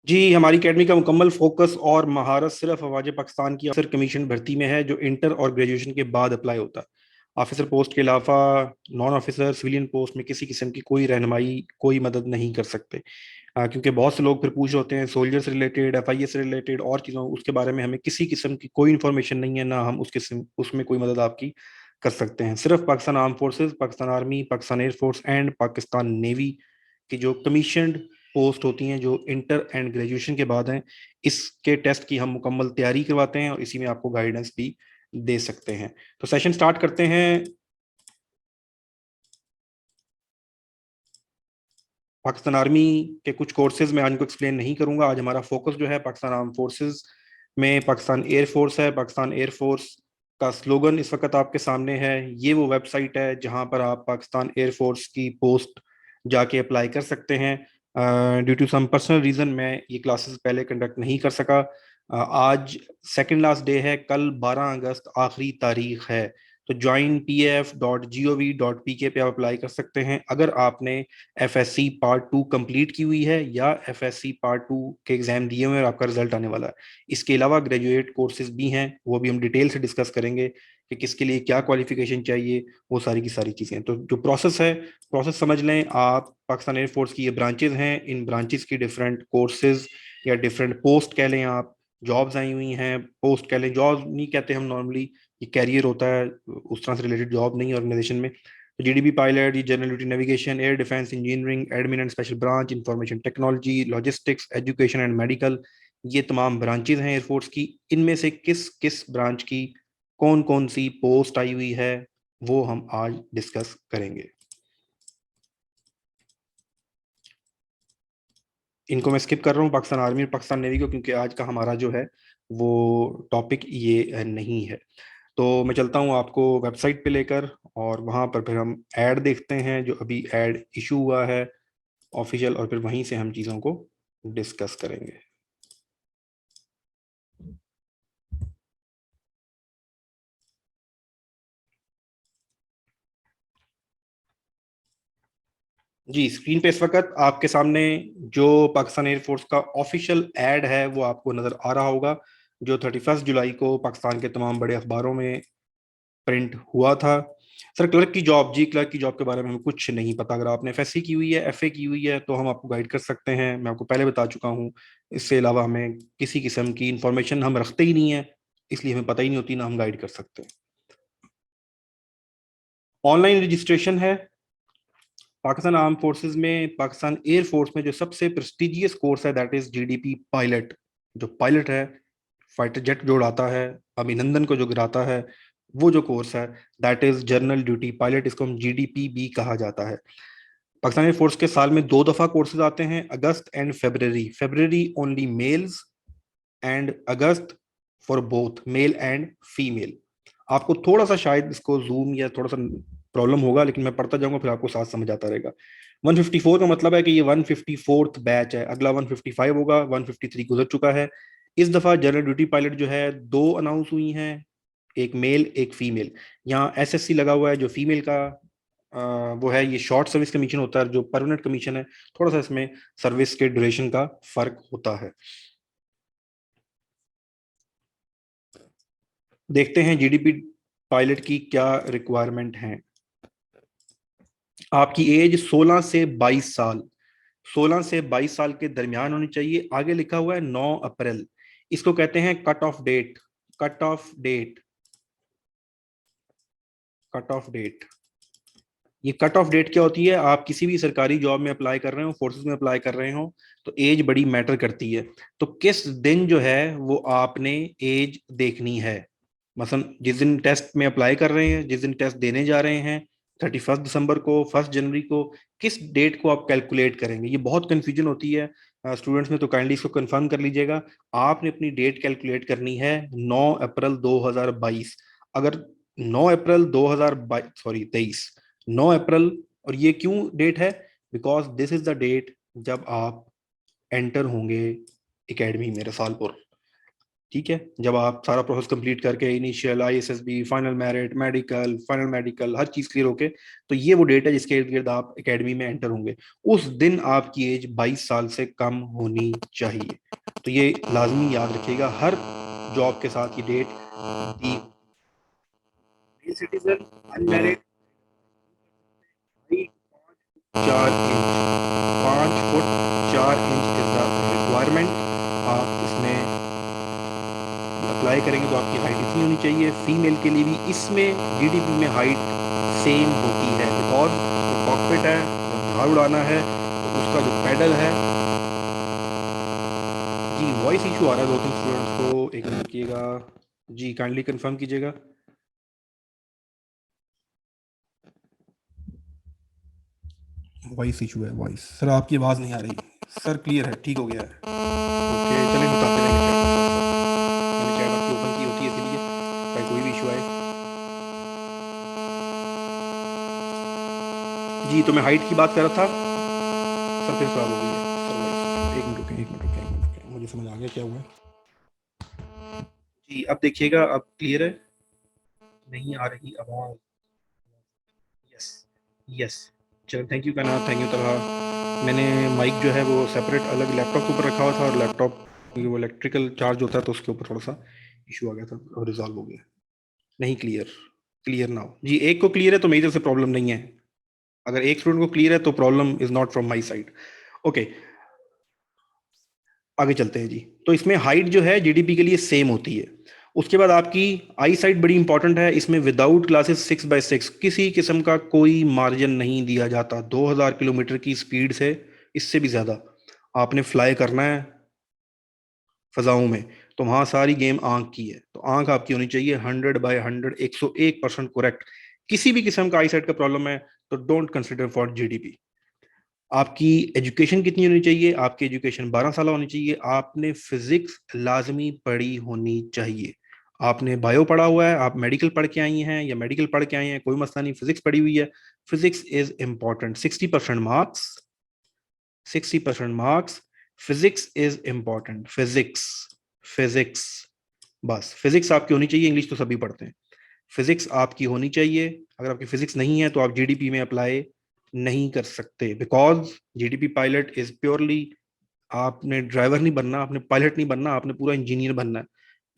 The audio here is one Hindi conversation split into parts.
जी, हमारी अकेडमी का मुकम्मल फोकस और महारत सिर्फ अफवाज पाकिस्तान की अफसर कमीशन भर्ती में है, जो इंटर और ग्रेजुएशन के बाद अप्लाई होता है। ऑफिसर पोस्ट के अलावा नॉन ऑफिसर सिविलियन पोस्ट में किसी किस्म की कोई रहनुमाई, कोई मदद नहीं कर सकते। क्योंकि बहुत से लोग फिर पूछ रहे होते हैं सोल्जर से रिलेटेड, एफआईए से रिलेटेड और चीज़ों, उसके बारे में हमें किसी किस्म की कोई इन्फॉर्मेशन नहीं है, ना हम उसमें कोई मदद आपकी कर सकते हैं। सिर्फ Pakistan arm forces, Pakistan army, Pakistan air force and Pakistan navy की जो कमीशन्ड पोस्ट होती हैं, जो इंटर एंड ग्रेजुएशन के बाद हैं, इसके टेस्ट की हम मुकम्मल तैयारी करवाते हैं और इसी में आपको गाइडेंस भी दे सकते हैं। तो सेशन स्टार्ट करते हैं। पाकिस्तान आर्मी के कुछ कोर्सेज मैं आज को एक्सप्लेन नहीं करूंगा। आज हमारा फोकस जो है पाकिस्तान आर्म फोर्सेज में पाकिस्तान एयरफोर्स है। पाकिस्तान एयरफोर्स का स्लोगन इस वक्त आपके सामने है। ये वो वेबसाइट है जहां पर आप पाकिस्तान एयरफोर्स की पोस्ट जाके अप्लाई कर सकते हैं। Due to some personal reason मैं ये क्लासेस पहले कंडक्ट नहीं कर सका। आज सेकंड लास्ट डे है, कल 12 अगस्त आखिरी तारीख है। तो joinpf.gov.pk पे आप अप्लाई कर सकते हैं अगर आपने एफएससी पार्ट 2 कंप्लीट की हुई है या एफएससी पार्ट 2 के एग्जाम दिए हुए हैं और आपका रिजल्ट आने वाला है। इसके अलावा ग्रेजुएट कोर्सेज भी हैं, वो भी हम डिटेल से डिस्कस करेंगे कि किसके लिए क्या क्वालिफिकेशन चाहिए, वो सारी की सारी चीज़ें। तो जो प्रोसेस है, प्रोसेस समझ लें आप। पाकिस्तान एयरफोर्स की ये ब्रांचेज हैं, इन ब्रांचेज की डिफरेंट कोर्सेज या डिफरेंट पोस्ट कह लें आप, जॉब्स आई हुई हैं। पोस्ट कह लें, जॉब नहीं कहते हम नॉर्मली, ये कैरियर होता है, उस तरह से रिलेटेड जॉब नहीं ऑर्गेनाइजेशन में। GDP pilot, general duty navigation, air defence engineering, admin and special branch, information technology, logistics, education and medical, ये तमाम ब्रांचेज हैं एयरफोर्स की। इनमें से किस किस ब्रांच की कौन कौन सी पोस्ट आई हुई है, वो हम आज डिस्कस करेंगे। इनको मैं स्किप कर रहा हूँ, पाकिस्तान आर्मी और पाकिस्तान नेवी को, क्योंकि आज का हमारा जो है वो टॉपिक ये नहीं है। तो मैं चलता हूँ आपको वेबसाइट पे लेकर, और वहाँ पर फिर हम ऐड देखते हैं जो अभी ऐड इशू हुआ है ऑफिशियल, और फिर वहीं से हम चीज़ों को डिस्कस करेंगे। जी, स्क्रीन पे इस वक्त आपके सामने जो पाकिस्तान एयरफोर्स का ऑफिशियल ऐड है वो आपको नज़र आ रहा होगा, जो 31 जुलाई को पाकिस्तान के तमाम बड़े अखबारों में प्रिंट हुआ था। सर, क्लर्क की जॉब, जी क्लर्क की जॉब के बारे में हमें कुछ नहीं पता। अगर आपने एफएससी की हुई है, एफए की हुई है, तो हम आपको गाइड कर सकते हैं, मैं आपको पहले बता चुका हूँ। इससे अलावा हमें किसी किस्म की इंफॉर्मेशन हम रखते ही नहीं है, इसलिए हमें पता ही नहीं होती, ना हम गाइड कर सकते हैं। ऑनलाइन रजिस्ट्रेशन है पाकिस्तान आर्म फोर्सेस में। पाकिस्तान एयर फोर्स में जो सबसे प्रेस्टिजियस कोर्स है, दैट इज जीडीपी पायलट। जो पायलट है, फाइटर जेट जो उड़ाता है, अभिनंदन को जो गिराता है, वो जो कोर्स है, that is general duty pilot. इसको हम जीडीपी भी कहा जाता है। पाकिस्तान एयर फोर्स के साल में दो दफा कोर्सेज आते हैं, August and February. February only males and August for both male and female. आपको थोड़ा सा शायद इसको जूम या थोड़ा सा प्रॉब्लम होगा, लेकिन मैं पढ़ता जाऊंगा, फिर आपको साथ समझ आता रहेगा। 154 का मतलब है कि ये 154th बैच है, अगला 155 होगा, 153 गुजर चुका है। इस दफा जनरल ड्यूटी पायलट जो है, दो अनाउंस हुई हैं, एक मेल एक फीमेल। यहाँ एसएससी लगा हुआ है जो फीमेल का वो है, ये शॉर्ट सर्विस कमीशन होता है। जो परमानेंट कमीशन है, थोड़ा सा इसमें सर्विस के ड्यूरेशन का फर्क होता है। देखते हैं जीडीपी पायलट की क्या रिक्वायरमेंट है। आपकी एज 16 से 22 साल, 16 से 22 साल के दरमियान होनी चाहिए। आगे लिखा हुआ है 9 अप्रैल, इसको कहते हैं cut off date. Cut off date, cut off date. ये कट ऑफ डेट क्या होती है? आप किसी भी सरकारी जॉब में अप्लाई कर रहे हो, फोर्सेस में अप्लाई कर रहे हो, तो एज बड़ी मैटर करती है। तो किस दिन जो है वो आपने एज देखनी है। मसलन जिस दिन टेस्ट में अप्लाई कर रहे हैं, जिस दिन टेस्ट देने जा रहे हैं, 31 दिसंबर को, 1 जनवरी को, किस डेट को आप कैलकुलेट करेंगे, ये बहुत कंफ्यूजन होती है स्टूडेंट्स में। तो काइंडली इसको कंफर्म कर लीजिएगा। आपने अपनी डेट कैलकुलेट करनी है 9 अप्रैल 2022। अगर 9 अप्रैल 2022, सॉरी 23, 9 अप्रैल। और ये क्यों डेट है? Because this is the date जब आप एंटर होंगे एकेडमी में, रसालपुर। ठीक है, जब आप सारा प्रोसेस कंप्लीट करके इनिशियल आईएसएसबी फाइनल मेडिकल हर चीज क्लियर होके, तो ये वो डेट है जिसके इर्द गिर्द आप एकेडमी में एंटर होंगे। उस दिन आपकी एज 22 साल से कम होनी चाहिए। तो ये लाजमी याद रखिएगा, हर जॉब के साथ ये डेट दी। Citizen unmarried 4 inch, 5 foot 4 inch is the requirement. आप इसमें अप्लाई करेंगे तो आपकी हाइट इतनी होनी चाहिए। फीमेल के लिए भी इसमें जीडीपी में हाइट सेम होती है, बिकॉज जो कॉकपिट है, जब झाड़ उड़ाना है तो उसका जो पैडल है। जी वॉइस इशू आ रहा है 2-3 स्टूडेंट्स को, एक मिनट रुकिएगा जी, काइंडली कंफर्म कीजिएगा। वॉइस इशू है, वॉइस सर आपकी आवाज़ नहीं आ रही सर, क्लियर है, ठीक हो गया है। ओके चलिए बताते रहेंगे चैट में साथ साथ, मैंने चैट आपकी ओपन की होती है इसलिए, चाहे कोई भी इशू आए। जी तो मैं हाइट की बात कर रहा था सर, फिर खराब हो गई है सर वॉइस। एक मिनट रुके, एक मिनट रुके, एक मिनट रुके, मुझे समझ आ गया क्या हुआ है। जी अब देखिएगा, अब क्लियर है, नहीं आ रही आवाज़। यस यस, चलो थैंक यू काना, थैंक यू तलहा। मैंने माइक जो है वो सेपरेट अलग लैपटॉप के ऊपर रखा हुआ था, और लैपटॉप वो इलेक्ट्रिकल चार्ज होता है तो उसके ऊपर थोड़ा सा इशू आ गया था, और रिजॉल्व हो गया। नहीं क्लियर, क्लियर ना हो जी, एक को क्लियर है तो मेरी तरफ से प्रॉब्लम नहीं है। अगर एक स्टूडेंट को क्लियर है तो problem is not from my side. Okay आगे चलते हैं जी। तो इसमें हाइट जो है जीडीपी के लिए सेम होती है। उसके बाद आपकी आई साइट बड़ी इंपॉर्टेंट है, इसमें विदाउट ग्लासेस 6x6 किसी किस्म का कोई मार्जिन नहीं दिया जाता। 2000 किलोमीटर की स्पीड से इससे भी ज्यादा आपने फ्लाई करना है फजाओं में, तो वहां सारी गेम आंख की है। तो आंख आपकी होनी चाहिए 100/100, 101% करेक्ट। किसी भी किस्म का आई साइट का प्रॉब्लम है तो डोंट कंसिडर फॉर जीडीपी। आपकी एजुकेशन कितनी होनी चाहिए? आपकी एजुकेशन 12 साल होनी चाहिए। आपने फिजिक्स लाजमी पढ़ी होनी चाहिए। आपने बायो पढ़ा हुआ है, आप मेडिकल पढ़ के आई हैं या मेडिकल पढ़ के आई हैं, कोई मसला नहीं, फिजिक्स पढ़ी हुई है। Physics is important. 60% marks, physics is important. Physics, physics, बस फिजिक्स आपकी होनी चाहिए। इंग्लिश तो सभी पढ़ते हैं, फिजिक्स आपकी होनी चाहिए। अगर आपकी फिजिक्स नहीं है तो आप जीडीपी में अप्लाई नहीं कर सकते, because GDP pilot is purely, आपने ड्राइवर नहीं बनना, आपने पायलट नहीं बनना, आपने पूरा इंजीनियर बनना है।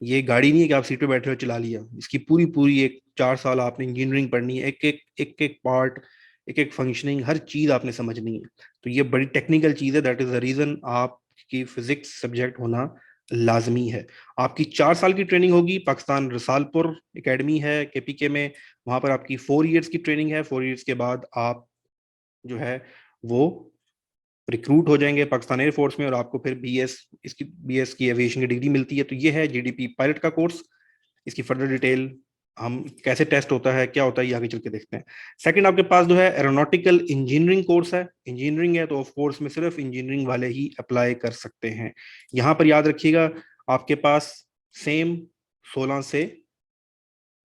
ये गाड़ी नहीं है कि आप सीट पे बैठे हो चला लिया, इसकी पूरी पूरी एक 4 साल आपने इंजीनियरिंग पढ़नी है। एक एक पार्ट, एक एक फंक्शनिंग, हर चीज आपने समझनी है। तो ये बड़ी टेक्निकल चीज है, दैट इज द रीजन आपकी फिजिक्स सब्जेक्ट होना लाजमी है। आपकी 4 साल की ट्रेनिंग होगी, पाकिस्तान रसालपुर एकेडमी है केपीके में, वहां पर आपकी 4 इयर्स की ट्रेनिंग है। 4 इयर्स के बाद आप जो है वो रिक्रूट हो जाएंगे पाकिस्तान एयरफोर्स में, और आपको फिर बीएस की एविएशन की डिग्री मिलती है। तो ये है जीडीपी पायलट का कोर्स। इसकी फर्दर डिटेल, हम कैसे टेस्ट होता है, क्या होता है, ये आगे चल के देखते हैं। सेकंड आपके पास जो है एरोनॉटिकल इंजीनियरिंग कोर्स है। इंजीनियरिंग है तो ऑफ कोर्स में सिर्फ इंजीनियरिंग वाले ही अप्लाई कर सकते हैं। यहाँ पर याद रखिएगा, आपके पास सेम 16 से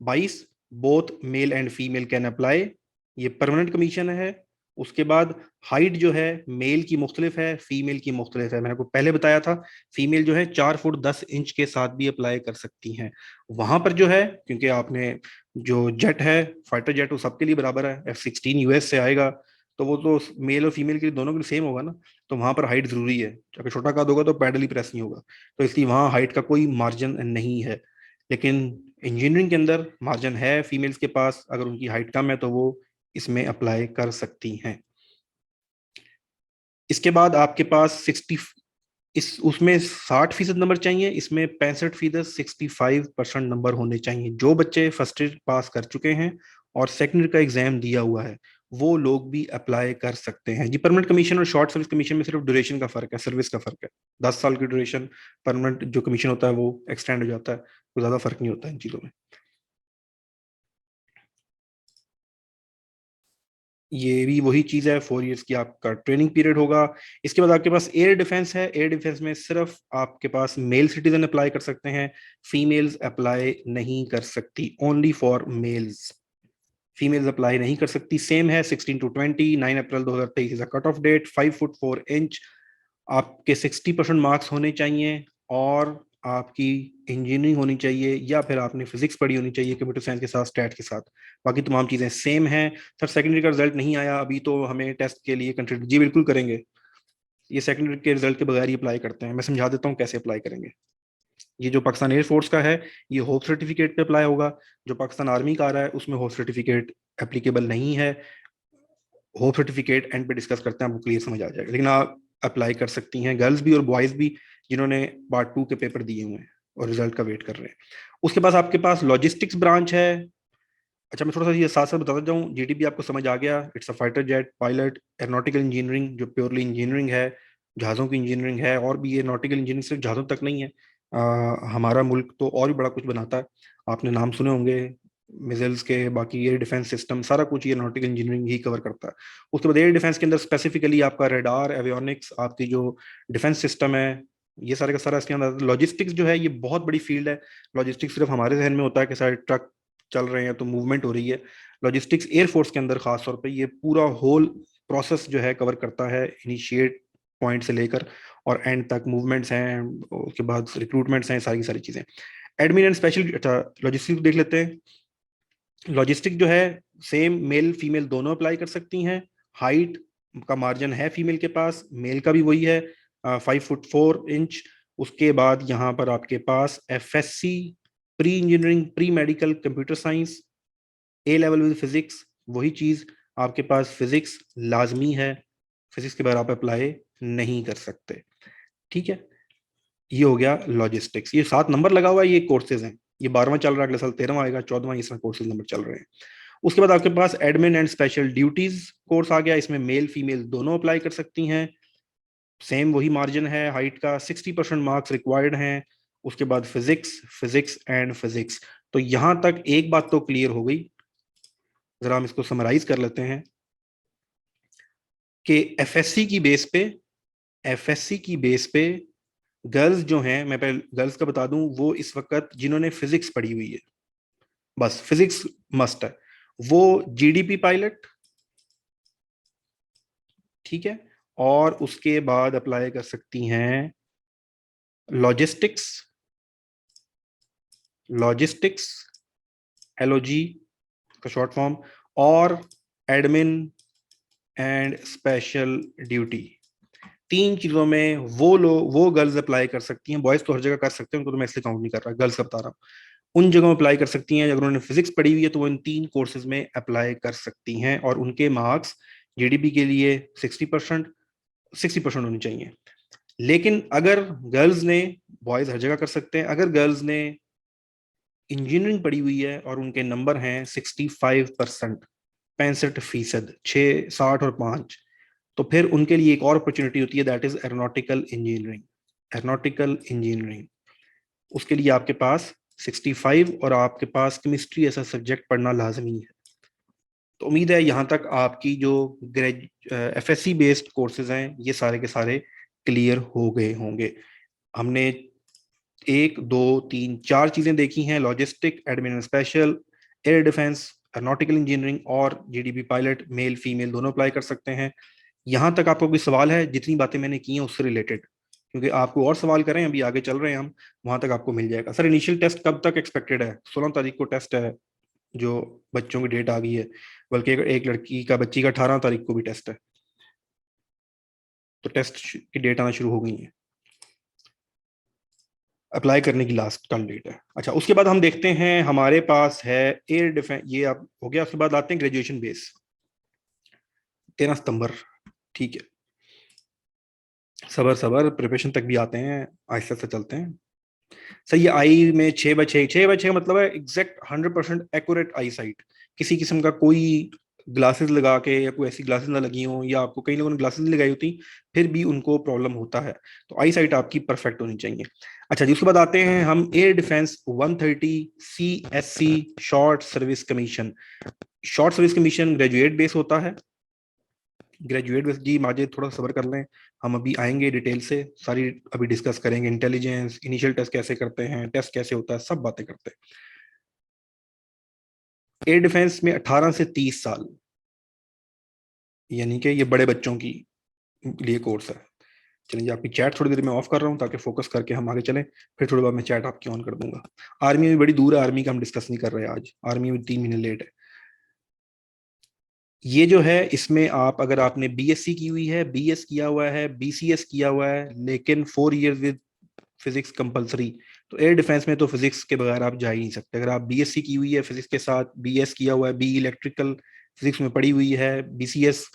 22, both male and female can apply. ये परमानेंट कमीशन है। उसके बाद हाइट जो है मेल की मुख्तलिफ है, फीमेल की मुख्तलिफ है। मैंने आपको पहले बताया था, फीमेल जो है 4 फुट 10 इंच के साथ भी अप्लाई कर सकती हैं। वहां पर जो है, क्योंकि आपने जो जेट है, फाइटर जेट, वो सबके लिए बराबर है, F-16 यूएस से आएगा, तो वो तो मेल और फीमेल के लिए दोनों के लिए सेम होगा ना। तो वहां पर हाइट जरूरी है, अगर छोटा कद होगा तो पैडल ही प्रेस नहीं होगा। तो इसलिए वहां हाइट का कोई मार्जिन नहीं है। लेकिन इंजीनियरिंग के अंदर मार्जिन है फीमेल्स के पास, अगर उनकी हाइट कम है तो वो इसमें अप्लाई कर सकती हैं। इसके बाद आपके पास 60, इस उसमें 60% नंबर चाहिए, इसमें 65%, 65% नंबर होने चाहिए। जो बच्चे फर्स्ट ईयर पास कर चुके हैं और सेकंड ईयर का एग्जाम दिया हुआ है, वो लोग भी अप्लाई कर सकते हैं जी। परमानेंट कमीशन और शॉर्ट सर्विस कमीशन में सिर्फ ड्यूरेशन का फर्क है, सर्विस का फर्क है। 10 साल की ड्यूरेशन, परमानेंट जो कमीशन होता है वो एक्सटेंड हो जाता है, कोई ज्यादा फर्क नहीं होता इन चीजों में। ये भी वही चीज है, 4 इयर्स की आपका ट्रेनिंग पीरियड होगा। इसके बाद आपके पास एयर डिफेंस है। एयर डिफेंस में सिर्फ आपके पास मेल सिटीजन अप्लाई कर सकते हैं, फीमेल्स अप्लाई नहीं कर सकती, only for males. Females apply नहीं कर सकती। सेम है 16 to 20, 9 April 2023 is cut off date. 5 foot 4 इंच, आपके 60% मार्क्स होने चाहिए, और आपकी इंजीनियरिंग होनी चाहिए या फिर आपने फिजिक्स पढ़ी होनी चाहिए कंप्यूटर साइंस के साथ, स्टैट के साथ। बाकी तमाम चीजें सेम हैं। सर सेकेंडरी का रिजल्ट नहीं आया अभी, तो हमें टेस्ट के लिए कंसिडर, जी बिल्कुल करेंगे। ये सेकेंडरी के रिजल्ट के बगैर ही अप्लाई करते हैं। मैं समझा देता हूँ कैसे अप्लाई करेंगे। ये जो पाकिस्तान एयरफोर्स का है, ये होप सर्टिफिकेट पे अप्लाई होगा। जो पाकिस्तान आर्मी का आ रहा है उसमें होप सर्टिफिकेट एप्लीकेबल नहीं है। होप सर्टिफिकेट एंड पे डिस्कस करते हैं, आपको क्लियर समझ आ जाएगा। लेकिन आप अप्लाई कर सकती हैं, गर्ल्स भी और बॉयज भी, जिन्होंने पार्ट 2 के पेपर दिए हुए हैं और रिजल्ट का वेट कर रहे हैं। उसके बाद आपके पास लॉजिस्टिक्स ब्रांच है। अच्छा, मैं थोड़ा सा ये साथ साथ बताता जाऊँ, जीडीपी आपको समझ आ गया, it's a fighter jet pilot. Aeronautical engineering जो प्योरली इंजीनियरिंग है, जहाज़ों की इंजीनियरिंग है। और भी ये नॉटिकल इंजीनियरिंग सिर्फ जहाज़ों तक नहीं है, हमारा मुल्क तो और भी बड़ा कुछ बनाता है। आपने नाम सुने होंगे मिसाइल्स के, बाकी एयर डिफेंस सिस्टम, सारा कुछ ये नॉटिकल इंजीनियरिंग ही कवर करता है। उसके बाद एयर डिफेंस के अंदर स्पेसिफिकली आपका रडार, एवियोनिक्स, आपकी जो डिफेंस सिस्टम है, ये सारे का सारा इसके अंदर। लॉजिस्टिक्स जो है ये बहुत बड़ी फील्ड है। लॉजिस्टिक्स सिर्फ हमारे जहन में होता है कि सारे ट्रक चल रहे हैं तो मूवमेंट हो रही है। लॉजिस्टिक्स एयरफोर्स के अंदर खास तौर पे ये पूरा होल प्रोसेस जो है कवर करता है, इनिशिएट पॉइंट से लेकर और एंड तक मूवमेंट्स हैं, उसके बाद रिक्रूटमेंट्स हैं, सारी सारी चीजें। एडमिन एंड स्पेशल, अच्छा लॉजिस्टिक देख लेते हैं। लॉजिस्टिक जो है सेम मेल फीमेल दोनों अप्लाई कर सकती हैं। हाइट का मार्जिन है फीमेल के पास, मेल का भी वही है 5 फुट 4 इंच। उसके बाद यहाँ पर आपके पास FSC pre engineering pre medical computer science, A level with physics, वही चीज आपके पास फिजिक्स लाजमी है। फिजिक्स के बगैर आप अप्लाई नहीं कर सकते। ठीक है, ये हो गया लॉजिस्टिक्स। ये 7 नंबर लगा हुआ है, ये कोर्सेज हैं। ये 12वां चल रहा है, अगले साल 13वां आएगा, 14वां, इस तरह कोर्सेज नंबर चल रहे हैं। उसके बाद आपके पास admin and special duties course आ गया। इसमें मेल फीमेल दोनों अप्लाई कर सकती हैं। सेम वही मार्जिन है, हाइट का 60% मार्क्स रिक्वायर्ड हैं। उसके बाद फिजिक्स, फिजिक्स एंड फिजिक्स। तो यहां तक एक बात तो क्लियर हो गई। जरा हम इसको समराइज कर लेते हैं कि एफएससी की बेस पे, एफएससी की बेस पे गर्ल्स जो हैं, मैं पहले गर्ल्स का बता दूं, वो इस वक्त जिन्होंने फिजिक्स पढ़ी हुई है, बस फिजिक्स मस्ट है, वो जीडीपी पायलट, ठीक है। और उसके बाद अप्लाई कर सकती हैं लॉजिस्टिक्स, लॉजिस्टिक्स LOG का शॉर्ट फॉर्म, और एडमिन एंड स्पेशल ड्यूटी। 3 चीजों में वो गर्ल्स अप्लाई कर सकती हैं। बॉयज तो हर जगह कर सकते हैं, उनको तो मैं इसलिए काउंट नहीं कर रहा, गर्ल्स का बता रहा हूँ। उन जगहों में अप्लाई कर सकती हैं अगर उन्होंने फिजिक्स पढ़ी हुई है, तो वो इन 3 कोर्सेज में अप्लाई कर सकती हैं। और उनके मार्क्स जीडीपी के लिए 60% होनी चाहिए। लेकिन अगर गर्ल्स ने, बॉयज हर जगह कर सकते हैं, अगर गर्ल्स ने इंजीनियरिंग पढ़ी हुई है और उनके नंबर हैं 65%, 65%, 6, 60 और 5, तो फिर उनके लिए एक और अपॉर्चुनिटी होती है, that is aeronautical engineering. Aeronautical engineering, उसके लिए आपके पास 65 और आपके पास केमिस्ट्री ऐसा सब्जेक्ट पढ़ना लाजमी है। तो उम्मीद है यहाँ तक आपकी जो FSC बेस्ड कोर्सेज हैं ये सारे के सारे क्लियर हो गए होंगे। हमने 1, 2, 3, 4 चीजें देखी हैं, logistic, admin special, air defence, aeronautical engineering और जीडीपी पायलट, मेल फीमेल दोनों अप्लाई कर सकते हैं। यहाँ तक आपको कोई सवाल है जितनी बातें मैंने की हैं उससे रिलेटेड? क्योंकि आपको और सवाल करें, अभी आगे चल रहे हैं हम, वहां तक आपको मिल जाएगा। सर इनिशियल टेस्ट कब तक एक्सपेक्टेड है? 16 तारीख को टेस्ट है, जो बच्चों की डेट आ गई है। बल्कि एक लड़की का, बच्ची का 18 तारीख को भी टेस्ट है। तो टेस्ट की डेट आना शुरू हो गई है, अप्लाई करने की लास्ट कल डेट है। अच्छा, उसके बाद हम देखते हैं हमारे पास है एयर डिफेंस, ये अब हो गया। उसके बाद आते हैं ग्रेजुएशन बेस, 13 सितंबर, ठीक है। सबर सबर, प्रिपरेशन तक भी आते हैं, आहिस्ता आहिस्ता चलते हैं। सर ये आई में 6/6, 6/6 मतलब है एग्जैक्ट 100% एक्यूरेट आई साइट। किसी किस्म का कोई ग्लासेस लगा के या कोई ऐसी ग्लासेस ना लगी हो, या आपको कई लोगों ने ग्लासेस नहीं लगाई होती, फिर भी उनको प्रॉब्लम होता है। तो आई साइट आपकी परफेक्ट होनी चाहिए। अच्छा जी, उसके बाद आते हैं हम air defence 130 CSC short service commission. Short service commission graduate base होता है। ग्रेजुएट बेस जी, माजिद थोड़ा सब्र कर लें, हम अभी आएंगे डिटेल से, सारी अभी डिस्कस करेंगे। इंटेलिजेंस, इनिशियल टेस्ट कैसे करते हैं, टेस्ट कैसे होता है, सब बातें करते हैं। एयर डिफेंस में 18 से 30 साल, यानी कि ये बड़े बच्चों की लिए कोर्स है। चलिए जी, आपकी चैट थोड़ी देर में ऑफ कर रहा हूँ ताकि फोकस करके हम आगे चलें, फिर थोड़ी बाद मैं चैट आपकी ऑन कर दूंगा। आर्मी में बड़ी दूर है, आर्मी का हम डिस्कस नहीं कर रहे हैं आज, आर्मी में 3 महीने लेट है। ये जो है इसमें आप अगर आपने बीएससी की हुई है, बीएस किया हुआ है, बीसीएस किया हुआ है, लेकिन 4 इयर्स विद फिजिक्स कंपलसरी, तो एयर डिफेंस में तो फिजिक्स के बगैर आप जा ही नहीं सकते। अगर आप बीएससी की हुई है फिजिक्स के साथ, बीएस किया हुआ है, बी इलेक्ट्रिकल फिजिक्स में पढ़ी हुई है, BCS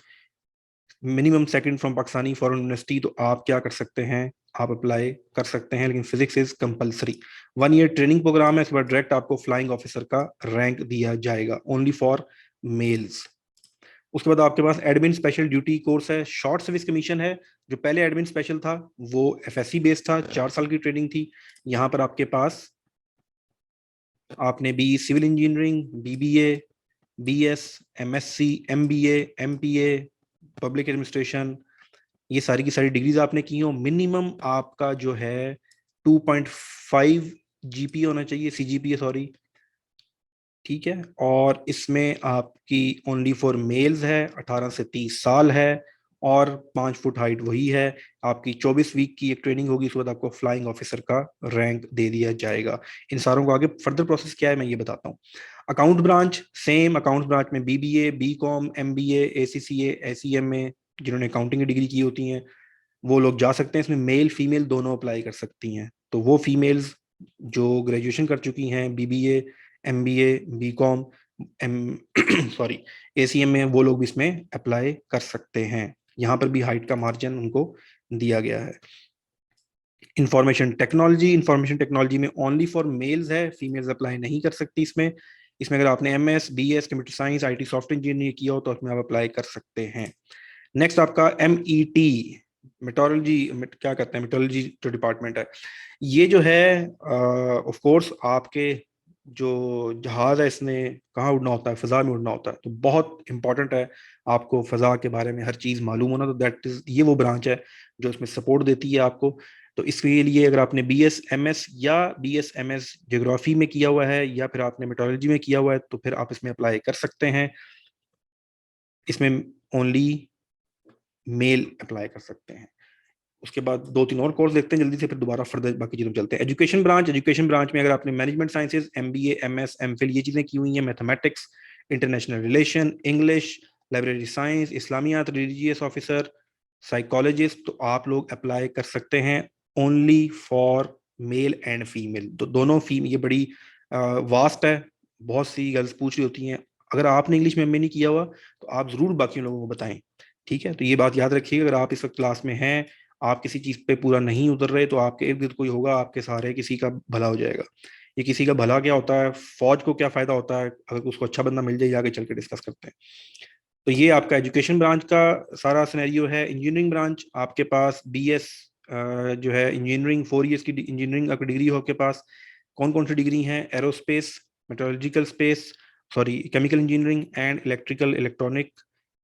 minimum second from Pakistani foreign university, तो आप क्या कर सकते हैं, आप अप्लाई कर सकते हैं, लेकिन physics is compulsory. 1 year training programme है, इसके बाद डायरेक्ट आपको फ्लाइंग ऑफिसर का रैंक दिया जाएगा, ओनली फॉर मेल्स। उसके बाद आपके पास एडमिन स्पेशल ड्यूटी कोर्स है, शॉर्ट सर्विस कमीशन है। जो पहले एडमिन स्पेशल था वो एफएससी बेस्ड था, 4 साल की ट्रेनिंग थी। यहाँ पर आपके पास आपने B civil engineering, BBA, BS, MSc, MBA, MPA, public administration, ये सारी की सारी डिग्रीज आपने की हो। मिनिमम आपका जो है 2.5 जीपीए होना चाहिए, सीजीपीए सॉरी, ठीक है। और इसमें आपकी ओनली फॉर मेल्स है, 18 से 30 साल है, और 5 फुट हाइट वही है। आपकी 24 वीक की एक ट्रेनिंग होगी, उसके बाद आपको फ्लाइंग ऑफिसर का रैंक दे दिया जाएगा। इन सारों को आगे फर्दर प्रोसेस क्या है मैं ये बताता हूँ। Account branch same, account branch में BBA, BCom, MBA, ACCA, ACMA, जिन्होंने अकाउंटिंग की डिग्री की होती हैं वो लोग जा सकते हैं। इसमें मेल फीमेल दोनों अप्लाई कर सकती हैं। तो वो फीमेल्स जो ग्रेजुएशन कर चुकी हैं, BBA, MBA, BCom, M sorry, ACM में, वो लोग भी इसमें अप्लाई कर सकते हैं। यहाँ पर भी हाइट का मार्जिन उनको दिया गया है। इंफॉर्मेशन टेक्नोलॉजी में ओनली फॉर मेल्स है, फीमेल्स अप्लाई नहीं कर सकती इसमें। इसमें अगर आपने MS, BS, computer science, IT software engineering किया हो तो उसमें आप अप्लाई कर सकते हैं। नेक्स्ट आपका एमईटी, मेट्रोलॉजी, क्या कहते हैं, मेट्रोलॉजी जो डिपार्टमेंट है, ये जो है ऑफ कोर्स आपके जो जहाज है इसने कहाँ उड़ना होता है, फिजा में उड़ना होता है, तो बहुत इंपॉर्टेंट है आपको फिजा के बारे में हर चीज मालूम होना। तो दैट इज, ये वो ब्रांच है जो इसमें सपोर्ट देती है आपको। तो इसके लिए अगर आपने बीएस एमएस या बीएस एमएस ज्योग्राफी में किया हुआ है, या फिर आपने मेट्रोलॉजी में किया हुआ है, तो फिर आप इसमें अप्लाई कर सकते हैं। इसमें ओनली मेल अप्लाई कर सकते हैं। उसके बाद 2-3 और कोर्स देखते हैं जल्दी से, फिर दोबारा फर्दर बाकी चीजों में चलते हैं। एजुकेशन ब्रांच में अगर आपने management sciences, MBA, MS, MPhil ये चीजें की हुई हैं, mathematics, international relation, English, library science, इस्लामियात, रिलीजियस ऑफिसर, साइकोलॉजिस्ट, तो आप लोग अप्लाई कर सकते हैं only for male and female. तो दोनों फीमेल, ये बड़ी वास्ट है, बहुत सी गर्ल्स पूछ रही होती हैं। अगर आपने इंग्लिश में एमए नहीं किया हुआ तो आप जरूर बाकी लोगों को बताएं, ठीक है। तो ये बात याद रखिएगा, अगर आप इस वक्त क्लास में हैं, आप किसी चीज पे पूरा नहीं उतर रहे, तो आपके इर्द गिर्द कोई होगा आपके सहारे, किसी का भला हो जाएगा। ये किसी का भला क्या होता है, फौज को क्या फायदा होता है, अगर उसको अच्छा बंदा मिल जाए, आगे चल के डिस्कस करते हैं। तो ये आपका एजुकेशन ब्रांच का सारा सिनेरियो है। इंजीनियरिंग ब्रांच, आपके पास बीएस जो है इंजीनियरिंग, 4 इयर्स की इंजीनियरिंग आपकी डिग्री हो आपके पास। कौन कौन सी डिग्री हैं, aerospace, metrological space, sorry chemical engineering and electrical electronic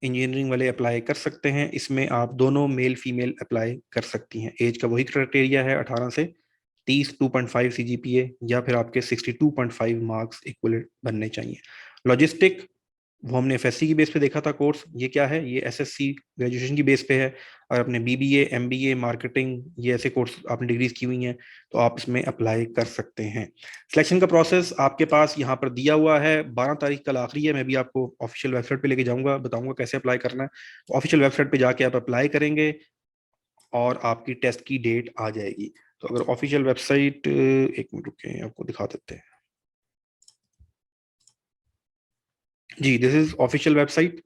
engineering वाले अप्लाई कर सकते हैं। इसमें आप दोनों मेल फीमेल अप्लाई कर सकती हैं। एज का वही क्राइटेरिया है, 18 से 30, 2.5 सीजीपीए, या फिर आपके 62.5 मार्क्स इक्वल बनने चाहिए। लॉजिस्टिक, वो हमने एफएससी की बेस पे देखा था कोर्स, ये क्या है, ये एसएससी ग्रेजुएशन की बेस पे है। और अपने बीबीए, एमबीए, मार्केटिंग, ये ऐसे कोर्स आपने डिग्रीज की हुई हैं तो आप इसमें अप्लाई कर सकते हैं। सिलेक्शन का प्रोसेस आपके पास यहाँ पर दिया हुआ है, 12 तारीख कल आखिरी है। मैं भी आपको ऑफिशियल वेबसाइट पे लेके जाऊंगा, बताऊंगा कैसे अप्लाई करना है। तो ऑफिशियल वेबसाइट पे जाके आप अप्लाई करेंगे और आपकी टेस्ट की डेट आ जाएगी। तो अगर ऑफिशियल वेबसाइट, एक मिनट रुके आपको दिखा देते हैं। जी, this is official website,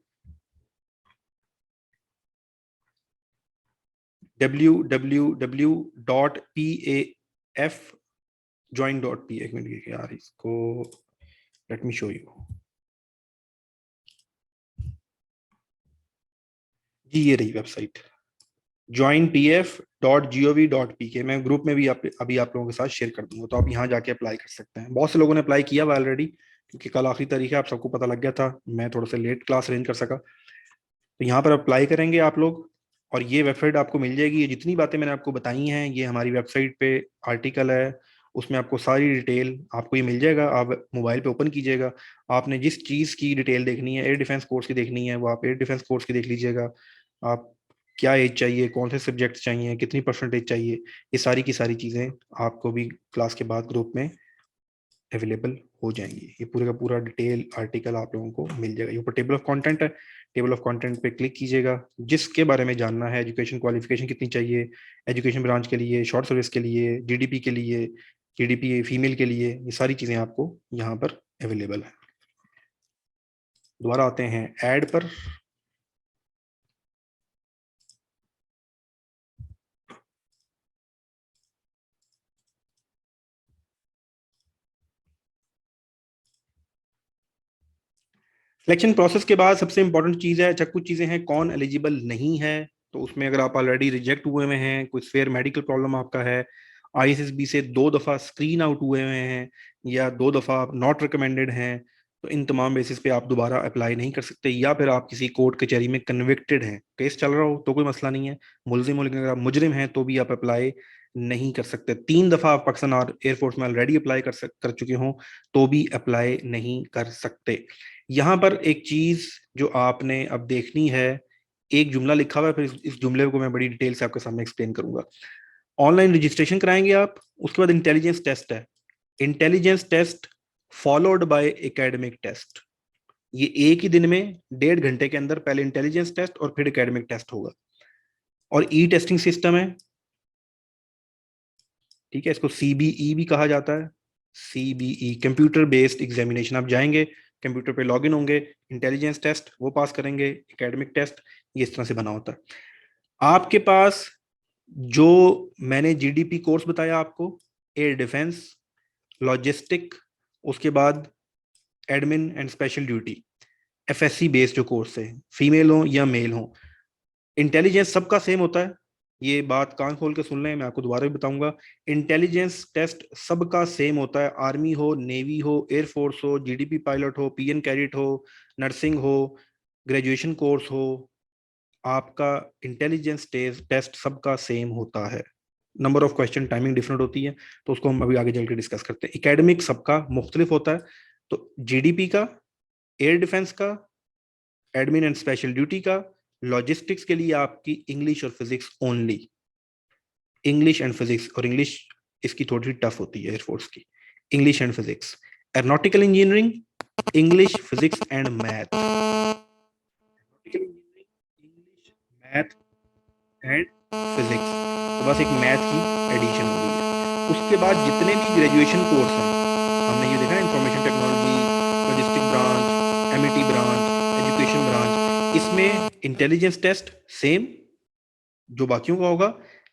www.pafjoin.p, एक मिनट यार इसको, लेट मी शो यू। जी ये रही वेबसाइट, joinpf.gov.pk। मैं ग्रुप में भी अभी आप लोगों के साथ शेयर कर दूंगा, तो आप यहाँ जाके अप्लाई कर सकते हैं। बहुत से लोगों ने अप्लाई किया हुआ ऑलरेडी, क्योंकि कल आखिरी तारीख है, आप सबको पता लग गया था, मैं थोड़ा सा लेट क्लास अरेंज कर सका। तो यहाँ पर अप्लाई करेंगे आप लोग, और ये वेबसाइट आपको मिल जाएगी। ये जितनी बातें मैंने आपको बताई हैं ये हमारी वेबसाइट पे आर्टिकल है, उसमें आपको सारी डिटेल आपको ये मिल जाएगा। आप मोबाइल पे ओपन कीजिएगा, आपने जिस चीज़ की डिटेल देखनी है, एयर डिफेंस कोर्स की देखनी है वो आप एयर डिफेंस कोर्स की देख लीजिएगा। आप क्या एज चाहिए, कौन से सब्जेक्ट चाहिए, कितनी परसेंटेज चाहिए, ये सारी की सारी चीज़ें आपको भी क्लास के बाद ग्रुप में अवेलेबल हो जाएंगी। ये पूरे का पूरा डिटेल आर्टिकल आप लोगों को मिल जाएगा। ये ऊपर टेबल ऑफ कंटेंट है, टेबल ऑफ कंटेंट पे क्लिक कीजिएगा। जिसके बारे में जानना है, एजुकेशन क्वालिफिकेशन कितनी चाहिए, एजुकेशन ब्रांच के लिए, शॉर्ट सर्विस के लिए, जीडीपी के लिए, जीडीपी फीमेल के लिए, ये सारी चीज़ें आपको यहाँ पर अवेलेबल है। दोबारा आते हैं ऐड पर। सिलेक्शन प्रोसेस के बाद सबसे इंपॉर्टेंट चीज़ है, अच्छा कुछ चीज़ें हैं कौन एलिजिबल नहीं है। तो उसमें अगर आप ऑलरेडी रिजेक्ट हुए हुए हैं, कोई फेयर मेडिकल प्रॉब्लम आपका है, आईएसएसबी से 2 दफ़ा स्क्रीन आउट हुए हुए हैं, या 2 दफ़ा आप नॉट रिकमेंडेड हैं, तो इन तमाम बेसिस पे आप दोबारा अप्लाई नहीं कर सकते। या फिर आप किसी कोर्ट कचहरी में कन्विक्टेड हैं, केस चल रहा हो तो कोई मसला नहीं है, मुलजिम हो, लेकिन अगर आप मुजरिम हैं तो भी आप अप्लाई नहीं कर सकते। 3 दफ़ा आप पाकिस्तान और एयरफोर्स में ऑलरेडी अप्लाई कर चुके हों तो भी अप्लाई नहीं कर सकते। यहाँ पर एक चीज जो आपने अब देखनी है, एक जुमला लिखा हुआ है, फिर इस जुमले को मैं बड़ी डिटेल से आपके सामने एक्सप्लेन करूंगा। ऑनलाइन रजिस्ट्रेशन कराएंगे आप, उसके बाद इंटेलिजेंस टेस्ट है। Intelligence test followed by academic test. ये एक ही दिन में 1.5 घंटे के अंदर पहले इंटेलिजेंस टेस्ट और फिर एकेडमिक टेस्ट होगा। और ई टेस्टिंग सिस्टम है, ठीक है, इसको सीबीई भी कहा जाता है। CBE computer based examination. आप जाएंगे, कंप्यूटर पे लॉगिन होंगे, इंटेलिजेंस टेस्ट वो पास करेंगे, एकेडमिक टेस्ट ये इस तरह से बना होता है। आपके पास जो मैंने जीडीपी कोर्स बताया आपको, एयर डिफेंस, लॉजिस्टिक, उसके बाद admin and special duty, FSc based जो कोर्स है, फीमेल हो या मेल हो, इंटेलिजेंस सबका सेम होता है। ये बात कान खोल के सुन लें, मैं आपको दोबारा भी बताऊंगा। इंटेलिजेंस टेस्ट सबका सेम होता है, आर्मी हो, नेवी हो, एयरफोर्स हो, जीडीपी पायलट हो, पीएन कैडेट हो, नर्सिंग हो, ग्रेजुएशन कोर्स हो, आपका इंटेलिजेंस टेस्ट सबका सेम होता है। Number of question timing different होती है, तो उसको हम अभी आगे चल के डिस्कस करते हैं। एकेडमिक सबका मुख्तलिफ होता है, तो जीडीपी का, एयर डिफेंस का, एडमिन एंड स्पेशल ड्यूटी का, लॉजिस्टिक्स के लिए आपकी इंग्लिश और physics only, English and physics. और इंग्लिश इसकी थोड़ी सी टफ होती है एयरफोर्स की, English and physics. Aeronautical engineering, English, physics and math. English, math and physics, तो बस एक मैथ की एडिशन हो गई है। उसके बाद जितने भी ग्रेजुएशन कोर्स हैं, हमने ये देखा information technology, logistic branch, MET branch, education branch, इसमें इंटेलिजेंस टेस्ट सेम जो बाकियों का होगा,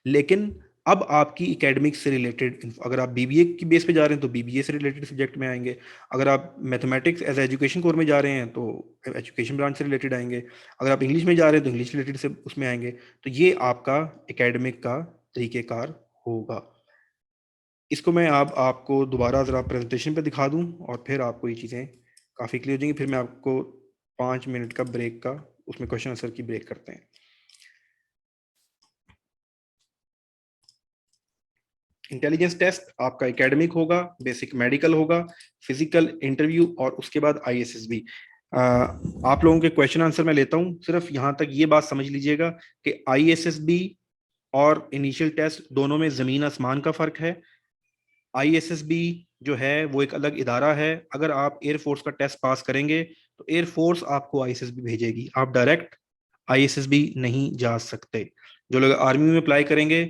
लेकिन अब आपकी एकेडमिक से रिलेटेड, अगर आप बीबीए की बेस पे जा रहे हैं तो बीबीए से रिलेटेड सब्जेक्ट में आएंगे, अगर आप मैथमेटिक्स एज एजुकेशन कोर में जा रहे हैं तो एजुकेशन ब्रांच से रिलेटेड आएंगे, अगर आप इंग्लिश में जा रहे हैं तो इंग्लिश रिलेटेड से उसमें आएंगे। तो ये आपका एकेडमिक का तरीकेकार होगा। इसको मैं आपको दोबारा ज़रा प्रेजेंटेशन पे दिखा दूं और फिर आपको ये चीज़ें काफ़ी क्लियर हो जाएंगी। फिर मैं आपको 5 मिनट का ब्रेक का, उसमें क्वेश्चन आंसर की ब्रेक करते हैं। इंटेलिजेंस टेस्ट आपका एकेडमिक होगा, बेसिक मेडिकल होगा, फिजिकल, इंटरव्यू और उसके बाद आईएसएसबी। आप लोगों के क्वेश्चन आंसर मैं लेता हूं, सिर्फ यहां तक ये बात समझ लीजिएगा कि आईएसएसबी और इनिशियल टेस्ट दोनों में जमीन आसमान का फर्क है। आईएसएसबी जो है वो एक अलग इदारा है। अगर आप एयरफोर्स का टेस्ट पास करेंगे तो एयरफोर्स आपको आईएसएसबी भेजेगी, आप डायरेक्ट आईएसएसबी नहीं जा सकते। जो लोग आर्मी में अप्लाई करेंगे,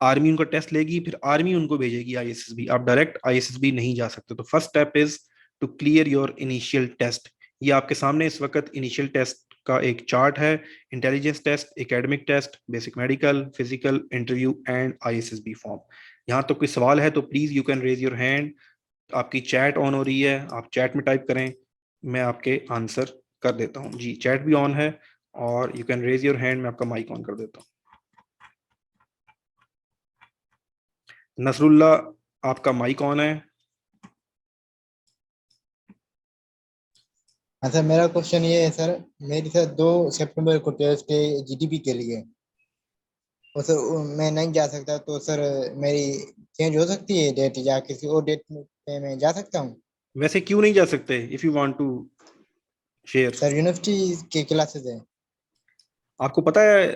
आर्मी उनका टेस्ट लेगी, फिर आर्मी उनको भेजेगी आईएसएसबी, आप डायरेक्ट आईएसएसबी नहीं जा सकते। तो first step is to clear your initial test. ये आपके सामने इस वक्त इनिशियल टेस्ट का एक चार्ट है। Intelligence test, academic test, basic medical, physical, interview and ISSB form. यहाँ तो कोई सवाल है तो please you can raise your hand. आपकी चैट ऑन हो रही है, आप चैट में टाइप करें, मैं आपके आंसर कर देता हूँ। जी चैट भी ऑन है और you can raise your hand, मैं आपका माइक ऑन कर देता हूँ। नसरुल्ला, आपका माइक ऑन है। हाँ सर, मेरा क्वेश्चन ये है सर। मेरी सर 2 सितंबर को टेस्ट है जीडीपी के लिए, और सर मैं नहीं जा सकता, तो सर मेरी चेंज हो सकती है डेट, या किसी और डेट पे मैं जा सकता हूँ? वैसे क्यों नहीं जा सकते, if you want to share? Sir university के क्लासेस है। आपको पता है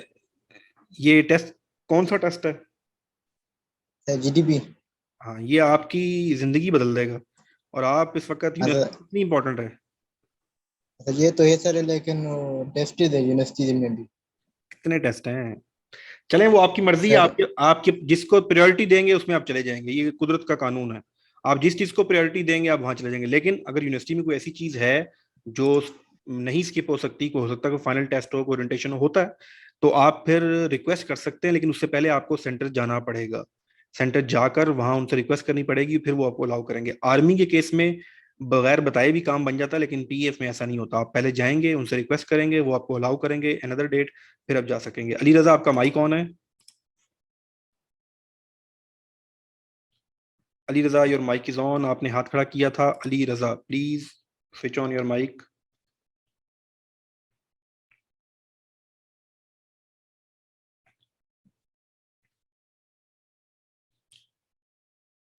ये टेस्ट कौन सा टेस्ट है? Sir GDP. हाँ, ये आपकी जिंदगी बदल देगा। और आप इस वक्त हाँ सर। यूनिवर्सिटी कितनी इंपॉर्टेंट है? सर ये तो है सर, लेकिन वो टेस्ट है यूनिवर्सिटी में भी। कितने टेस्ट हैं? चलें, वो आपकी मर्जी है। सर आपके आपके जिसको प्रायोरिटी देंगे उसमें आप चले जाएंगे, ये कुदरत का कानून है। आप जिस चीज को प्रायोरिटी देंगे आप वहां चले जाएंगे। लेकिन अगर यूनिवर्सिटी में कोई ऐसी चीज है जो नहीं स्किप हो सकती, को हो सकता है कोई फाइनल टेस्ट हो, कोई ओरिएंटेशन होता है, तो आप फिर रिक्वेस्ट कर सकते हैं। लेकिन उससे पहले आपको सेंटर जाना पड़ेगा। सेंटर जाकर वहां उनसे रिक्वेस्ट करनी पड़ेगी, फिर वो आपको अलाउ करेंगे। आर्मी के केस में बगैर बताए भी काम बन जाता है, लेकिन पीएफ में ऐसा नहीं होता। आप पहले जाएंगे, उनसे रिक्वेस्ट करेंगे, वो आपको अलाउ करेंगे अनदर डेट, फिर आप जा सकेंगे। अली रजा, आपका माइक ऑन है? Ali Raza, your mic is on. आपने हाथ खड़ा किया था। Ali Raza, please switch on your mic.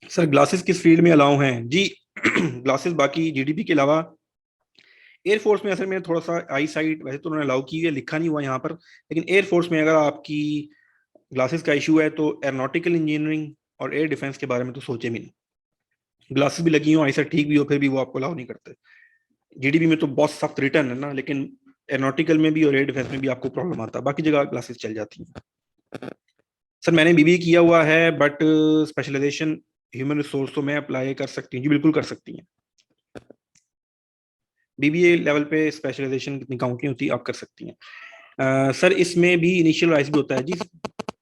Sir, glasses किस फील्ड में अलाउ हैं जी? ग्लासेस बाकी जीडीपी के अलावा एयरफोर्स में असल में थोड़ा सा आई साइट वैसे तो उन्होंने अलाउ की है, लिखा नहीं हुआ यहाँ पर। लेकिन एयरफोर्स में अगर आपकी ग्लासेस का इशू है तो एरोनॉटिकल इंजीनियरिंग और एयर डिफेंस के बारे में तो सोचे भी नहीं। ग्लासेस भी लगी हो, आई साइट ठीक भी हो, फिर भी वो आपको अलाउ नहीं करते। जीडीपी में तो बहुत सख्त रिटर्न है ना, लेकिन एरोनॉटिकल में भी और एयर डिफेंस में भी आपको प्रॉब्लम आता है। बाकी जगह ग्लासेस चल जाती हैं। सर, मैंने बीबीए किया हुआ है, बट स्पेशलाइजेशन ह्यूमन रिसोर्स तो मैं अप्लाई कर सकती हूँ जी, बिल्कुल कर सकती हैं। बीबीए लेवल पे स्पेशलाइजेशन कितनी काउंट नहीं होती, आप कर सकती हैं। सर, इसमें भी इनिशियल राइज भी होता है जी।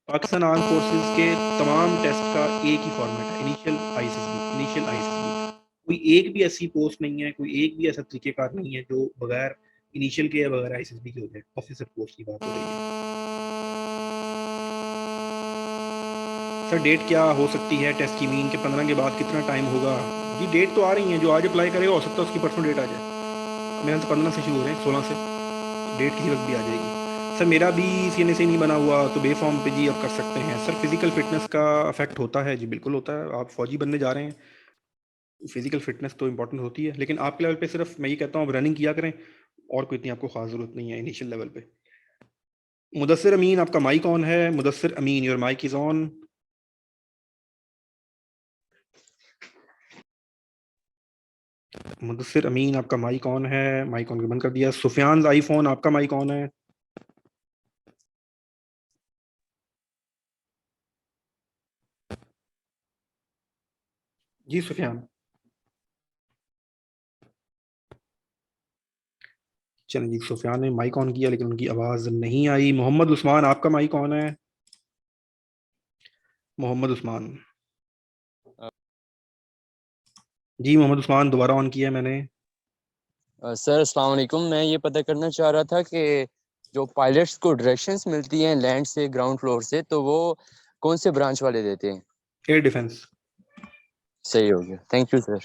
पाकिस्तान आर्म फोर्सेस के तमाम टेस्ट का एक ही फॉर्मेट है, इनिशियल आईएसएसबी। इनिशियल आईएसएसबी, कोई एक भी ऐसी पोस्ट नहीं है, कोई एक भी ऐसा तरीकेकार नहीं है जो बगैर इनिशियल के या बगैर आईएसएसबी के हो जाए। ऑफिसर पोस्ट की बात हो रही है। सर, डेट क्या हो सकती है टेस्ट की? मीन के 15 के बाद कितना टाइम होगा? जी, डेट तो आ रही है, जो आज अप्लाई करेगा हो सकता है उसकी परसों डेट आ जाए। मेरे तो 15 से शुरू हो रहे हैं, 16 से डेट किसी वक्त भी आ जाएगी। सर, मेरा भी सीएनए से नहीं बना हुआ तो बे फॉर्म पे जी आप कर सकते हैं। सर, फिजिकल फिटनेस का अफेक्ट होता है जी, बिल्कुल होता है। आप फौजी बनने जा रहे हैं, फिजिकल फिटनेस तो इंपॉर्टेंट होती है। लेकिन आपके लेवल पे सिर्फ मैं ये कहता हूँ आप रनिंग किया करें, और कोई इतनी आपको खास जरूरत नहीं है इनिशियल लेवल पे। मुदस्सिर अमीन, आपका माइक ऑन है। Mudassir Amin, your mic is on. Mudassir Amin, आपका माइक ऑन है। माइक ऑन बंद कर दिया। सुफियान आईफोन, आपका माइक ऑन है। जी सुफियान। चलिए जी, सुफियान ने माइक ऑन किया लेकिन उनकी आवाज नहीं आई। मोहम्मद उस्मान, आपका माइक ऑन है। मोहम्मद उस्मान। जी मोहम्मद उस्मान, दोबारा ऑन किया है मैंने। सर अस्सलाम वालेकुम। मैं ये पता करना चाह रहा था कि जो पायलट्स को डायरेक्शंस मिलती हैं लैंड से, ग्राउंड फ्लोर से, तो वो कौन से ब्रांच वाले देते हैं? Air defence. सही हो गया, थैंक यू सर।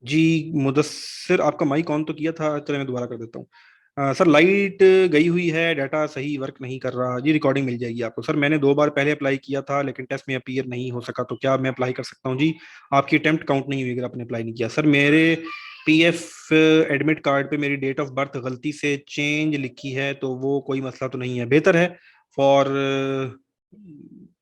जी मुदस्सिर, आपका माइक ऑन तो किया था, चलिए मैं दोबारा कर देता हूँ। सर, लाइट गई हुई है, डाटा सही वर्क नहीं कर रहा जी। रिकॉर्डिंग मिल जाएगी आपको। सर, मैंने 2 बार पहले अप्लाई किया था लेकिन टेस्ट में अपीयर नहीं हो सका, तो क्या मैं अप्लाई कर सकता हूँ जी? आपकी अटेम्प्ट काउंट नहीं हुई अगर आपने अप्लाई नहीं किया। सर, मेरे पीएफ एडमिट कार्ड पे मेरी डेट ऑफ बर्थ गलती से चेंज लिखी है, तो वो कोई मसला तो नहीं है। बेहतर है फॉर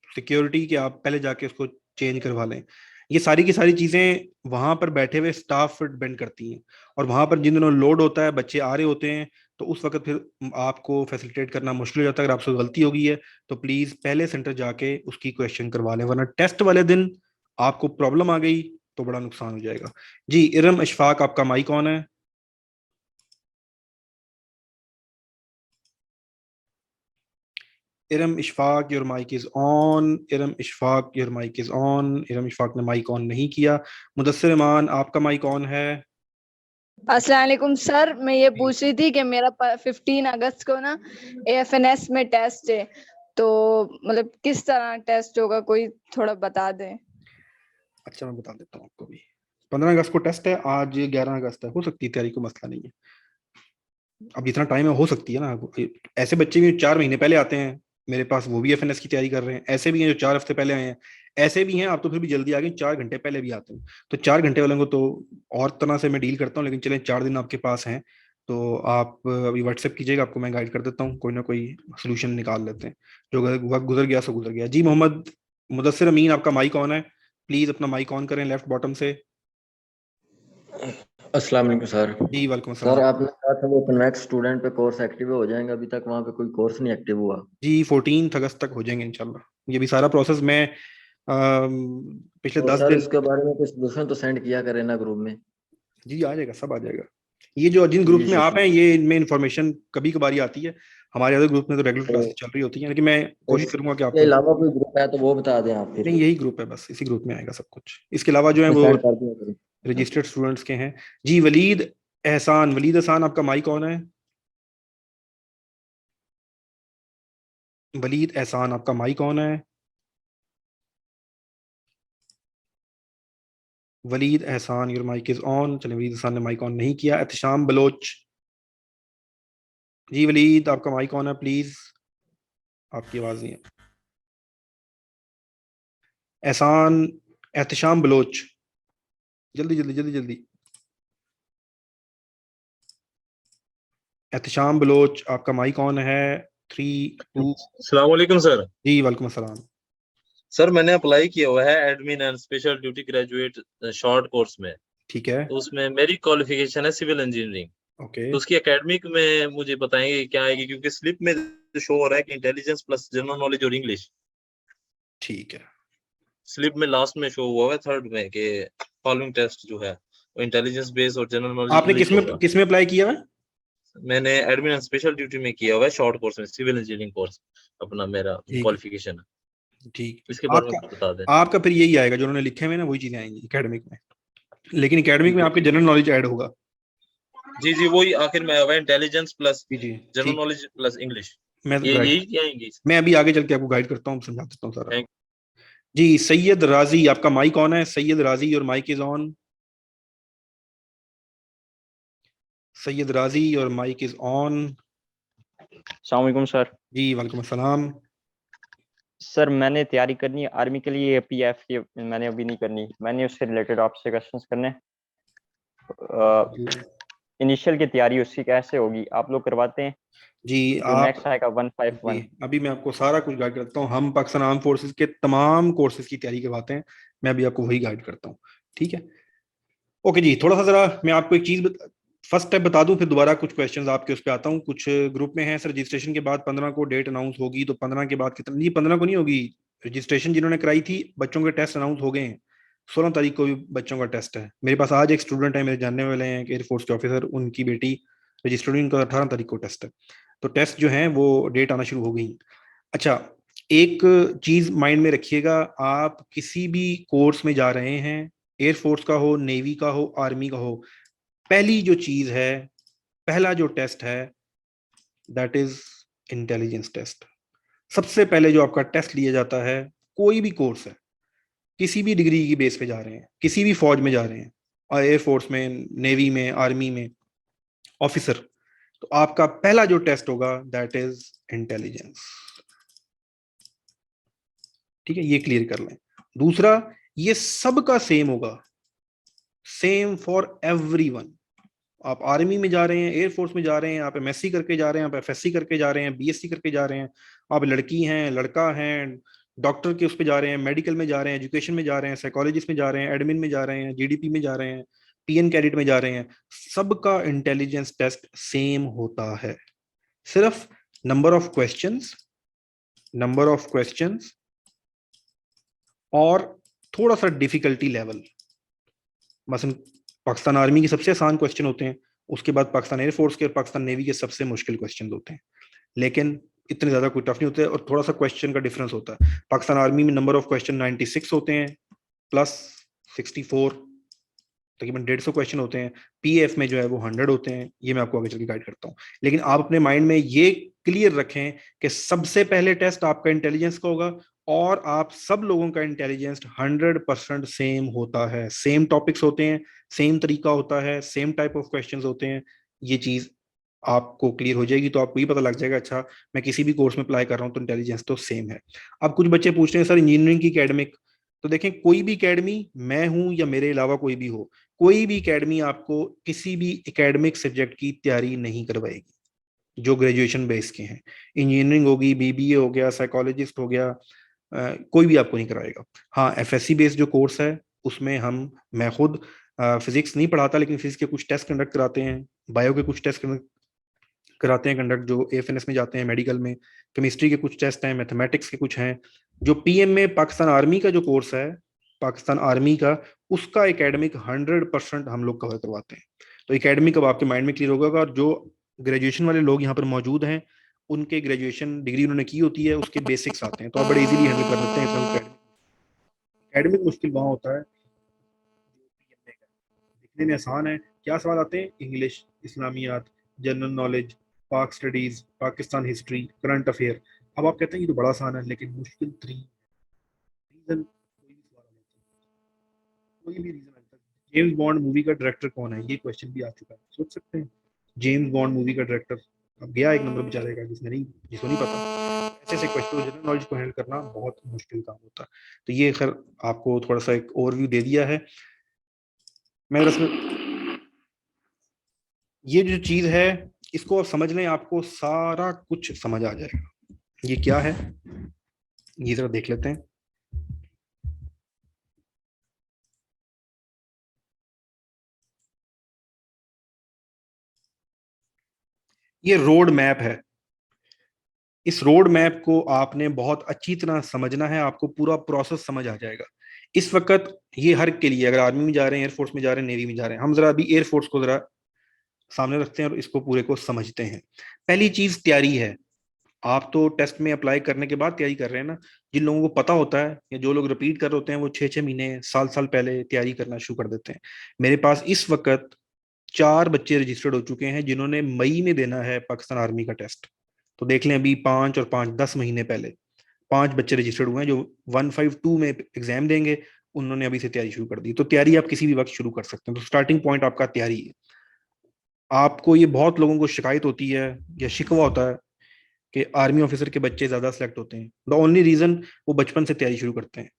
सिक्योरिटी कि आप पहले जाके उसको चेंज करवा लें। ये सारी की सारी चीजें वहां पर बैठे हुए स्टाफ पर डिपेंड करती हैं। और वहां पर जिन दिनों लोड होता है, बच्चे आ रहे होते हैं, तो उस वक्त फिर आपको फैसिलिटेट करना मुश्किल हो जाता है। अगर आपसे गलती हो गई है तो प्लीज पहले सेंटर जाके उसकी क्वेश्चन करवा लें, वरना टेस्ट वाले दिन आपको प्रॉब्लम आ गई तो बड़ा नुकसान हो जाएगा। जी इरम अशफाक, आपका माइक ऑन है। Iram Ishfaq, your mic is on. Iram Ishfaq, your mic is on. Iram Ishfaq ने माइक ऑन नहीं किया। मुदस्सिर ईमान, आपका माइक ऑन है। अस्सलाम वालेकुम सर, मैं ये पूछ रही थी कि मेरा 15 अगस्त को ना एएफएनएस में टेस्ट है, तो मतलब किस तरह टेस्ट होगा, कोई थोड़ा बता दें। अच्छा, मैं बता देता हूँ आपको भी। 15 अगस्त को टेस्ट है, आज 11 अगस्त है, हो सकती है तैयारी को, मसला नहीं है। अब जितना टाइम है हो सकती है ना। ऐसे बच्चे भी 4 महीने पहले आते हैं मेरे पास, वो भी एफएनएस की तैयारी कर रहे हैं। ऐसे भी हैं जो 4 हफ्ते पहले आए हैं। ऐसे भी हैं, आप तो फिर भी जल्दी आ गए, 4 घंटे पहले भी आते हैं। तो 4 घंटे वालों को तो और तरह से मैं डील करता हूँ, लेकिन चलें 4 दिन आपके पास हैं, तो आप अभी व्हाट्सएप कीजिएगा, आपको मैं गाइड कर देता हूँ, कोई ना कोई सोल्यूशन निकाल लेते हैं। जो वक्त गुजर गया सो गुजर गया। जी मोहम्मद मुदस्सिर अमीन, आपका माइक ऑन है, प्लीज अपना माइक ऑन करें लेफ्ट बॉटम से। अस्सलाम वालेकुम सर। जी वालेकुम सर अस्सलाम। आपने कहा था वो कन्वेक्स स्टूडेंट पे कोर्स एक्टिव हो जाएंगे, अभी तक वहाँ पे कोई कोर्स नहीं एक्टिव हुआ। जी 14 अगस्त तक हो जाएंगे इंशाल्लाह। ये भी सारा प्रोसेस मैं पिछले तो 10 सर दिन। इसके बारे में कुछ सजेशन तो सेंड किया करें ना ग्रुप में। जी आ जाएगा, सब आ जाएगा। ये जो जिन ग्रुप जी में आप हैं, शुक्रिया। ये इनमें इंफॉर्मेशन कभी कभार ही आती है। हमारे अदर ग्रुप में तो रेगुलर तो, क्लासेस चल रही होती हैं, लेकिन मैं तो कोशिश करूंगा कि इसके आपको। अलावा कोई ग्रुप है तो वो बता दें आप फिर। नहीं यही ग्रुप है, बस इसी ग्रुप में आएगा सब कुछ। इसके अलावा जो है उसमें वो सेंड कर दिया करें। रजिस्टर्ड स्टूडेंट्स के हैं। जी वलीद एहसान, वलीद एहसान आपका माइक ऑन है। वलीद एहसान आपका माइक ऑन है। वलीद एहसान योर माइक इज ऑन। चलिए वलीद एहसान ने माइक ऑन नहीं किया। एहतशाम बलोच, जी वलीद आपका माइक ऑन है प्लीज, आपकी आवाज नहीं है। एहसान, एहतशाम बलोच, जल्दी जल्दी जल्दी जल्दी। एहतशाम बलोच आपका माइक ऑन है। 3 2। अस्सलाम वालेकुम सर। जी वालेकुम अस्सलाम। सर मैंने अप्लाई किया हुआ है admin and special duty graduate short course में। ठीक है, तो उसमें मेरी क्वालिफिकेशन है सिविल इंजीनियरिंग। ओके तो उसकी एकेडमिक में मुझे बताएंगे क्या आएगी, क्योंकि स्लिप में शो हो रहा है कि इंटेलिजेंस प्लस जनरल नॉलेज और इंग्लिश। ठीक है। स्लिप में लास्ट में शो हुआ है थर्ड में कि फॉलोइंग टेस्ट जो है वो इंटेलिजेंस बेस और जनरल नॉलेज आपने इंग्लिश होगा। किस में अप्लाई किया है? मैंने एडमिन एंड स्पेशल ड्यूटी में किया हुआ है शॉर्ट कोर्स में, सिविल इंजीनियरिंग कोर्स अपना मेरा ठीक है, क्वालिफिकेशन है। ठीक। इसके बारे में आपका कुछ बता दें। आपका फिर यही आएगा जो उन्होंने लिखे हुए ना, वही चीजें आएंगी एकेडमिक में। लेकिन एकेडमिक ठीक में है, आपके जनरल नॉलेज ऐड होगा। जी जी वही आखिर में हुआ इंटेलिजेंस प्लस जी जी जनरल ठीक। Knowledge plus English. मैं ये गाइड, यही क्या आएंगी। मैं अभी आगे चल के आपको गाइड करता हूँ, समझा देता हूँ सारा। थैंक जी सैयद राजी आपका माइक ऑन है। सैयद राजी और माइक इज ऑन। सैयद राजी और माइक इज ऑन। अस्सलाम वालेकुम सर। जी वालेकुम अस्सलाम। सर मैंने तैयारी करनी है आर्मी के लिए, पीएफ की मैंने अभी नहीं करनी, मैंने उससे रिलेटेड आपसे क्वेश्चंस करने। इनिशियल की तैयारी उसकी कैसे होगी, आप लोग करवाते हैं? जी जो आप, नेक्स्ट आएगा 151। जी अभी मैं आपको सारा कुछ गाइड करता हूँ। हम पाकिस्तान आर्म फोर्सेस के तमाम कोर्सेज की तैयारी करवाते हैं, मैं अभी आपको वही गाइड करता हूँ। ठीक है, ओके जी। थोड़ा सा जरा मैं आपको एक चीज फर्स्ट स्टेप बता दूं, फिर दोबारा कुछ क्वेश्चंस आपके उस पे आता हूँ। कुछ ग्रुप में है सर रजिस्ट्रेशन के बाद 15 को डेट अनाउंस होगी, तो 15 के बाद कितना, नहीं 15 को नहीं होगी रजिस्ट्रेशन। जिन्होंने कराई थी बच्चों के टेस्ट अनाउंस हो गए हैं। 16 तारीख को भी बच्चों का टेस्ट है। मेरे पास आज एक स्टूडेंट है, मेरे जानने वाले हैं एयरफोर्स के ऑफिसर, उनकी बेटी रजिस्टर्ड, उनका 18 तारीख को टेस्ट है। तो टेस्ट जो है वो डेट आना शुरू हो गई। अच्छा, एक चीज माइंड में रखिएगा, आप किसी भी कोर्स में जा रहे हैं, एयरफोर्स का हो, नेवी का हो, आर्मी का हो, पहली जो चीज है, पहला जो टेस्ट है, दैट इज इंटेलिजेंस टेस्ट। सबसे पहले जो आपका टेस्ट लिया जाता है, कोई भी कोर्स है, किसी भी डिग्री की बेस पे जा रहे हैं, किसी भी फौज में जा रहे हैं, और एयरफोर्स में, नेवी में, आर्मी में, ऑफिसर, तो आपका पहला जो टेस्ट होगा दैट इज इंटेलिजेंस। ठीक है, ये क्लियर कर लें। दूसरा, ये सबका सेम होगा, सेम फॉर एवरीवन। आप आर्मी में जा रहे हैं, एयरफोर्स में जा रहे हैं, आप एमएससी करके जा रहे हैं, आप एफएससी करके जा रहे हैं, बीएससी करके जा रहे हैं, आप लड़की हैं, लड़का हैं, डॉक्टर के उस पे जा रहे हैं, मेडिकल में जा रहे हैं, एजुकेशन में जा रहे हैं, साइकोलॉजिस्ट में जा रहे हैं, एडमिन में जा रहे हैं, जीडीपी में जा रहे हैं, पीएन कैडेट में जा रहे हैं, सबका इंटेलिजेंस टेस्ट सेम होता है। सिर्फ नंबर ऑफ क्वेश्चंस और थोड़ा सा डिफिकल्टी लेवल। मसलन पाकिस्तान आर्मी के सबसे आसान क्वेश्चन होते हैं, उसके बाद पाकिस्तान एयरफोर्स के और पाकिस्तान नेवी के सबसे मुश्किल क्वेश्चन होते हैं, लेकिन इतने ज्यादा कोई टफ नहीं होते, और थोड़ा सा क्वेश्चन का डिफरेंस होता है। पाकिस्तान आर्मी में नंबर ऑफ क्वेश्चन 96 होते हैं प्लस 64, तकरीबन 150 क्वेश्चन होते हैं। पीएफ में जो है वो 100 होते हैं। ये मैं आपको आगे चल के गाइड करता हूँ, लेकिन आप अपने माइंड में ये क्लियर रखें कि सबसे पहले टेस्ट आपका इंटेलिजेंस का होगा, और आप सब लोगों का इंटेलिजेंस 100% सेम होता है। सेम टॉपिक्स होते हैं, सेम तरीका होता है, सेम टाइप ऑफ क्वेश्चंस होते हैं। ये चीज आपको क्लियर हो जाएगी, तो आपको ये पता लग जाएगा, अच्छा मैं किसी भी कोर्स में अप्लाई कर रहा हूँ तो इंटेलिजेंस तो सेम है। अब कुछ बच्चे पूछ रहे हैं सर इंजीनियरिंग की एकेडमिक, तो देखें, कोई भी एकेडमी, मैं हूं या मेरे अलावा कोई भी हो, कोई भी एकेडमी आपको किसी भी एकेडमिक सब्जेक्ट की तैयारी नहीं करवाएगी जो ग्रेजुएशन बेस के हैं। इंजीनियरिंग होगी, बीबीए हो गया, साइकोलॉजिस्ट हो गया, कोई भी आपको नहीं कराएगा। हाँ, एफएससी बेस्ड जो कोर्स है उसमें मैं खुद फिजिक्स नहीं पढ़ाता, लेकिन फिजिक्स के कुछ टेस्ट कंडक्ट कराते हैं, बायो के कुछ टेस्ट कराते हैं कंडक्ट जो एएफएनएस में जाते हैं मेडिकल में, केमिस्ट्री के कुछ टेस्ट हैं, मैथमेटिक्स के कुछ हैं। जो पीएम में पाकिस्तान आर्मी का जो कोर्स है, पाकिस्तान आर्मी का, उसका एकेडमिक 100% हम लोग कवर करवाते हैं। तो एकेडमिक अब आपके माइंड में क्लियर होगा। और जो ग्रेजुएशन वाले लोग यहाँ पर मौजूद हैं, उनके ग्रेजुएशन डिग्री उन्होंने की होती है, उसके बेसिक्स आते हैं, तो आप बड़े इजीली हैंडल कर लेते हैं। एकेडमिक मुश्किल वहाँ होता है दिखने में आसान है। क्या सवाल आते हैं? इंग्लिश, इस्लामियात, जनरल नॉलेज, पाक studies, Pakistan history, current affair. अब आप कहते हैं ये तो बड़ा आसान है, लेकिन मुश्किल 3 रीजन। कोई भी रीजन आता है। जेम्स बॉन्ड मूवी का डायरेक्टर कौन है? ये क्वेश्चन भी आ चुका है, सोच सकते हैं। जेम्स बॉन्ड मूवी का डायरेक्टर अब गया एक नंबर बेचारे का, जिसको नहीं पता। ऐसे ऐसे क्वेश्चन जनरल नॉलेज को हैंडल करना बहुत मुश्किल काम होता है। तो ये खैर आपको थोड़ा सा एक ओवरव्यू दे दिया है। मैं ये जो चीज है इसको आप समझ लें, आपको सारा कुछ समझ आ जाएगा। ये क्या है ये जरा देख लेते हैं। ये रोड मैप है। इस रोड मैप को आपने बहुत अच्छी तरह समझना है, आपको पूरा प्रोसेस समझ आ जाएगा। इस वक्त ये हर के लिए, अगर आर्मी में जा रहे हैं, एयरफोर्स में जा रहे हैं, नेवी में जा रहे हैं, हम जरा अभी एयरफोर्स को जरा सामने रखते हैं और इसको पूरे को समझते हैं। पहली चीज तैयारी है। आप तो टेस्ट में अप्लाई करने के बाद तैयारी कर रहे हैं ना। जिन लोगों को पता होता है या जो लोग रिपीट कर रहे होते हैं, वो 6-6 महीने, साल पहले तैयारी करना शुरू कर देते हैं। मेरे पास इस वक्त 4 बच्चे रजिस्टर्ड हो चुके हैं जिन्होंने मई में देना है पाकिस्तान आर्मी का टेस्ट। तो देख लें, अभी 5 और 5 10 महीने पहले 5 बच्चे रजिस्टर्ड हुए हैं जो 152 में एग्जाम देंगे। उन्होंने अभी से तैयारी शुरू कर दी। तो तैयारी आप किसी भी वक्त शुरू कर सकते हैं। तो स्टार्टिंग पॉइंट आपका तैयारी है। आपको ये बहुत लोगों को शिकायत होती है या शिकवा होता है कि आर्मी ऑफिसर के बच्चे ज्यादा सिलेक्ट होते हैं। द ओनली रीजन, वो बचपन से तैयारी शुरू करते हैं।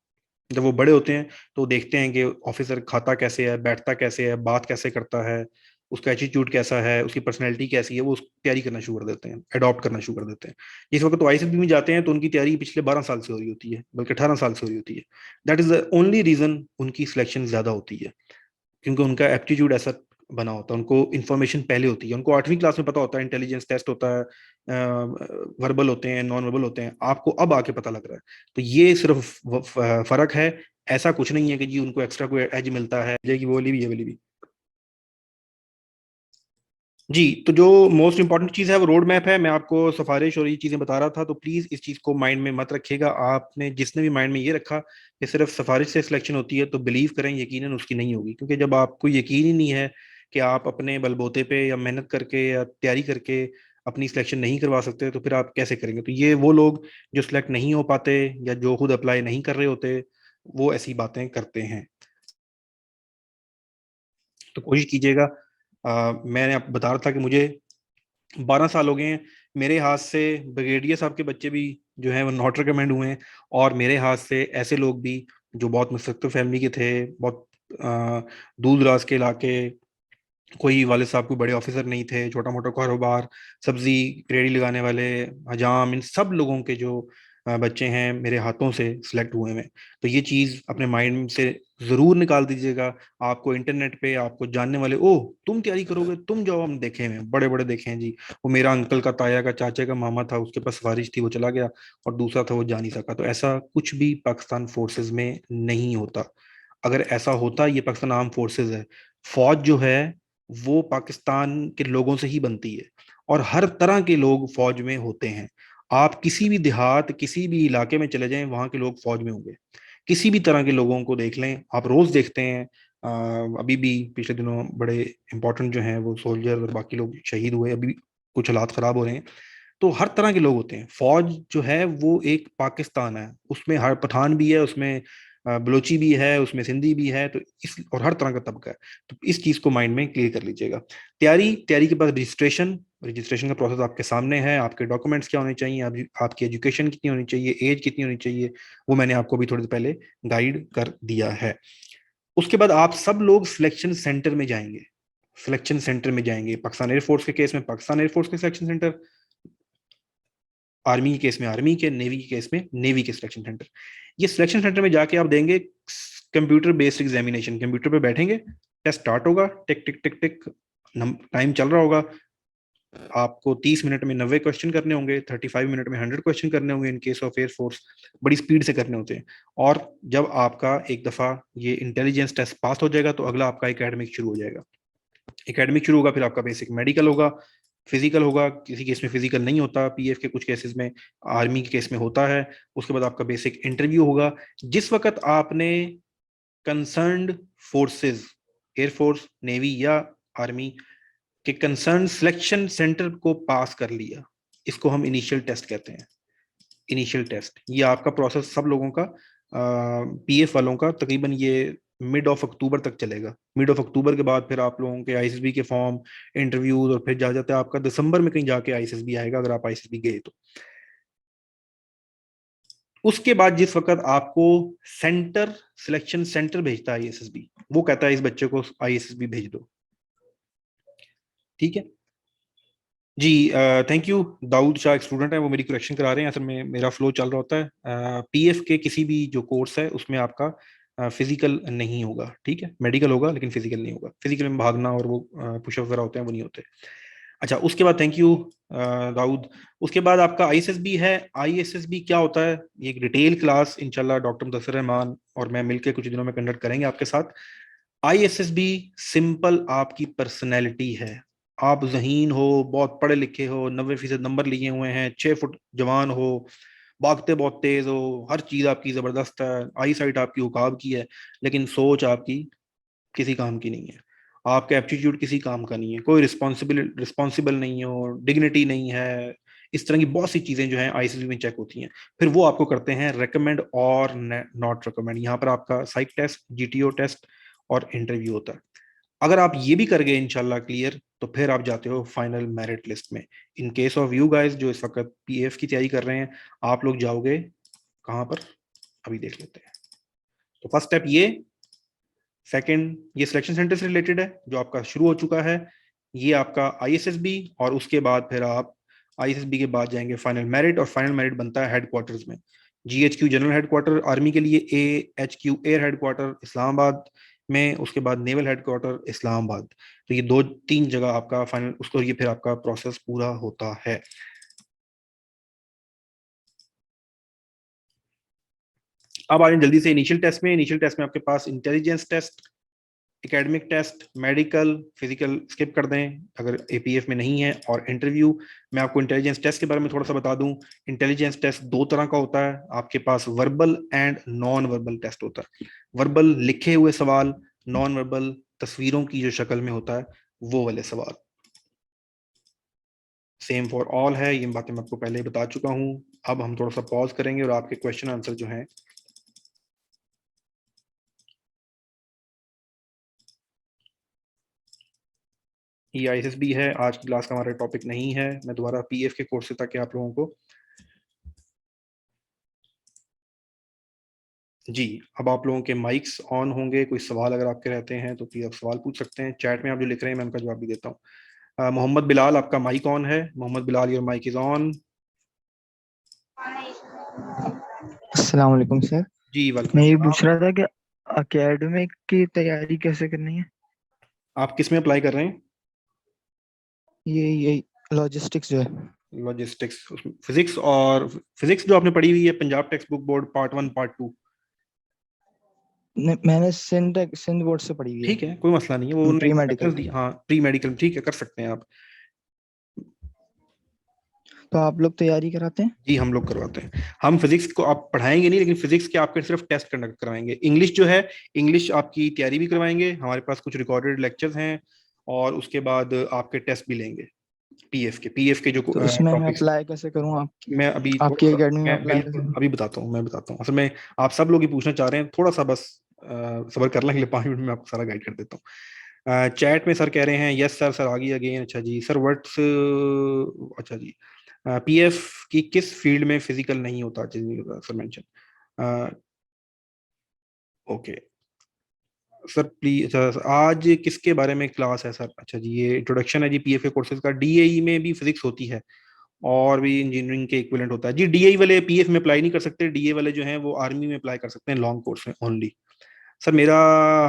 जब वो बड़े होते हैं तो देखते हैं कि ऑफिसर खाता कैसे है, बैठता कैसे है, बात कैसे करता है, उसका एटीट्यूड कैसा है, उसकी पर्सनैलिटी कैसी है, वो उस तैयारी करना शुरू कर देते हैं, अडॉप्ट करना शुरू कर देते हैं। जिस वक्त तो आईसीबी में जाते हैं तो उनकी तैयारी पिछले 12 साल से हो रही होती है, बल्कि 18 साल से हो रही होती है। That is the only reason उनकी सिलेक्शन ज्यादा होती है, क्योंकि उनका एप्टीट्यूड ऐसा बना होता है। उनको इन्फॉर्मेशन पहले होती है। उनको 8वीं क्लास में पता होता है, इंटेलिजेंस टेस्ट होता है, वर्बल होते हैं, नॉन वर्बल होते हैं। आपको अब आके पता लग रहा है। तो ये सिर्फ फर्क है। ऐसा कुछ नहीं है कि जी उनको एक्स्ट्रा कोई एज मिलता है, ये वो वाली भी, ये वाली भी। जी, तो जो मोस्ट इंपॉर्टेंट चीज है वो रोड मैप है। मैं आपको सिफारिश और ये चीजें बता रहा था, तो प्लीज इस चीज को माइंड में मत रखिएगा। आपने जिसने भी माइंड में ये रखा कि सिर्फ सिफारिश से सिलेक्शन होती है, तो बिलीव करें यकीनन उसकी नहीं होगी। क्योंकि जब आपको यकीन ही नहीं है कि आप अपने बलबूते पे या मेहनत करके या तैयारी करके अपनी सिलेक्शन नहीं करवा सकते, तो फिर आप कैसे करेंगे? तो ये वो लोग जो सिलेक्ट नहीं हो पाते या जो खुद अप्लाई नहीं कर रहे होते, वो ऐसी बातें करते हैं। तो कोशिश कीजिएगा। मैंने आप बता रहा था कि मुझे 12 साल हो गए हैं। मेरे हाथ से ब्रिगेडियर साहब के बच्चे भी जो हैं वो नॉट रिकमेंड हुए हैं, और मेरे हाथ से ऐसे लोग भी जो बहुत मुस्तकिल फैमिली के थे, बहुत दूर दराज के इलाके, कोई वाले साहब कोई बड़े ऑफिसर नहीं थे, छोटा मोटा कारोबार, सब्जी रेडी लगाने वाले, हजाम, इन सब लोगों के जो बच्चे हैं मेरे हाथों से सिलेक्ट हुए हैं। तो ये चीज़ अपने माइंड से ज़रूर निकाल दीजिएगा। आपको इंटरनेट पे आपको जानने वाले, ओह तुम तैयारी करोगे, तुम जाओ, हम देखे हैं, बड़े बड़े देखे हैं जी। वो मेरा अंकल का, ताया का, चाचे का मामा था, उसके पास सिफारिश थी, वो चला गया, और दूसरा था वो जा नहीं सका। तो ऐसा कुछ भी पाकिस्तान फोर्सेज में नहीं होता। अगर ऐसा होता, ये पाकिस्तान आर्म फोर्सेज है, फौज जो है वो पाकिस्तान के लोगों से ही बनती है, और हर तरह के लोग फौज में होते हैं। आप किसी भी देहात, किसी भी इलाके में चले जाएं, वहां के लोग फौज में होंगे। किसी भी तरह के लोगों को देख लें, आप रोज देखते हैं। अभी भी पिछले दिनों बड़े इंपॉर्टेंट जो हैं वो सोल्जर और बाकी लोग शहीद हुए, अभी कुछ हालात खराब हो रहे हैं। तो हर तरह के लोग होते हैं। फौज जो है वो एक पाकिस्तान है, उसमें हर पठान भी है, उसमें बलोची भी है, उसमें सिंधी भी है, तो इस और हर तरह का तबका है, तो इस चीज को माइंड में क्लियर कर लीजिएगा। तैयारी के बाद रजिस्ट्रेशन का प्रोसेस आपके सामने है। आपके डॉक्यूमेंट्स क्या होने चाहिए, आपकी एजुकेशन कितनी होनी चाहिए, एज कितनी होनी चाहिए, वो मैंने आपको भी थोड़ी देर पहले गाइड कर दिया है। उसके बाद आप सब लोग सिलेक्शन सेंटर में जाएंगे। पाकिस्तान एयरफोर्स के केस में पाकिस्तान एयरफोर्स के सिलेक्शन सेंटर, आर्मी के केस में आर्मी के, नेवी के केस में नेवी के सिलेक्शन सेंटर। ये सिलेक्शन सेंटर में जाके आप देंगे कंप्यूटर बेस्ड एग्जामिनेशन। कंप्यूटर पे बैठेंगे, टेस्ट स्टार्ट होगा, टिक टिक टिक टिक, टाइम चल रहा होगा। आपको 30 मिनट में 90 क्वेश्चन करने होंगे, 35 मिनट में 100 क्वेश्चन करने होंगे। इन केस ऑफ एयरफोर्स बड़ी स्पीड से करने होते हैं। और जब आपका एक दफा ये इंटेलिजेंस टेस्ट पास हो जाएगा तो अगला आपका एकेडमिक शुरू हो जाएगा। एकेडमिक शुरू होगा, फिर आपका बेसिक मेडिकल होगा, फिजिकल होगा, किसी केस में फिजिकल नहीं होता, पीएफ के कुछ केसेस में, आर्मी के केस में होता है। उसके बाद आपका बेसिक इंटरव्यू होगा। जिस वक्त आपने कंसर्न्ड फोर्सेस, एयरफोर्स, नेवी या आर्मी के कंसर्न सिलेक्शन सेंटर को पास कर लिया, इसको हम इनिशियल टेस्ट कहते हैं। इनिशियल टेस्ट ये आपका प्रोसेस सब लोगों का, पीएफ वालों का तकरीबन ये मिड ऑफ अक्टूबर तक चलेगा। मिड ऑफ अक्टूबर के बाद फिर आप लोगों के आईएसएसबी के फॉर्म, इंटरव्यूज, और फिर जा जाते हैं आपका दिसंबर में कहीं जाके आईएसएसबी आएगा, अगर आप आईएसएसबी गए तो। उसके बाद जिस वक्त आपको सिलेक्शन सेंटर भेजता है आईएसएसबी, वो कहता है इस बच्चे को आईएसएसबी भेज दो। ठीक है जी, थैंक यू। दाऊद शाह एक स्टूडेंट है, वो मेरी करेक्शन करा रहे हैं। असल में मेरा फ्लो चल रहा होता है। पीएफ के किसी भी जो कोर्स है उसमें आपका फिजिकल नहीं होगा, ठीक है, मेडिकल होगा लेकिन फिजिकल नहीं होगा। फिजिकल में भागना और वो पुशअप वगैरह होते हैं, वो नहीं होते। अच्छा, उसके बाद थैंक यू दाऊद। उसके बाद आपका आईएसएसबी है। आईएसएसबी क्या होता है, ये एक डिटेल क्लास इंशाल्लाह डॉक्टर मुदस्सिर रहमान और मैं मिलकर कुछ दिनों में कंडक्ट करेंगे आपके साथ। आईएसएसबी सिंपल आपकी पर्सनैलिटी है। आप ज़हीन हो, बहुत पढ़े लिखे हो, 90% नंबर लिए हुए हैं, 6 फुट जवान हो, भागते बहुत तेज हो, हर चीज आपकी जबरदस्त है, आई साइट आपकी उकाब की है, लेकिन सोच आपकी किसी काम की नहीं है। आपका एप्टीट्यूड किसी काम का नहीं है, कोई रिस्पॉन्सिबल नहीं हो, डिग्निटी नहीं है। इस तरह की बहुत सी चीजें जो हैं आईसीएसबी में चेक होती हैं। फिर वो आपको करते हैं रेकमेंड और नॉट रेकमेंड। यहाँ पर आपका साइक टेस्ट, जीटीओ टेस्ट और इंटरव्यू होता है। अगर आप ये भी कर गए इंशाल्लाह क्लियर, तो फिर आप जाते हो फाइनल मेरिट लिस्ट में। In case of you guys जो इस वक्त पीएफ की तैयारी कर रहे हैं, आप लोग जाओगे कहां पर, अभी देख लेते हैं। तो फर्स्ट स्टेप ये, सेकंड ये सिलेक्शन सेंटर से रिलेटेड है जो आपका शुरू हो चुका है, ये आपका आईएसएसबी, और उसके बाद फिर आप आईएसएसबी के बाद जाएंगे फाइनल मेरिट, और फाइनल मेरिट बनता है हेडक्वार्टर्स में। जीएचक्यू जनरल हेडक्वार्टर आर्मी के लिए, एएचक्यू एयर हेडक्वार्टर इस्लामाबाद में, उसके बाद नेवल हेडक्वार्टर इस्लामाबाद। तो ये 2-3 जगह आपका फाइनल, उसको ये फिर आपका प्रोसेस पूरा होता है। अब आ जाए जल्दी से इनिशियल टेस्ट में। इनिशियल टेस्ट में आपके पास intelligence test, academic test, medical, physical skip कर दें अगर एपीएफ में नहीं है, और इंटरव्यू। मैं आपको इंटेलिजेंस टेस्ट के बारे में थोड़ा सा बता दूं। इंटेलिजेंस टेस्ट 2 तरह का होता है आपके पास, verbal and non verbal test होता है। वर्बल लिखे हुए सवाल, नॉन वर्बल तस्वीरों की जो शक्ल में होता है वो वाले सवाल। सेम फॉर ऑल है, ये बातें मैं आपको पहले ही बता चुका हूं। अब हम थोड़ा सा पॉज करेंगे और आपके क्वेश्चन आंसर जो हैं ये आईएसएसबी है। आज की क्लास का हमारा टॉपिक नहीं है, मैं दोबारा पीएफ के कोर्स से ताकि आप लोगों को जी। अब आप लोगों के माइक्स ऑन होंगे, कोई सवाल अगर आपके रहते हैं तो प्लीज आप सवाल पूछ सकते हैं। चैट में आप जो लिख रहे हैं मैं उनका जवाब भी देता हूँ। मोहम्मद बिलाल, आपका माइक ऑन है। Mohammad Bilal, your mic is on. अस्सलाम वालेकुम सर। जी वेलकम। मैं ये पूछ रहा था कि एकेडमिक की तैयारी कैसे करनी है? आप किस में अप्लाई कर रहे हैं? ये लॉजिस्टिक्स जो है। लॉजिस्टिक्स, फिजिक्स, और फिजिक्स जो आपने पढ़ी हुई है Punjab text book board part 1 part 2? मैंने सिंध बोर्ड से पढ़ी हुई है। ठीक है, कोई मसला नहीं है, वो प्री मेडिकल। हाँ प्री मेडिकल, ठीक है, कर सकते हैं आप। तो आप लोग तैयारी कराते हैं? जी हम लोग करवाते हैं। हम फिजिक्स को आप पढ़ाएंगे नहीं, लेकिन फिजिक्स के आपके सिर्फ टेस्ट कंडक्ट करवाएंगे। इंग्लिश जो है, इंग्लिश आपकी तैयारी भी करवाएंगे, हमारे पास कुछ रिकॉर्डेड लेक्चर्स हैं, और उसके बाद आपके टेस्ट भी लेंगे। पीएफ के जो तो उसमें मैं टॉपिक्स अप्लाई कैसे करूँ आप मैं अभी आपकी थोड़ा सा एकेडमी में मैं अप्लाई बिल्कुल कैसे? अभी मैं बताता हूँ असल में आप सब लोग ही पूछना चाह रहे हैं, थोड़ा सा बस सब्र कर लेंगे, 5 मिनट में आपको सारा गाइड कर देता हूँ। चैट में सर कह रहे हैं यस सर, सर आ गई अगेन। अच्छा जी सर, व्हाट्स, अच्छा जी, पीएफ की किस फील्ड में फिजिकल नहीं होता sir mention? Okay sir please, आज किसके बारे में क्लास है सर? अच्छा जी, ये इंट्रोडक्शन है जी पीएफ के कोर्सेज का। डीएई में भी फिजिक्स होती है और भी इंजीनियरिंग के इक्विवेलेंट होता है जी। डीएई वाले पीएफ में अप्लाई नहीं कर सकते, डीए वाले जो हैं वो आर्मी में अप्लाई कर सकते हैं, लॉन्ग कोर्स में ओनली। सर मेरा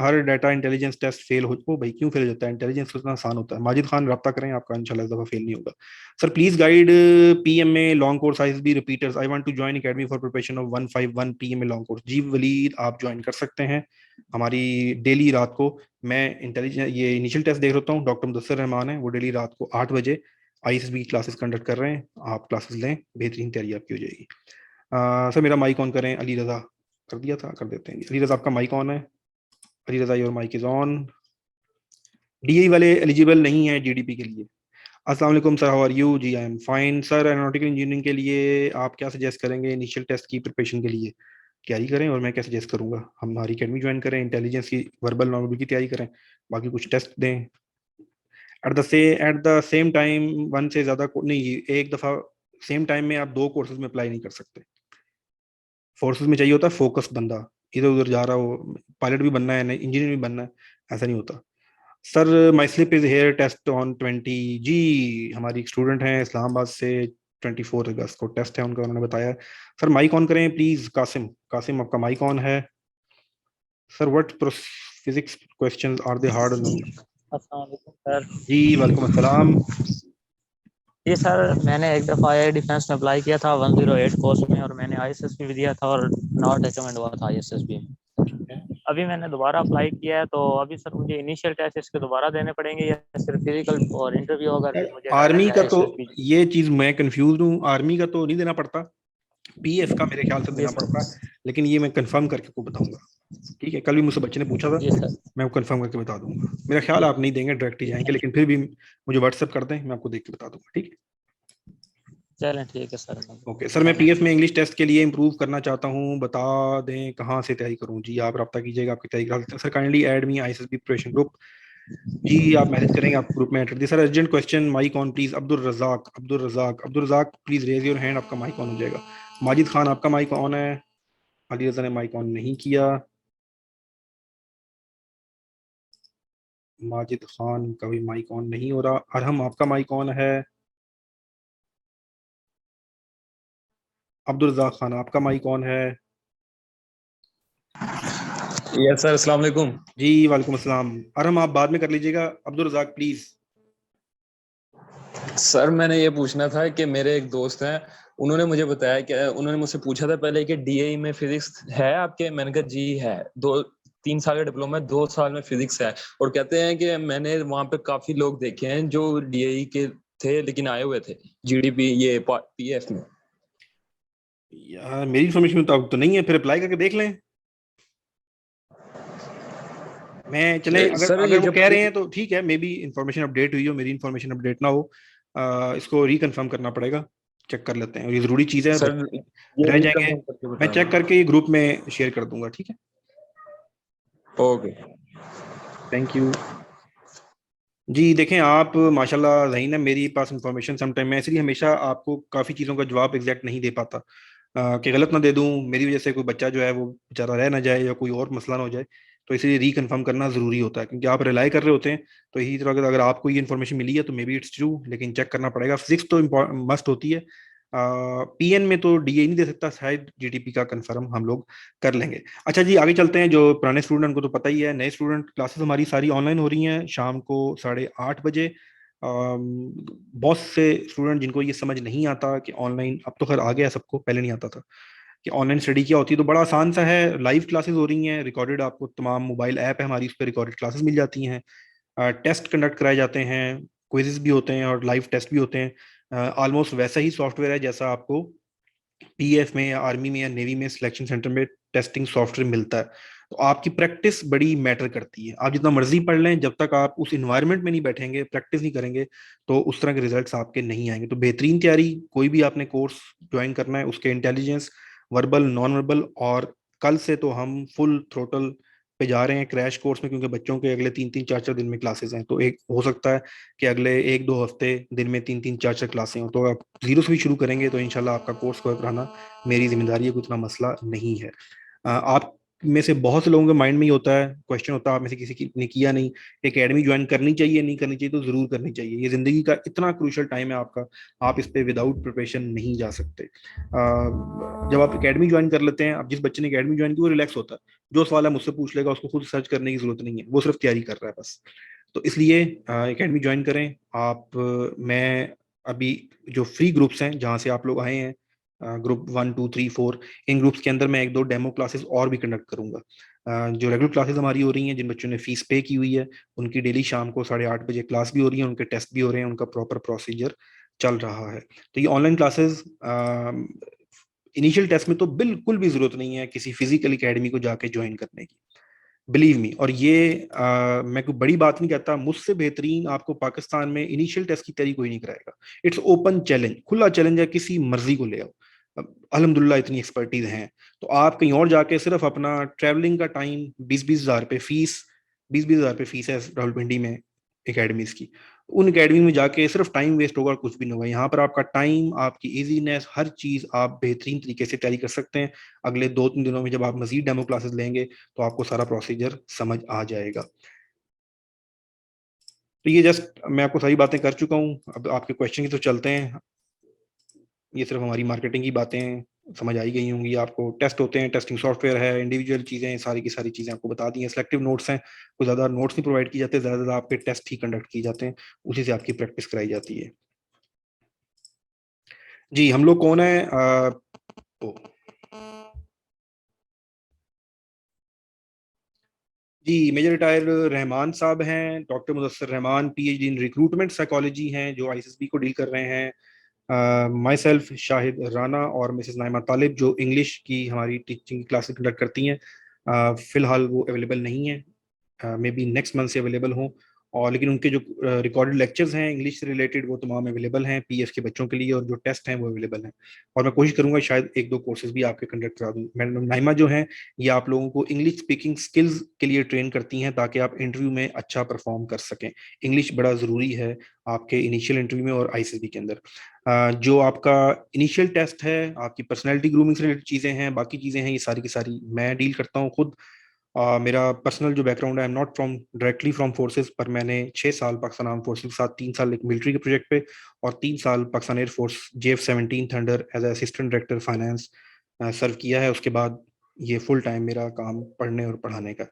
हर डाटा इंटेलिजेंस टेस्ट फेल हो, ओ भाई क्यों फेल हो जाता है? इंटेलिजेंस तो इतना आसान होता है। माजिद खान रब्ता करें, आपका इंशाल्लाह इस दफा फेल नहीं होगा। सर प्लीज गाइड पीएम में long course ISB repeaters, I want to join academy for preparation of 151 PM में लॉन्ग कोर्स। जी वलीद, आप ज्वाइन कर सकते हैं हमारी डेली रात को। मैं इंटेलिजेंस ये इनिशियल टेस्ट देख रहा हूँ, डॉक्टर मुदस्सिर रहमान है वो डेली रात को 8 बजे आईएसबी क्लासेस कंडक्ट कर रहे हैं। आप क्लासेस लें, बेहतरीन तैयारी आपकी हो जाएगी। सर मेरा माइक ऑन करें। अली रजा कर दिया था, कर देते हैं। अली रजा आपका माइक ऑन है। Ali Raza your mic is on. DE वाले एलिजिबल नहीं है जीडीपी के लिए। अस्सलाम वालेकुम सर, हाउ आर यू? जी I am fine sir. Aeronautical engineering के लिए आप क्या सजेस्ट करेंगे? इनिशियल टेस्ट की प्रिपरेशन के लिए तैयारी करें, और मैं क्या सजेस्ट करूंगा? हम हमारी अकेडमी ज्वाइन करें, इंटेलिजेंस की वर्बल नॉर्मल की तैयारी करें, बाकी कुछ टेस्ट दें। At the same time one से ज्यादा नहीं, एक दफा सेम टाइम में आप 2 कोर्सेज में अप्लाई नहीं कर सकते। फोर्सेज में चाहिए होता है फोकस बंदा, इधर उधर जा रहा हो, पायलट भी बनना है, इंजीनियर भी बनना है, ऐसा नहीं होता। Sir my slip is here, test on 20। जी हमारी एक स्टूडेंट हैं इस्लामाबाद से, 24 अगस्त को टेस्ट है उनका, उन्होंने बताया। सर माइक ऑन करें प्लीज। कासिम, कासिम आपका माइक ऑन है। Sir what physics questions are they hard? अस्सलाम वालेकुम सर। जी वालेकुम अस्सलाम। जी सर, मैंने एक दफ़ा एयर डिफेंस में अप्लाई किया था 108 पोस्ट में, और मैंने आईएसएसबी भी दिया था और नॉट रिकमेंड हुआ था आईएसएसबी में। अभी मैंने दोबारा अप्लाई किया है, तो अभी सर मुझे इनिशियल टेस्ट इसके दोबारा देने पड़ेंगे या सिर्फ फिजिकल और इंटरव्यू अगर मुझे आर्मी डायरेक्ट का तो आईएसएसबी? ये चीज मैं कंफ्यूज हूँ, आर्मी का तो नहीं देना पड़ता, पीएफ का मेरे ख्याल से जी देना पड़ता है, सर। लेकिन ये मैं कंफर्म करके आपको बताऊंगा। ठीक है, कल भी मुझसे बच्चे ने पूछा था, जी सर। मैं वो कंफर्म करके बता दूंगा। मेरा ख्याल है आप नहीं देंगे, डायरेक्ट ही जाएंगे, लेकिन फिर भी मुझे व्हाट्सएप कर दें, मैं आपको देख के बता दूंगा। ठीक है, चलें ठीक है सर। Okay sir. मैं पीएफ में इंग्लिश टेस्ट के लिए इंप्रूव करना चाहता हूँ, बता दें कहाँ से तैयारी करूँ? जी आप रब्ता कीजिएगा, आपकी तैयारी करा सकते हैं। Sir kindly add me ISSB preparation group. जी आप मैसेज करेंगे, आप ग्रुप में एंटर दिए। Sir urgent question, mic on please. Abdul Razzaq, Abdul Razzaq, Abdul Razzaq please raise your hand, आपका माइक ऑन हो जाएगा। माजिद खान आपका माइक ऑन है। अली रजा ने माइक ऑन नहीं किया। माजिद खान का भी माइक ऑन नहीं हो रहा। अरहम आपका माइक ऑन है। अब्दुल रजाक खान आपका माइक ऑन है। यस सर, अस्सलाम वालेकुम। जी वालेकुम अस्सलाम। अरहम आप बाद में कर लीजिएगा, अब्दुल रजाक प्लीज। सर मैंने ये पूछना था कि मेरे एक दोस्त हैं, उन्होंने मुझे बताया कि उन्होंने मुझसे पूछा था पहले कि डीएई में फिजिक्स है आपके। मैंने कहा जी है, 3 साल का डिप्लोमा है, 2 साल में फिजिक्स है। और कहते हैं कि मैंने वहां पे काफी लोग देखे हैं जो डीएई के थे लेकिन आए हुए थे जीडीपी ये पीएफ में। यार मेरी इन्फॉर्मेशन में तो नहीं है, फिर अप्लाई करके देख लें। मैं चले, अगर सर अगर ये वो जब कह रहे हैं तो ठीक है, मे बी इन्फॉर्मेशन अपडेट हुई हो, मेरी इन्फॉर्मेशन अपडेट ना हो। इसको रिकन्फर्म करना पड़ेगा, चेक कर लेते हैं, और ये जरूरी चीज है, सर ये रह जाएंगे। reconfirm करके मैं चेक बताएं। करके ये ग्रुप में शेयर कर दूंगा। ठीक है, ओके। Thank you. जी देखें आप माशाल्लाह ज़हीन है, मेरी पास इंफॉर्मेशन समटाइम मैं इसलिए हमेशा आपको काफ़ी चीज़ों का जवाब एग्जैक्ट नहीं दे पाता, कि गलत ना दे दूं, मेरी वजह से कोई बच्चा जो है वो बेचारा रह ना जाए या कोई और मसला ना हो जाए। तो इसलिए रिकन्फर्म करना ज़रूरी होता है, क्योंकि आप रिलाई कर रहे होते हैं। तो इसी तरह अगर आपको ये इन्फॉर्मेशन मिली है तो मे बी इट्स ट्रू, लेकिन चेक करना पड़ेगा। फिजिक्स तो मस्ट होती है। पीएन में तो डीए नहीं दे सकता, शायद जीडीपी का कंफर्म हम लोग कर लेंगे। अच्छा जी आगे चलते हैं। जो पुराने स्टूडेंट को तो पता ही है, नए स्टूडेंट क्लासेस हमारी सारी ऑनलाइन हो रही हैं शाम को 8:30 बजे। बहुत से स्टूडेंट जिनको ये समझ नहीं आता कि ऑनलाइन, अब तो खैर आ गया सबको, पहले नहीं आता था कि ऑनलाइन स्टडी क्या होती है, तो बड़ा आसान सा है। लाइव क्लासेस हो रही हैं, रिकॉर्डेड, आपको तमाम मोबाइल ऐप है हमारी, उस पर रिकॉर्डेड क्लासेस मिल जाती हैं। टेस्ट कंडक्ट कराए जाते हैं, क्विजेस भी होते हैं और लाइव टेस्ट भी होते हैं। ऑलमोस्ट वैसा ही सॉफ्टवेयर है जैसा आपको पीएफ में या आर्मी में या नेवी में सिलेक्शन सेंटर में टेस्टिंग सॉफ्टवेयर मिलता है, तो आपकी प्रैक्टिस बड़ी मैटर करती है। आप जितना मर्जी पढ़ लें, जब तक आप उस इन्वायरमेंट में नहीं बैठेंगे, प्रैक्टिस नहीं करेंगे, तो उस तरह के रिजल्ट्स आपके नहीं आएंगे। तो बेहतरीन तैयारी, कोई भी आपने कोर्स ज्वाइन करना है, उसके इंटेलिजेंस, वर्बल, नॉन वर्बल, और कल से तो हम फुल थ्रोटल पे जा रहे हैं क्रैश कोर्स में, क्योंकि बच्चों के अगले 3-3 4-4 दिन में क्लासेस हैं। तो एक हो सकता है कि अगले 1-2 हफ्ते दिन में 3-3 4-4 क्लासें हो, तो आप जीरो से भी शुरू करेंगे तो इंशाल्लाह आपका कोर्स कवर कराना मेरी जिम्मेदारी है, कोई इतना मसला नहीं है। आप में से बहुत से लोगों के माइंड में ही होता है, क्वेश्चन होता है, आप में से किसी ने किया नहीं, एकेडमी ज्वाइन करनी चाहिए नहीं करनी चाहिए? तो जरूर करनी चाहिए। ये जिंदगी का इतना क्रूशल टाइम है आपका, आप इस पे विदाउट प्रिपरेशन नहीं जा सकते। जब आप एकेडमी ज्वाइन कर लेते हैं, अब जिस बच्चे ने एकेडमी ज्वाइन की वो रिलैक्स होता है, जो सवाल है मुझसे पूछ लेगा, उसको खुद सर्च करने की जरूरत नहीं है, वो सिर्फ तैयारी कर रहा है बस। तो इसलिए एकेडमी ज्वाइन करें आप। मैं अभी जो फ्री ग्रुप्स हैं जहाँ से आप लोग आए हैं, ग्रुप 1 2 3 4, इन ग्रुप्स के अंदर मैं 1-2 डेमो क्लासेस और भी कंडक्ट करूंगा। जो रेगुलर क्लासेस हमारी हो रही हैं, जिन बच्चों ने फीस पे की हुई है, उनकी डेली शाम को 8:30 बजे क्लास भी हो रही है, उनके टेस्ट भी हो रहे हैं, उनका प्रॉपर प्रोसीजर चल रहा है। तो ये ऑनलाइन क्लासेस, इनिशियल टेस्ट में तो बिल्कुल भी जरूरत नहीं है किसी फिजिकल एकेडमी को जाके ज्वाइन करने की, बिलीव मी। और ये मैं कोई बड़ी बात नहीं कहता, मुझसे बेहतरीन आपको पाकिस्तान में इनिशियल टेस्ट की तैयारी कोई नहीं कराएगा। इट्स ओपन चैलेंज, खुला चैलेंज है, किसी मर्जी को ले आओ। अल्हम्दुलिल्लाह इतनी एक्सपर्टीज हैं, तो आप कहीं और जाके सिर्फ अपना ट्रैवलिंग का टाइम, 20-20 हज़ार रुपये फीस, 20-20 हज़ार रुपये फीस है रावलपिंडी में एकेडमीज की, उन एकेडमी में जाके सिर्फ टाइम वेस्ट होगा और कुछ भी नहीं होगा। यहाँ पर आपका टाइम, आपकी इजीनेस, हर चीज आप बेहतरीन तरीके से तैयारी कर सकते हैं। अगले 2-3 दिनों में जब आप मजीद डेमो क्लासेस लेंगे तो आपको सारा प्रोसीजर समझ आ जाएगा। तो ये जस्ट मैं आपको सारी बातें कर चुका हूँ, अब आपके क्वेश्चन की तो चलते हैं। ये सिर्फ हमारी मार्केटिंग की बातें समझ आई गई होंगी आपको। टेस्ट होते हैं, टेस्टिंग सॉफ्टवेयर है, इंडिविजुअल चीजें, सारी की सारी चीजें आपको बता दी हैं। सिलेक्टिव नोट्स हैं, कोई ज्यादा नोट्स नहीं प्रोवाइड किए जाते, ज्यादा आपके टेस्ट ही कंडक्ट किए जाते हैं, उसी से आपकी प्रैक्टिस कराई जाती है। जी, हम लोग कौन है? जी, मेजर रिटायर रहमान साहब हैं, doctor Mudassir Rahman, PhD in recruitment psychology हैं, जो आईएसएसबी को डील कर रहे हैं। माई सेल्फ शाहिद राना और मिसेस नाइमा तालिब, जो इंग्लिश की हमारी टीचिंग क्लासेस कंडक्ट करती हैं। फिलहाल वो अवेलेबल नहीं है, मे बी नेक्स्ट मंथ से अवेलेबल हों, और लेकिन उनके जो रिकॉर्डेड लेक्चर्स हैं इंग्लिश से रिलेटेड वो तमाम अवेलेबल हैं पीएफ के बच्चों के लिए, और जो टेस्ट हैं वो अवेलेबल हैं। और मैं कोशिश करूंगा शायद 1-2 कोर्सेज भी आपके कंडक्ट करा दूँ। मैडम नाइमा जो हैं, ये आप लोगों को इंग्लिश स्पीकिंग स्किल्स के लिए ट्रेन करती हैं, ताकि आप इंटरव्यू में अच्छा परफॉर्म कर सकें। इंग्लिश बड़ा ज़रूरी है आपके इनिशियल इंटरव्यू में और आईएसएसबी के अंदर। जो आपका इनिशियल टेस्ट है, आपकी पर्सनैलिटी ग्रूमिंग से रिलेटेड चीज़ें हैं, बाकी चीज़ें हैं, ये सारी की सारी मैं डील करता हूँ खुद। मेरा पर्सनल जो बैकग्राउंड है, I am not from directly from forces, पर मैंने 6 साल पाकिस्तान आर्म फोर्सेस के साथ, 3 साल एक मिलिट्री के प्रोजेक्ट पे और 3 साल पाकिस्तान एयरफोर्स JF-17 Thunder as assistant director finance serve किया है। उसके बाद ये फुल टाइम मेरा काम पढ़ने और पढ़ाने का।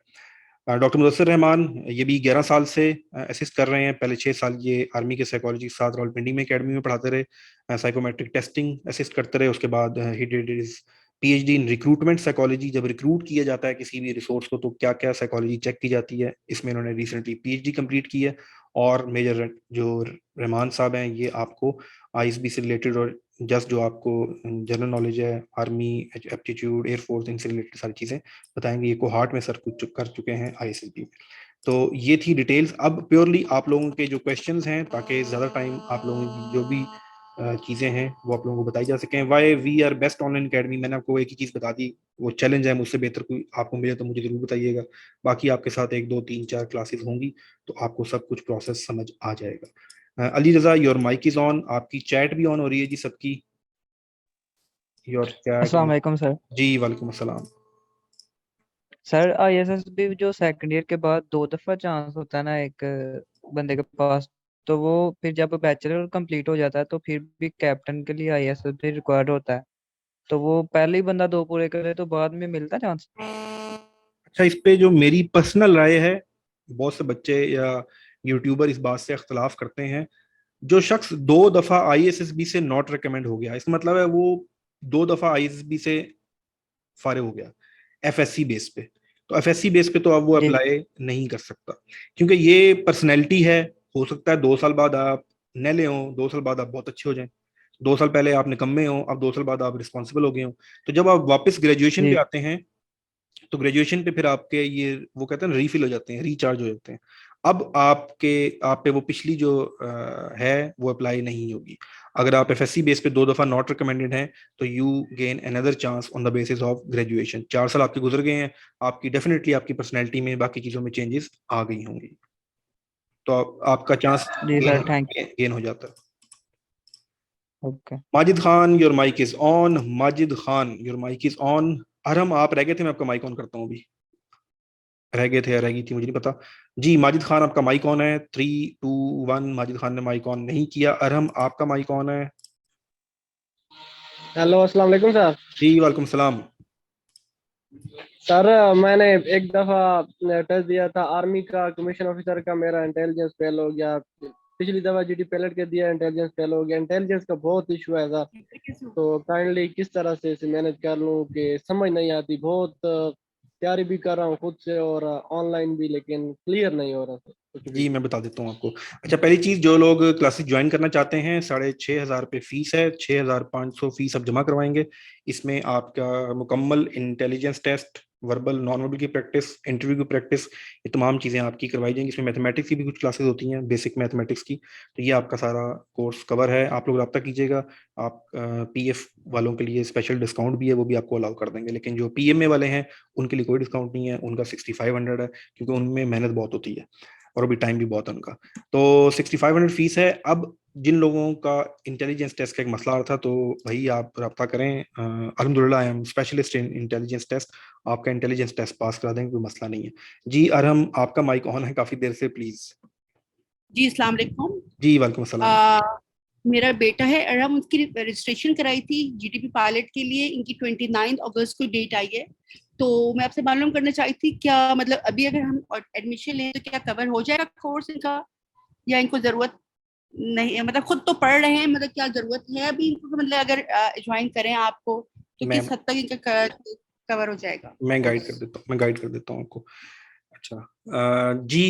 डॉक्टर मुदस्सिर रहमान ये भी 11 साल से असिस्ट कर रहे हैं। पहले 6 साल ये आर्मी के साइकोलॉजी के साथ रावलपिंडी में एकेडमी में पढ़ाते रहे, साइकोमेट्रिक टेस्टिंग असिस्ट करते रहे। उसके बाद he did his PhD in recruitment psychology. जब रिक्रूट किया जाता है किसी भी रिसोर्स को तो क्या क्या साइकोलॉजी चेक की जाती है, इसमें इन्होंने रिसेंटली पीएचडी कंप्लीट की है। और मेजर जो रहमान साहब हैं, ये आपको आईएसबी से रिलेटेड और जस्ट जो आपको जनरल नॉलेज है, आर्मी एप्टीट्यूड, एयरफोर्स, इनसे रिलेटेड सारी चीज़ें बताएंगे। ये कोहार्ट में सर कुछ कर चुके हैं आईएसबी में। तो ये थी डिटेल्स। अब प्योरली आप लोगों के जो क्वेश्चंस हैं, ताकि ज़्यादा टाइम आप लोगों की जो भी चीज़ें हैं वो आप लोगों को बताई जा सकें। Why we are best online academy, मैंने आपको एक ही चीज़ बता दी, वो चैलेंज है। मुझसे बेहतर कोई आपको मिले तो मुझे जरूर बताइएगा। बाकी आपके साथ 1-2-3-4 क्लासेस होंगी तो आपको सब कुछ प्रोसेस समझ आ जाएगा। Ali Raza, your mic is on, आपकी चैट भी ऑन हो रही है जी सबकी। Your chat. अस्सलाम वालेकुम सर। जी वालेकुम अस्सलाम। सर आईएसएसबी जो सेकंड ईयर के बाद 2 दफा चांस होता है ना एक बंदे के पास, तो वो फिर जब बैचलर कंप्लीट हो जाता है तो फिर भी कैप्टन के लिए आईएसएसबी रिक्वायर्ड होता है, तो वो पहले ही बंदा 2 पूरे करे तो बाद में मिलता चांस? अच्छा, इस पे जो मेरी पर्सनल राय है, बहुत से बच्चे या यूट्यूबर इस बात से इख्तलाफ करते हैं, जो शख्स 2 दफा आईएसएसबी से नॉट रिकमेंड हो गया, इसका मतलब है वो 2 दफा आईएसएसबी से फारिग हो गया एफएससी बेस पे। तो एफएससी बेस पे तो अब वो अप्लाई नहीं कर सकता, क्योंकि ये पर्सनैलिटी है। हो सकता है 2 साल बाद आप नैले हो, 2 साल बाद आप बहुत अच्छे हो जाएं, 2 साल पहले आप निकम्मे हो, अब 2 साल बाद आप रिस्पॉन्सिबल हो गए हो। तो जब आप वापस ग्रेजुएशन जी पे आते हैं तो ग्रेजुएशन पे फिर आपके ये वो कहते हैं रीफिल हो जाते हैं, रिचार्ज हो जाते हैं। अब आप पे वो पिछली जो है वो अप्लाई नहीं होगी। अगर आप एफएससी बेस पे 2 दफा नॉट रिकमेंडेड हैं तो you gain another chance on the basis of graduation. 4 साल आपके गुजर गए हैं, आपकी डेफिनेटली आपकी पर्सनैलिटी में बाकी चीजों में चेंजेस आ गई होंगी, तो आपका चांस जी सर, थैंक गेन हो जाता है। Okay. Majid Khan your mic is on, Majid Khan your mic is on. Arham आप रह गए थे, मैं आपका माइक ऑन करता हूँ अभी। रह गए थे या रह गई थी मुझे नहीं पता। जी माजिद खान आपका माइक ऑन है, 3 2 1। माजिद खान ने माइक ऑन नहीं किया। अरहम आपका माइक ऑन है। हेलो, अस्सलाम वालेकुम सर। जी वालेकुम सलाम। सर मैंने एक दफा टेस्ट दिया था आर्मी का, कमीशन ऑफिसर का, मेरा इंटेलिजेंस फेल हो गया। पिछली दफा जीडी पायलट के दिया, इंटेलिजेंस फेल हो गया। इंटेलिजेंस का बहुत इशू है सर, तो काइंडली किस तरह से इसे मैनेज कर लूँ कि समझ नहीं आती। बहुत तैयारी भी कर रहा हूँ खुद से और ऑनलाइन भी, लेकिन क्लियर नहीं हो रहा सर कुछ भी। जी मैं बता देता हूँ आपको। अच्छा, पहली चीज, जो लोग क्लासेस ज्वाइन करना चाहते हैं, 6,500 रुपये फीस है, 6,500 फीस आप जमा करवाएंगे। इसमें आपका मुकम्मल intelligence test, verbal non verbal की प्रैक्टिस, इंटरव्यू की प्रैक्टिस, ये तमाम चीजें आपकी करवाई जाएंगी। इसमें मैथमेटिक्स की भी कुछ क्लासेस होती हैं, बेसिक मैथमेटिक्स की। तो ये आपका सारा कोर्स कवर है। आप लोग रब्ता कीजिएगा। आप पीएफ वालों के लिए स्पेशल डिस्काउंट भी है, वो भी आपको अलाउ कर देंगे। लेकिन जो पीएमए वाले हैं उनके लिए कोई डिस्काउंट नहीं है, उनका 6500 है, क्योंकि उनमें मेहनत बहुत होती है और अभी टाइम भी बहुत है उनका। तो 6500 फीस है। अब जिन लोगों का इंटेलिजेंस टेस्ट का एक मसला आ रहा था, तो भाई आप रब्ता करें। अल्हम्दुलिल्लाह I am specialist in intelligence test, आपका इंटेलिजेंस टेस्ट पास करा देंगे, कोई मसला नहीं है। जी अरहम आपका माइक ऑन है काफी देर से, प्लीज। जी अस्सलाम वालेकुम। जी वालेकुम अस्सलाम। मेरा बेटा है अरहम, उसकी रजिस्ट्रेशन कराई थी जीडीपी पायलट के लिए। इनकी 29 अगस्त को डेट आई है, तो मैं आपसे मालूम करना चाहती थी क्या मतलब अभी अगर हम एडमिशन लें तो क्या कवर हो जाएगा कोर्स इनका, या इनको जरूरत नहीं, मतलब खुद तो पढ़ रहे हैं, मतलब क्या जरूरत है अभी इनको, मतलब अगर ज्वाइन करें आपको तो मैं किस हद तक इनका कवर हो जाएगा? मैं गाइड कर देता हूँ आपको। अच्छा जी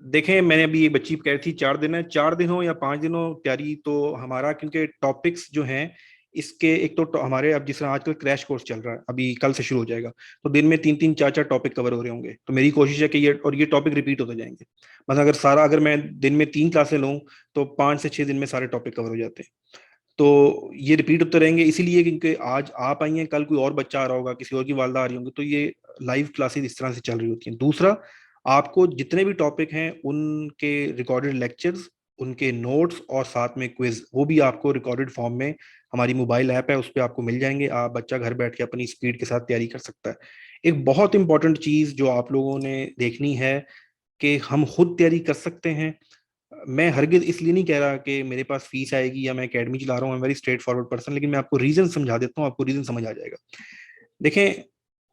देखें, मैंने अभी ये बच्ची कह रही थी 4 दिन है, 4 दिन हो या 5 दिन हो, तैयारी तो हमारा, क्योंकि टॉपिक्स जो हैं इसके, एक तो हमारे अब जिस तरह आजकल क्रैश कोर्स चल रहा है, अभी कल से शुरू हो जाएगा, तो दिन में 3 3 4 4 टॉपिक कवर हो रहे होंगे। तो मेरी कोशिश है कि ये टॉपिक रिपीट होते जाएंगे। मतलब अगर मैं दिन में 3 क्लासें लूँ तो 5 से 6 दिन में सारे टॉपिक कवर हो जाते हैं। तो ये रिपीट होते रहेंगे, इसीलिए क्योंकि आज आप आई हैं, कल कोई और बच्चा आ रहा होगा, किसी और की वालदा आ रही होंगी, तो ये लाइव क्लासेस इस तरह से चल रही होती हैं। दूसरा, आपको जितने भी टॉपिक हैं उनके रिकॉर्डेड लेक्चर्स, उनके नोट्स और साथ में क्विज, वो भी आपको रिकॉर्डेड फॉर्म में हमारी मोबाइल ऐप है उस पर आपको मिल जाएंगे। आप बच्चा घर बैठ के अपनी स्पीड के साथ तैयारी कर सकता है। एक बहुत इंपॉर्टेंट चीज जो आप लोगों ने देखनी है कि हम खुद तैयारी कर सकते हैं। मैं हरगिज इसलिए नहीं कह रहा कि मेरे पास फीस आएगी या मैं एकेडमी चला रहा हूँ, वेरी स्ट्रेट फॉरवर्ड पर्सन, लेकिन मैं आपको रीजन समझा देता हूँ, आपको रीजन समझ आ जाएगा। देखें,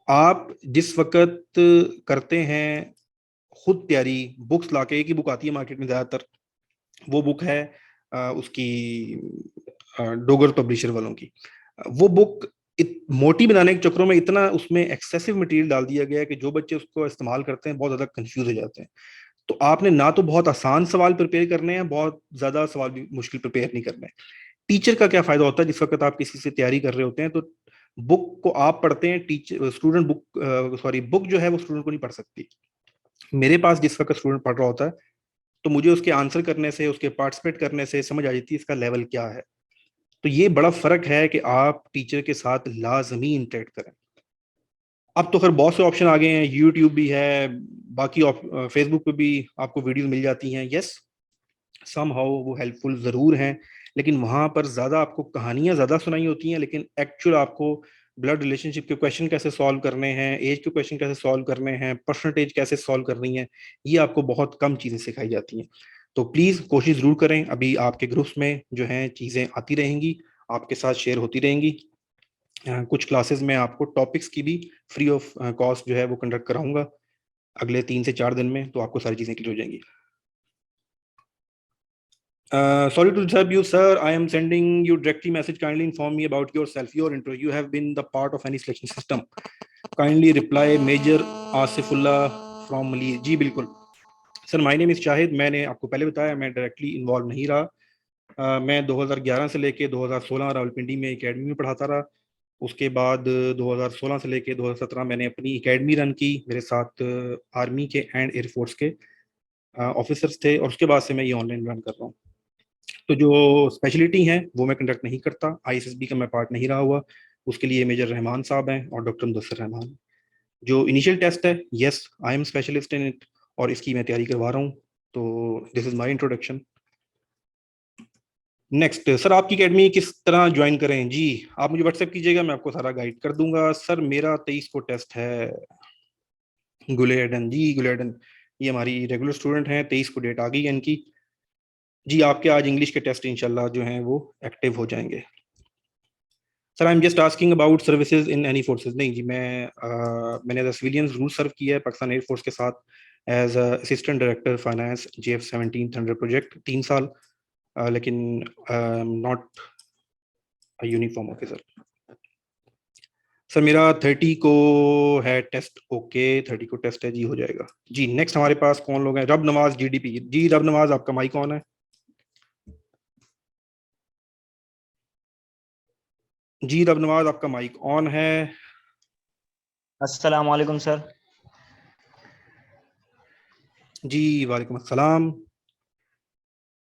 आप जिस वक्त करते हैं खुद तैयारी, बुक्स लाके, एक ही बुक आती है मार्केट में ज्यादातर, वो बुक है उसकी डोगर पब्लिशर वालों की। वो बुक मोटी बनाने के चक्करों में इतना उसमें एक्सेसिव मटेरियल डाल दिया गया है कि जो बच्चे उसको इस्तेमाल करते हैं बहुत ज्यादा कंफ्यूज हो जाते हैं। तो आपने ना तो बहुत आसान सवाल प्रिपेयर करने हैं, बहुत ज्यादा सवाल भी मुश्किल प्रिपेयर नहीं करने हैं। टीचर का क्या फायदा होता है जिस वक्त आप किसी से तैयारी कर रहे होते हैं, तो बुक को आप पढ़ते हैं, टीचर स्टूडेंट बुक जो है वो स्टूडेंट को नहीं पढ़ सकती। मेरे पास जिस वक्त स्टूडेंट पढ़ रहा होता है तो मुझे उसके आंसर करने से, उसके पार्टिसिपेट करने से समझ आ जाती है इसका लेवल क्या है। तो ये बड़ा फर्क है कि आप टीचर के साथ लाजमी इंटरेक्ट करें। अब तो खैर बहुत से ऑप्शन आ गए हैं, यूट्यूब भी है, बाकी फेसबुक पे भी आपको वीडियोस मिल जाती हैं। यस, सम हाउ वो हेल्पफुल जरूर हैं, लेकिन वहां पर ज्यादा आपको कहानियां ज्यादा सुनाई होती हैं, लेकिन एक्चुअल आपको ब्लड रिलेशनशिप के क्वेश्चन कैसे सॉल्व करने हैं, एज के क्वेश्चन कैसे सॉल्व करने हैं, परसेंटेज कैसे सॉल्व करनी है, ये आपको बहुत कम चीजें सिखाई जाती हैं। तो प्लीज कोशिश जरूर करें। अभी आपके ग्रुप्स में जो हैं चीजें आती रहेंगी, आपके साथ शेयर होती रहेंगी। कुछ क्लासेस में आपको टॉपिक्स की भी फ्री ऑफ कॉस्ट जो है वो कंडक्ट कराऊंगा अगले 3 से 4 दिन में, तो आपको सारी चीजें क्लियर हो जाएंगी। Sorry to disturb you, sir. I am sending you directly message. Kindly inform me about yourself, your intro. You have been the part of any selection system. Kindly reply Major Asifullah from Mali. जी बिल्कुल sir, my name is Shahid. मैंने आपको पहले बताया मैं डायरेक्टली इन्वॉल्व नहीं रहा, मैं 2011 से लेके 2016 रावलपिंडी में एकेडमी में पढ़ाता रहा। उसके बाद 2016 से लेके 2017 मैंने अपनी एकेडमी रन की। मेरे साथ आर्मी के एंड एयरफोर्स के ऑफिसर्स थे, और उसके बाद से मैं ये ऑनलाइन रन कर रहा हूँ। तो जो स्पेशलिटी है वो मैं कंडक्ट नहीं करता, आईएसएसबी का मैं पार्ट नहीं रहा हुआ, उसके लिए मेजर रहमान साहब हैं और डॉक्टर मुदस्सिर रहमान। जो इनिशियल टेस्ट है, yes I am specialist in it, और इसकी मैं तैयारी करवा रहा हूँ। तो this is my introduction. Next sir, आपकी एकेडमी किस तरह ज्वाइन करें? जी आप मुझे व्हाट्सएप कीजिएगा, मैं आपको सारा गाइड कर दूंगा। सर मेरा 23 को टेस्ट है। गुलेडन जी, गुलेडन ये हमारी रेगुलर स्टूडेंट हैं, 23 को डेट आ गई है इनकी। जी आपके आज इंग्लिश के टेस्ट इंशाल्लाह जो हैं वो एक्टिव हो जाएंगे। Sir I am just asking about services in any forces. नहीं जी, मैंने एज सिविलियन रूल सर्व किया है पाकिस्तान एयरफोर्स के साथ as assistant director finance JF-17 thunder project 3 साल, लेकिन not a uniform officer. Sir मेरा 30 को है टेस्ट। ओके 30 को टेस्ट है जी, हो जाएगा जी। नेक्स्ट हमारे पास कौन लोग हैं? रब नवाज GDP। जी रब नवाज आपका माइक ऑन है। जी रब नवाज आपका माइक ऑन है। अस्सलाम वालेकुम सर। जी वालेकुम अस्सलाम।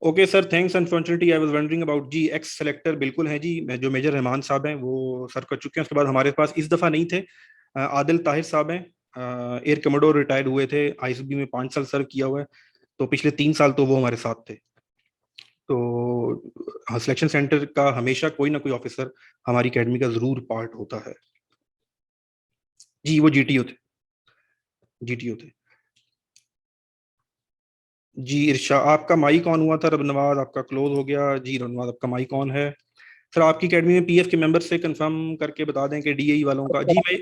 Okay sir, thanks. Unfortunately I was wondering about जी एक्स सेलेक्टर। बिल्कुल है जी, जो मेजर रहमान साहब हैं वो सर कर चुके हैं। उसके बाद हमारे पास इस दफ़ा नहीं थे, आदिल ताहिर साहब हैं, एयर कमोडोर रिटायर्ड हुए थे, आईएसबी में 5 साल सर्व किया हुआ है, तो पिछले 3 साल तो वो हमारे साथ थे। तो हाँ, सिलेक्शन सेंटर का हमेशा कोई ना कोई ऑफिसर हमारी अकेडमी का जरूर पार्ट होता है जी। वो जीटीओ थे जी। इरशा आपका माइक ऑन हुआ था, रब नवाज आपका क्लोज हो गया जी। रब नवाज आपका माइक ऑन है। सर आपकी अकेडमी में पीएफ के मेंबर से कंफर्म करके बता दें कि डीएई वालों का। जी मैं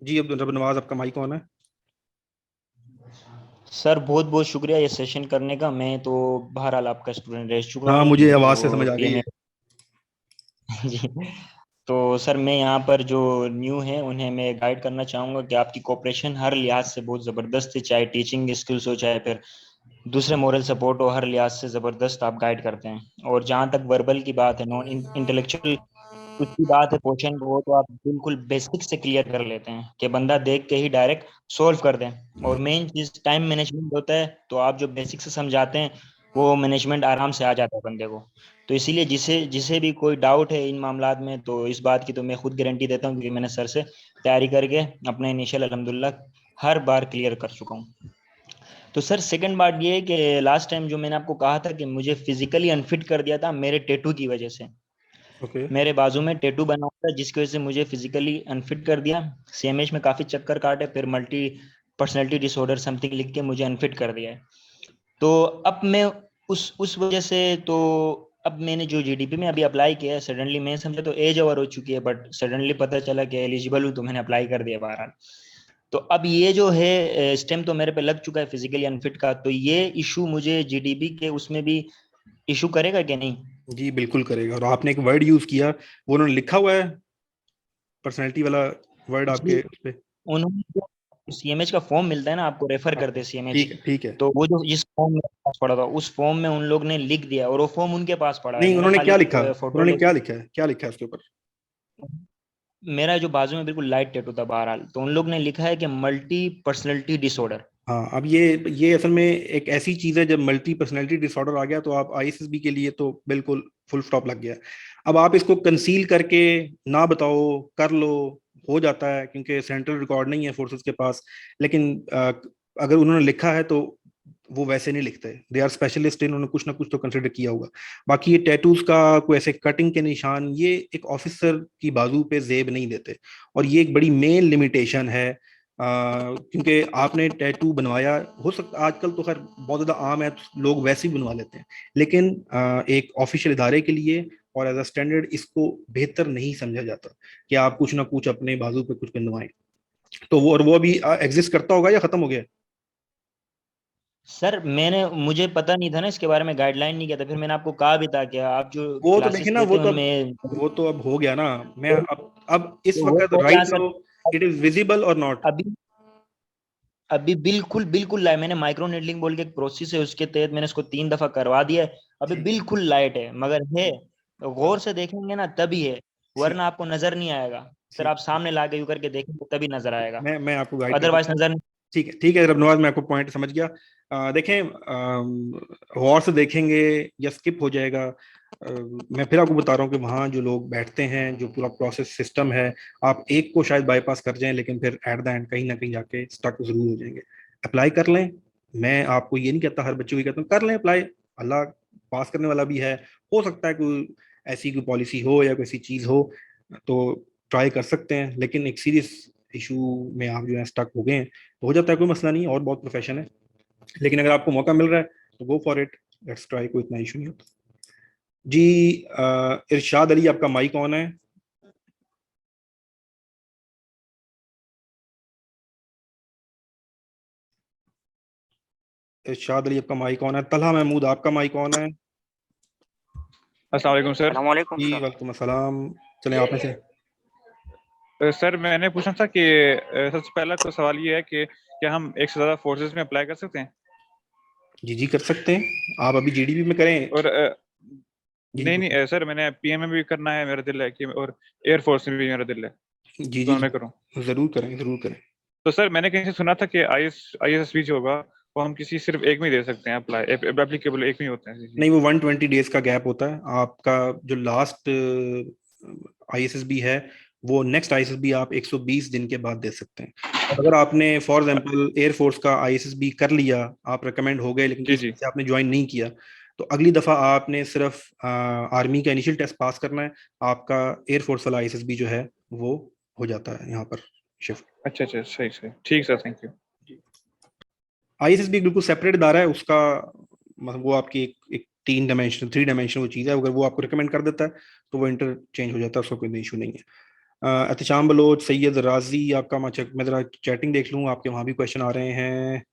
जी अब रब नवाज आपका माइक ऑन है। सर बहुत बहुत शुक्रिया ये सेशन करने का। मैं तो बहरहाल आपका स्टूडेंट रह चुका हाँ हूँ मुझे आवाज से और समझ आ गई है। जी। तो सर मैं यहाँ पर जो न्यू है उन्हें मैं गाइड करना चाहूँगा कि आपकी कोऑपरेशन हर लिहाज से बहुत ज़बरदस्त है, चाहे टीचिंग स्किल्स हो, चाहे फिर दूसरे मॉरल सपोर्ट हो, हर लिहाज से ज़बरदस्त आप गाइड करते हैं। और जहाँ तक वर्बल की बात है, नॉन इंटेलेक्चुअल उसकी बात है, क्वेश्चन वो तो आप बिल्कुल बेसिक से क्लियर कर लेते हैं कि बंदा देख के ही डायरेक्ट सोल्व कर दें। और मेन चीज़ टाइम मैनेजमेंट होता है, तो आप जो बेसिक से समझाते हैं वो मैनेजमेंट आराम से आ जाता है बंदे को। तो इसीलिए जिसे जिसे भी कोई डाउट है इन मामलात में, तो इस बात की तो मैं खुद गारंटी देता हूँ, क्योंकि मैंने सर से तैयारी करके अपना इनिशियल अल्हम्दुलिल्लाह हर बार क्लियर कर चुका हूँ। तो सर सेकंड बात ये है कि लास्ट टाइम जो मैंने आपको कहा था कि मुझे फिजिकली अनफिट कर दिया था मेरे टैटू की वजह से। मेरे बाजू में टैटू बना हुआ था जिसकी वजह से मुझे फिजिकली अनफिट कर दिया। सीएमएच में काफी चक्कर काटे, फिर मल्टी पर्सनैलिटी डिसऑर्डर समथिंग लिख के मुझे अनफिट कर दिया है। तो अब मैं उस वजह से, तो अब मैंने जो जीडीपी में अभी अप्लाई किया है, सडनली मैं समझा तो एज ओवर हो चुकी है, बट सडनली पता चला कि एलिजिबल हूँ, तो मैंने अप्लाई कर दिया बहरहाल। तो अब ये जो है स्टेम तो मेरे पे लग चुका है फिजिकली अनफिट का, तो ये इशू मुझे जीडीपी के उसमें भी इशू करेगा कि नहीं? जी बिल्कुल करेगा। और आपने एक वर्ड यूज किया, वो उन्होंने लिखा हुआ है पर्सनैलिटी वाला वर्ड आपके उस पे? उन्होंने सीएमएच का फॉर्म मिलता है ना, आपको रेफर करते हैं सीएमएच। ठीक है। तो वो जो जिस फॉर्म में पास पड़ा था उस फॉर्म में उन लोग ने लिख दिया, और वो फॉर्म उनके पास पड़ा है। नहीं मैंने उन्होंने खाली क्या एक लिखा? फोटो उन्होंने लेके, क्या लिखा है उसके ऊपर? मेरा जो बाजू में बिल्कुल लाइट टैटू था बहरहाल, तो उन लोग ने लिखा है कि मल्टी पर्सनैलिटी डिसऑर्डर। हाँ अब ये असल में एक ऐसी चीज है, जब मल्टी पर्सनैलिटी डिसऑर्डर आ गया तो आप आईएसएसबी के लिए तो बिल्कुल फुल स्टॉप लग गया। अब आप इसको कंसील करके ना बताओ, कर लो, हो जाता है, क्योंकि सेंट्रल रिकॉर्ड नहीं है फोर्सेस के पास। लेकिन अगर उन्होंने लिखा है तो वो वैसे नहीं लिखते, दे आर स्पेशलिस्ट, इन्होंने कुछ ना कुछ तो कंसिडर किया होगा। बाकी ये टैटूज का कोई ऐसे कटिंग के निशान ये एक ऑफिसर की बाजू पे जेब नहीं देते, और ये एक बड़ी मेन लिमिटेशन है। क्योंकि आपने टैटू बनवाया, हो सकता आजकल तो खैर बहुत ज़्यादा आम है, तो लोग वैसे ही बनवा लेते हैं, लेकिन एक ऑफिशियल इदारे के लिए और एज अ स्टैंडर्ड इसको बेहतर नहीं समझा जाता कि आप कुछ ना कुछ अपने बाजू पे कुछ बनवाएं। तो वो अभी एग्जिस्ट करता होगा या खत्म हो गया? सर मुझे पता नहीं था ना इसके बारे में, गाइडलाइन नहीं किया था, फिर मैंने आपको कहा भी था कि आप जो वो तो क्लासेस देखिए ना, लेते हैं उनमें वो तो अब हो गया ना। मैं अब इस तो वो वक्त हो गया right sir. No it is visible और नॉट? अभी अभी बिल्कुल बिल्कुल लाइट, मैंने माइक्रो नीडलिंग बोल के एक प्रोसेस है, उसके तहत मैंने इसको 3 दफा करवा दिया है, अभी बिल्कुल लाइट है, मगर है तो गौर से देखेंगे ना तभी है, वरना आपको नजर नहीं आएगा। सर आप सामने लाके यूं करके देखेंगे तभी नजर आएगा, मैं आपको गाइड अदरवाइज करता हूँ। नजर नहीं। ठीक है रबनवाज, मैं आपको पॉइंट समझ गया। देखें, गौर से देखेंगे या स्किप हो जाएगा। मैं फिर आपको बता रहा हूँ कि वहाँ जो लोग बैठते हैं, जो पूरा प्रोसेस सिस्टम है, आप एक को शायद बाईपास कर जाएं, लेकिन फिर एट द एंड कहीं ना कहीं जाके स्टक जरूर हो जाएंगे। अप्लाई कर लें, मैं आपको ये नहीं कहता, हर बच्चे को कहता हूँ कर लें अप्लाई, अल्लाह पास करने वाला भी है। हो सकता है कोई ऐसी कोई पॉलिसी हो या कोई ऐसी चीज़ हो तो ट्राई कर सकते हैं, लेकिन एक सीरियस इशू में आप जो है स्टक हो गए हैं तो हो जाता है, कोई मसला नहीं, और बहुत प्रोफेशन है। लेकिन अगर आपको मौका मिल रहा है तो go for it, let's try, कोई इतना इशू नहीं होता। जी इरशाद अली, आपका माइक ऑन है। इरशाद अली, आपका माइक ऑन है। तलहा महमूद, आपका माइक ऑन है। अस्सलाम वालेकुम सर। जी वालेकुम अस्सलाम। चलें आप में से। सर मैंने पूछना था कि सबसे पहला तो सवाल ये है कि क्या हम एक से ज्यादा फोर्सेस में अप्लाई कर सकते हैं? जी कर सकते हैं, आप अभी जीडीपी में करें। और नहीं सर, मैंने पीएम में भी करना है, मेरा दिल है कि, और एयरफोर्स में भी मेरा दिल है, जी दोनों में करूं। जरूर करें। तो सर मैंने कहीं से सुना था कि आईएसएसबी जो होगा वो हम किसी सिर्फ एक में ही दे सकते हैं अप्लाई, एप्लीकेबल एक में ही होते हैं। नहीं, वो 120 डेज का गैप होता है आपका। जो लास्ट आईएसएसबी है, वो नेक्स्ट आईएसएसबी आप 120 दिन के बाद दे सकते हैं। और अगर आपने फॉर एग्जांपल एयरफोर्स का आईएसएसबी कर लिया, आप रिकमेंड हो गए, लेकिन किसी से आपने ज्वाइन नहीं किया, तो अगली दफा आपने सिर्फ आर्मी का इनिशियल टेस्ट पास करना है, आपका एयरफोर्स वाला आईएसएसबी जो है वो हो जाता है यहाँ पर शिफ्ट। अच्छा सही, ठीक सर, थैंक यू। आईएसएसबी बिल्कुल सेपरेट इदारा है उसका, मतलब वो आपकी एक 3 डायमेंशन वो चीज़ है। अगर वो आपको रिकमेंड कर देता है तो वो इंटरचेंज हो जाता है, उसका कोई इशू नहीं है। एहतशाम बलोच, सैयद राजी, आपका मैं जरा चैटिंग देख लूँ, आपके वहाँ भी क्वेश्चन आ रहे हैं।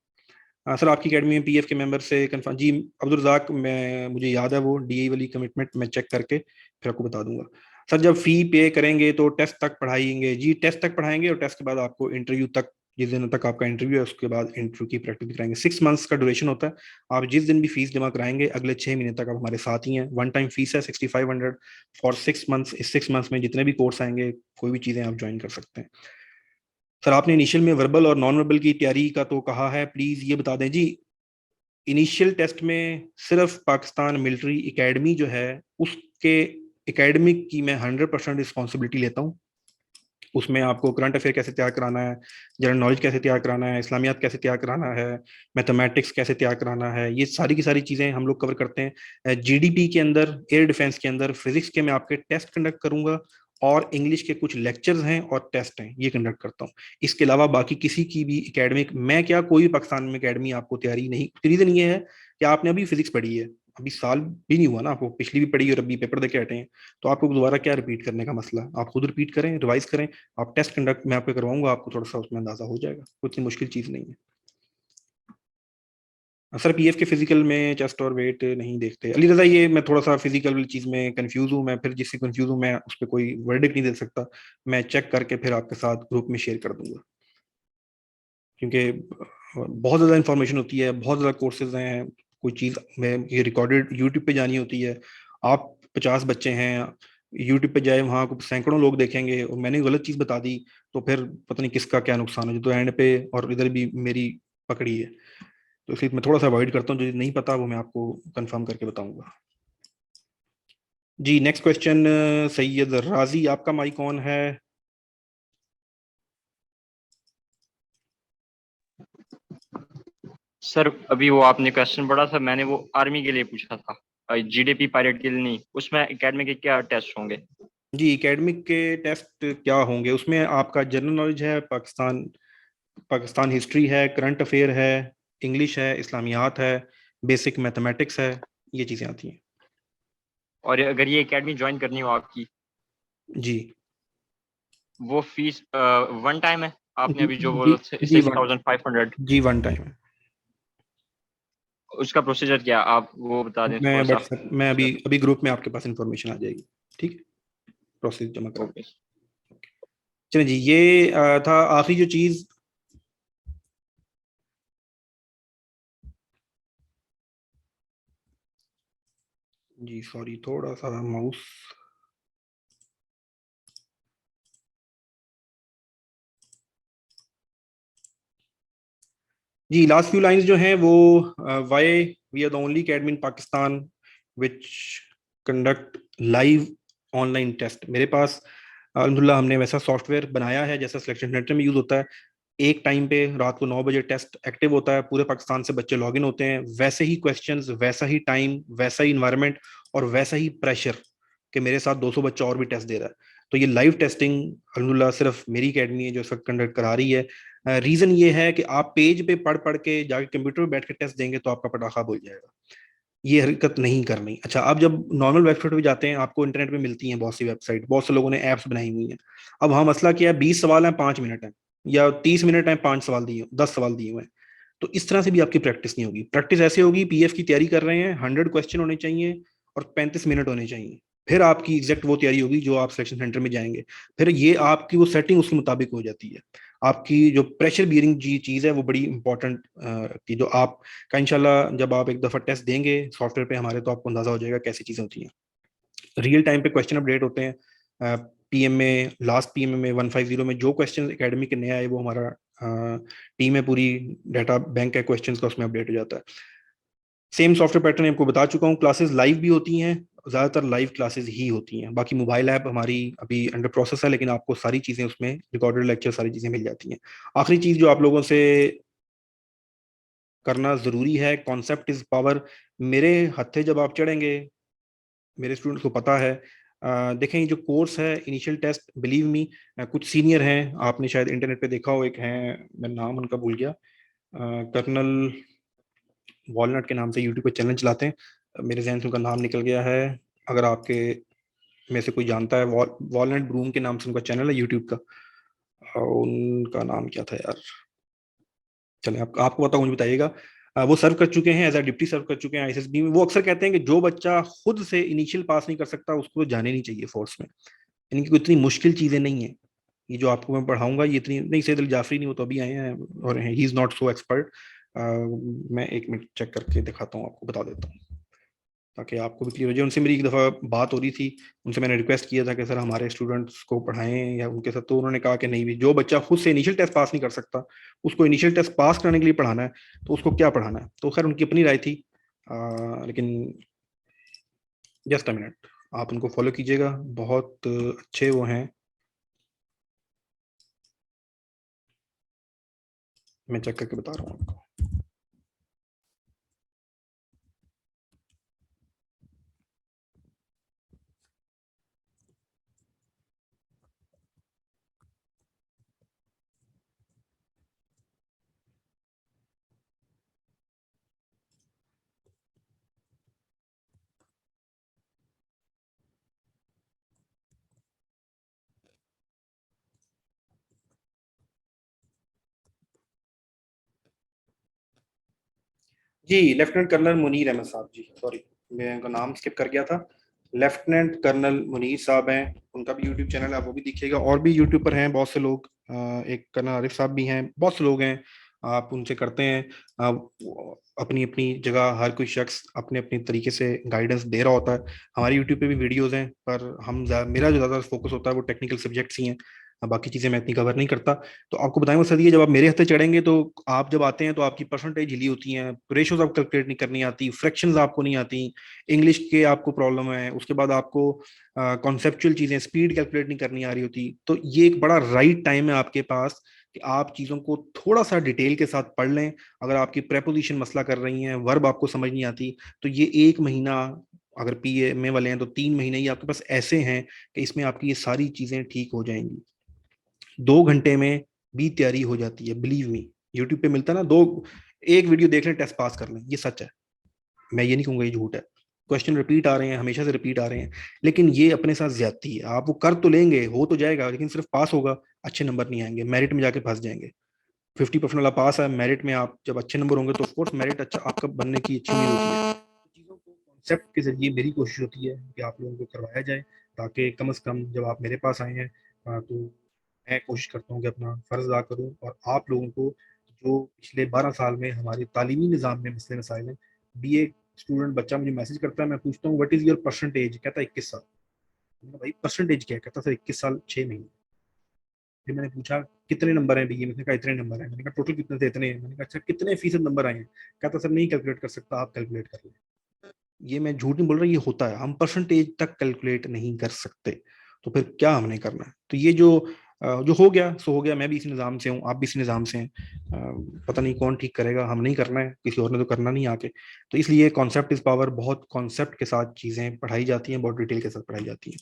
सर आपकी अकेडमी में पीएफ के मेंबर से कंफर्म। जी अब्दुल रज़ाक, मुझे याद है वो डीए वाली कमिटमेंट, मैं चेक करके फिर आपको बता दूंगा। सर जब फी पे करेंगे तो टेस्ट तक पढ़ाएंगे? जी टेस्ट तक पढ़ाएंगे, और टेस्ट के बाद आपको इंटरव्यू तक, जिस दिन तक आपका इंटरव्यू है उसके बाद इंटरव्यू की प्रैक्टिस भी कराएंगे। 6 मंथ्स का ड्यूरेशन होता है। आप जिस दिन भी फीस जमा कराएंगे अगले 6 महीने तक आप हमारे साथ ही हैं। वन टाइम फीस है 6500 फॉर 6 मंथ्स। इस 6 मंथ्स में जितने भी कोर्स आएंगे, कोई भी चीज़ें आप ज्वाइन कर सकते हैं। सर आपने इनिशियल में वर्बल और नॉन वर्बल की तैयारी का तो कहा है, प्लीज़ ये बता दें। जी इनिशियल टेस्ट में सिर्फ पाकिस्तान मिलिट्री एकेडमी जो है उसके एकेडमिक की मैं 100% रिस्पॉन्सिबिलिटी लेता हूँ। उसमें आपको करंट अफेयर कैसे तैयार कराना है, जनरल नॉलेज कैसे तैयार कराना है, इस्लामियात कैसे तैयार कराना है, मैथमेटिक्स कैसे तैयार कराना है, ये सारी की सारी चीज़ें हम लोग कवर करते हैं। जीडीपी के अंदर, एयर डिफेंस के अंदर फिजिक्स के मैं आपके टेस्ट कंडक्ट करूंगा, और इंग्लिश के कुछ लेक्चर्स हैं और टेस्ट हैं, ये कंडक्ट करता हूँ। इसके अलावा बाकी किसी की भी एकेडमिक, मैं क्या कोई पाकिस्तान में एकेडमी आपको तैयारी नहीं। रीजन ये है कि आपने अभी फिजिक्स पढ़ी है, अभी साल भी नहीं हुआ ना आपको, पिछली भी पढ़ी और अभी पेपर देके हटे हैं, तो आपको दोबारा क्या रिपीट करने का मसला। आप खुद रिपीट करें, रिवाइज करें, आप टेस्ट कंडक्ट मैं आपको करवाऊंगा, आपको थोड़ा सा उसमें अंदाजा हो जाएगा, कुछ मुश्किल चीज़ नहीं है। सर पीएफ के फिजिकल में चेस्ट और वेट नहीं देखते? अली रजा, ये मैं थोड़ा सा फिजिकल चीज में कंफ्यूज हूँ, मैं फिर जिससे कंफ्यूज हूँ मैं उस पर कोई वर्डिक्ट नहीं दे सकता, मैं चेक करके फिर आपके साथ ग्रुप में शेयर कर दूंगा, क्योंकि बहुत ज़्यादा इंफॉर्मेशन होती है, बहुत ज़्यादा कोर्सेज हैं, कोई चीज़ में ये रिकॉर्डेड यूट्यूब पे जानी होती है। आप 50 बच्चे हैं, यूट्यूब पे जाए, वहाँ को सैकड़ों लोग देखेंगे और मैंने गलत चीज़ बता दी तो फिर पता नहीं किसका क्या नुकसान है, जो तो एंड पे और इधर भी मेरी पकड़ी है। तो इसलिए मैं थोड़ा सा अवॉइड करता हूँ, जो नहीं पता वो मैं आपको कंफर्म करके बताऊंगा। जी नेक्स्ट क्वेश्चन, सैयद राजी, आपका माइक ऑन है। सर अभी वो आपने क्वेश्चन पढ़ा था, मैंने वो आर्मी के लिए पूछा था, जीडीपी पायलट के लिए नहीं। उसमें एकेडमी के क्या टेस्ट होंगे? जी एकेडमिक के टेस्ट क्या होंगे, उसमें आपका जनरल नॉलेज है, पाकिस्तान हिस्ट्री है, करंट अफेयर है, इंग्लिश है, इस्लामियात है, बेसिक मैथमेटिक्स है, ये चीज़ें आती हैं। और अगर ये एकेडमी ज्वाइन करनी हो आपकी, जी वो फीस वन टाइम है? आपने अभी जो बोला 6500? जी वन टाइम है। उसका प्रोसीजर क्या, आप वो बता दें मैं थोड़ा सा। व्हाट्सएप में अभी ग्रुप में आपके पास इंफॉर्मेशन आ जाएगी, ठीक है, प्रोसेस जमा करा। चलिए जी, ये था आखिरी जो चीज़ जी सॉरी, थोड़ा सा माउस। जी लास्ट फ्यू लाइंस जो हैं वो, why we are the only academy in Pakistan which conduct live online test. मेरे पास अल्हम्दुलिल्लाह हमने वैसा सॉफ्टवेयर बनाया है जैसा सिलेक्शन सेंटर में यूज होता है। एक टाइम पे रात को 9 बजे टेस्ट एक्टिव होता है, पूरे पाकिस्तान से बच्चे लॉगिन होते हैं, वैसे ही क्वेश्चंस, वैसा ही टाइम, वैसा ही इन्वायरमेंट और वैसा ही प्रेशर कि मेरे साथ 200 बच्चा और भी टेस्ट दे रहा है। तो ये लाइव टेस्टिंग अल्हम्दुलिल्लाह सिर्फ मेरी अकेडमी है जो इसका कंडक्ट करा रही है। रीजन ये है कि आप पेज पे पढ़ पढ़ के जाके कंप्यूटर पे बैठ के टेस्ट देंगे तो आपका पटाखा बोल जाएगा। ये हरकत नहीं करनी। अच्छा, आप जब नॉर्मल वेबसाइट पे जाते हैं आपको इंटरनेट पे मिलती हैं बहुत सी वेबसाइट, बहुत से लोगों ने ऐप्स बनाई हुई हैं। अब हाँ मसला क्या है, 20 सवाल हैं 5 मिनट है, या 30 मिनट है 5 सवाल दिए, 10 सवाल दिए हुए हैं। तो इस तरह से भी आपकी प्रैक्टिस नहीं होगी। प्रैक्टिस ऐसे होगी, पीएफ की तैयारी कर रहे हैं, 100 क्वेश्चन होने चाहिए और 35 मिनट होने चाहिए। फिर आपकी एग्जैक्ट वो तैयारी होगी जो आप सिलेक्शन सेंटर में जाएंगे। फिर ये आपकी वो सेटिंग उसके मुताबिक हो जाती है। आपकी जो प्रेशर बियरिंग जी चीज़ है वो बड़ी इंपॉर्टेंट कि जो आप का इंशाल्लाह जब आप एक दफ़ा टेस्ट देंगे सॉफ्टवेयर पे हमारे, तो आपको अंदाजा हो जाएगा कैसी चीज़ें होती हैं। रियल टाइम पे क्वेश्चन अपडेट होते हैं। पीएम में, लास्ट पीएम में 150 में जो क्वेश्चन एकेडमी के नए आए वो हमारा टीम है पूरी, डाटा बैंक है क्वेश्चंस का, उसमें अपडेट हो जाता है। सेम सॉफ्टवेयर पैटर्न आपको बता चुका हूँ। क्लासेस लाइव भी होती हैं, ज़्यादातर लाइव क्लासेस ही होती हैं। बाकी मोबाइल ऐप हमारी अभी अंडर प्रोसेस है, लेकिन आपको सारी चीज़ें उसमें, रिकॉर्डेड लेक्चर सारी चीज़ें मिल जाती हैं। आखिरी चीज़ जो आप लोगों से करना ज़रूरी है, कॉन्सेप्ट इज़ पावर। मेरे हत्थे जब आप चढ़ेंगे, मेरे स्टूडेंट्स को पता है, देखें ये जो कोर्स है इनिशियल टेस्ट, बिलीव मी, कुछ सीनियर हैं, आपने शायद इंटरनेट पे देखा हो, एक हैं, मैं नाम उनका भूल गया, कर्नल वॉलनट के नाम से यूट्यूब पे चैनल चलाते हैं, मेरे जहन से उनका नाम निकल गया है। अगर आपके में से कोई जानता है, वॉलनट ब्रूम के नाम से उनका चैनल है यूट्यूब का, उनका नाम क्या था यार, चले आपको पता मुझे बताइएगा। वो सर्व कर चुके हैं, एज अ डिप्टी सर्व कर चुके हैं आईएसएसबी में। वो अक्सर कहते हैं कि जो बच्चा खुद से इनिशियल पास नहीं कर सकता उसको तो जाने नहीं चाहिए फोर्स में। यानी कि कोई इतनी मुश्किल चीजें नहीं है ये जो आपको मैं पढ़ाऊंगा, ये इतनी नहीं। सैयद अली जाफरी नहीं, वो तो अभी आए हैं और he is not so expert. मैं 1 मिनट चेक करके दिखाता हूँ, आपको बता देता हूँ ताकि आपको भी क्लियर हो जाए। उनसे मेरी एक दफ़ा बात हो रही थी, उनसे मैंने रिक्वेस्ट किया था कि सर हमारे स्टूडेंट्स को पढ़ाएं या उनके साथ, तो उन्होंने कहा कि नहीं भी, जो बच्चा खुद से इनिशियल टेस्ट पास नहीं कर सकता उसको इनिशियल टेस्ट पास करने के लिए पढ़ाना है तो उसको क्या पढ़ाना है। तो खैर उनकी अपनी राय थी, लेकिन जस्ट अ मिनट, आप उनको फॉलो कीजिएगा, बहुत अच्छे वो हैं। मैं चेक करके बता रहा हूँ आपको। जी लेफ्टिनेंट कर्नल मुनीर अहमद साहब, जी सॉरी मैं उनका नाम स्किप कर गया था। लेफ्टिनेंट कर्नल मुनीर साहब हैं, उनका भी यूट्यूब चैनल है, आप वो भी देखिएगा। और भी यूट्यूब पर हैं बहुत से लोग, एक कर्नल आरिफ साहब भी हैं, बहुत से लोग हैं, आप उनसे करते हैं। अपनी अपनी जगह हर कोई शख्स अपने अपने तरीके से गाइडेंस दे रहा होता है। हमारे यूट्यूब पे भी वीडियोस हैं, पर मेरा जो ज़्यादा फोकस होता है वो टेक्निकल सब्जेक्ट्स ही हैं, बाकी चीज़ें मैं इतनी कवर नहीं करता। तो आपको बताएं मकसद ये, जब आप मेरे हत्थे चढ़ेंगे तो आप जब आते हैं तो आपकी परसेंटेज हिली होती हैं, रेशोज आपको कैलकुलेट नहीं करनी आती, फ्रैक्शंस आपको नहीं आती, इंग्लिश के आपको प्रॉब्लम है, उसके बाद आपको कॉन्सेप्चुअल चीज़ें, स्पीड कैलकुलेट नहीं करनी आ रही होती। तो ये एक बड़ा राइट टाइम है आपके पास कि आप चीज़ों को थोड़ा सा डिटेल के साथ पढ़ लें। अगर आपकी प्रेपोजिशन मसला कर रही हैं, वर्ब आपको समझ नहीं आती, तो ये 1 महीना, अगर पीएमए वाले हैं तो 3 महीने ही आपके पास ऐसे हैं कि इसमें आपकी ये सारी चीज़ें ठीक हो जाएंगी। 2 घंटे में भी तैयारी हो जाती है, बिलीव मी। यूट्यूब पे मिलता है ना, एक वीडियो देख लें, टेस्ट पास कर लें, ये सच है, मैं ये नहीं कहूंगा ये झूठ है। क्वेश्चन रिपीट आ रहे हैं, हमेशा से रिपीट आ रहे हैं, लेकिन ये अपने साथ ज्यादती है। आप वो कर तो लेंगे, हो तो जाएगा, लेकिन सिर्फ पास होगा, अच्छे नंबर नहीं आएंगे, मेरिट में जाके फंस जाएंगे। 50% वाला पास है, मेरिट में आप जब अच्छे नंबर होंगे तो ऑफकोर्स मेरिट अच्छा आपका बनने की अच्छी उम्मीद होती है। चीज़ों को कॉन्सेप्ट के जरिए मेरी कोशिश होती है कि आप लोगों को करवाया जाए, ताकि कम से कम जब आप मेरे पास आए हैं तो मैं कोशिश करता हूँ कि अपना फ़र्ज़ अदा करूँ और आप लोगों को जो पिछले 12 साल में हमारे तालीमी निज़ाम में मसले मसाइल हैं, बीए स्टूडेंट बच्चा मुझे मैसेज करता है, मैं पूछता हूँ व्हाट इज योर परसेंटेज, कहता है 21 साल। मैंने कहा भाई परसेंटेज क्या है, कहता सर 21 साल 6 महीने। फिर मैंने पूछा कितने नंबर हैं बीए में, उसने कहा इतने नंबर हैं। मैंने कहा टोटल कितने थे, इतने हैं। मैंने कहा अच्छा कितने फीसद नंबर आए हैं, कहता सर नहीं कैलकुलेट कर सकता, आप कैलकुलेट कर लें। ये मैं झूठ नहीं बोल रहा, ये होता है, हम परसेंटेज तक कैलकुलेट नहीं कर सकते, तो फिर क्या हमने करना है। तो ये जो हो गया सो हो गया, मैं भी इस निज़ाम से हूँ, आप भी इस निज़ाम से हैं, पता नहीं कौन ठीक करेगा, हम नहीं करना है, किसी और ने तो करना नहीं आके। तो इसलिए कॉन्सेप्ट इज पावर, बहुत कॉन्सेप्ट के साथ चीज़ें पढ़ाई जाती हैं, बहुत डिटेल के साथ पढ़ाई जाती हैं।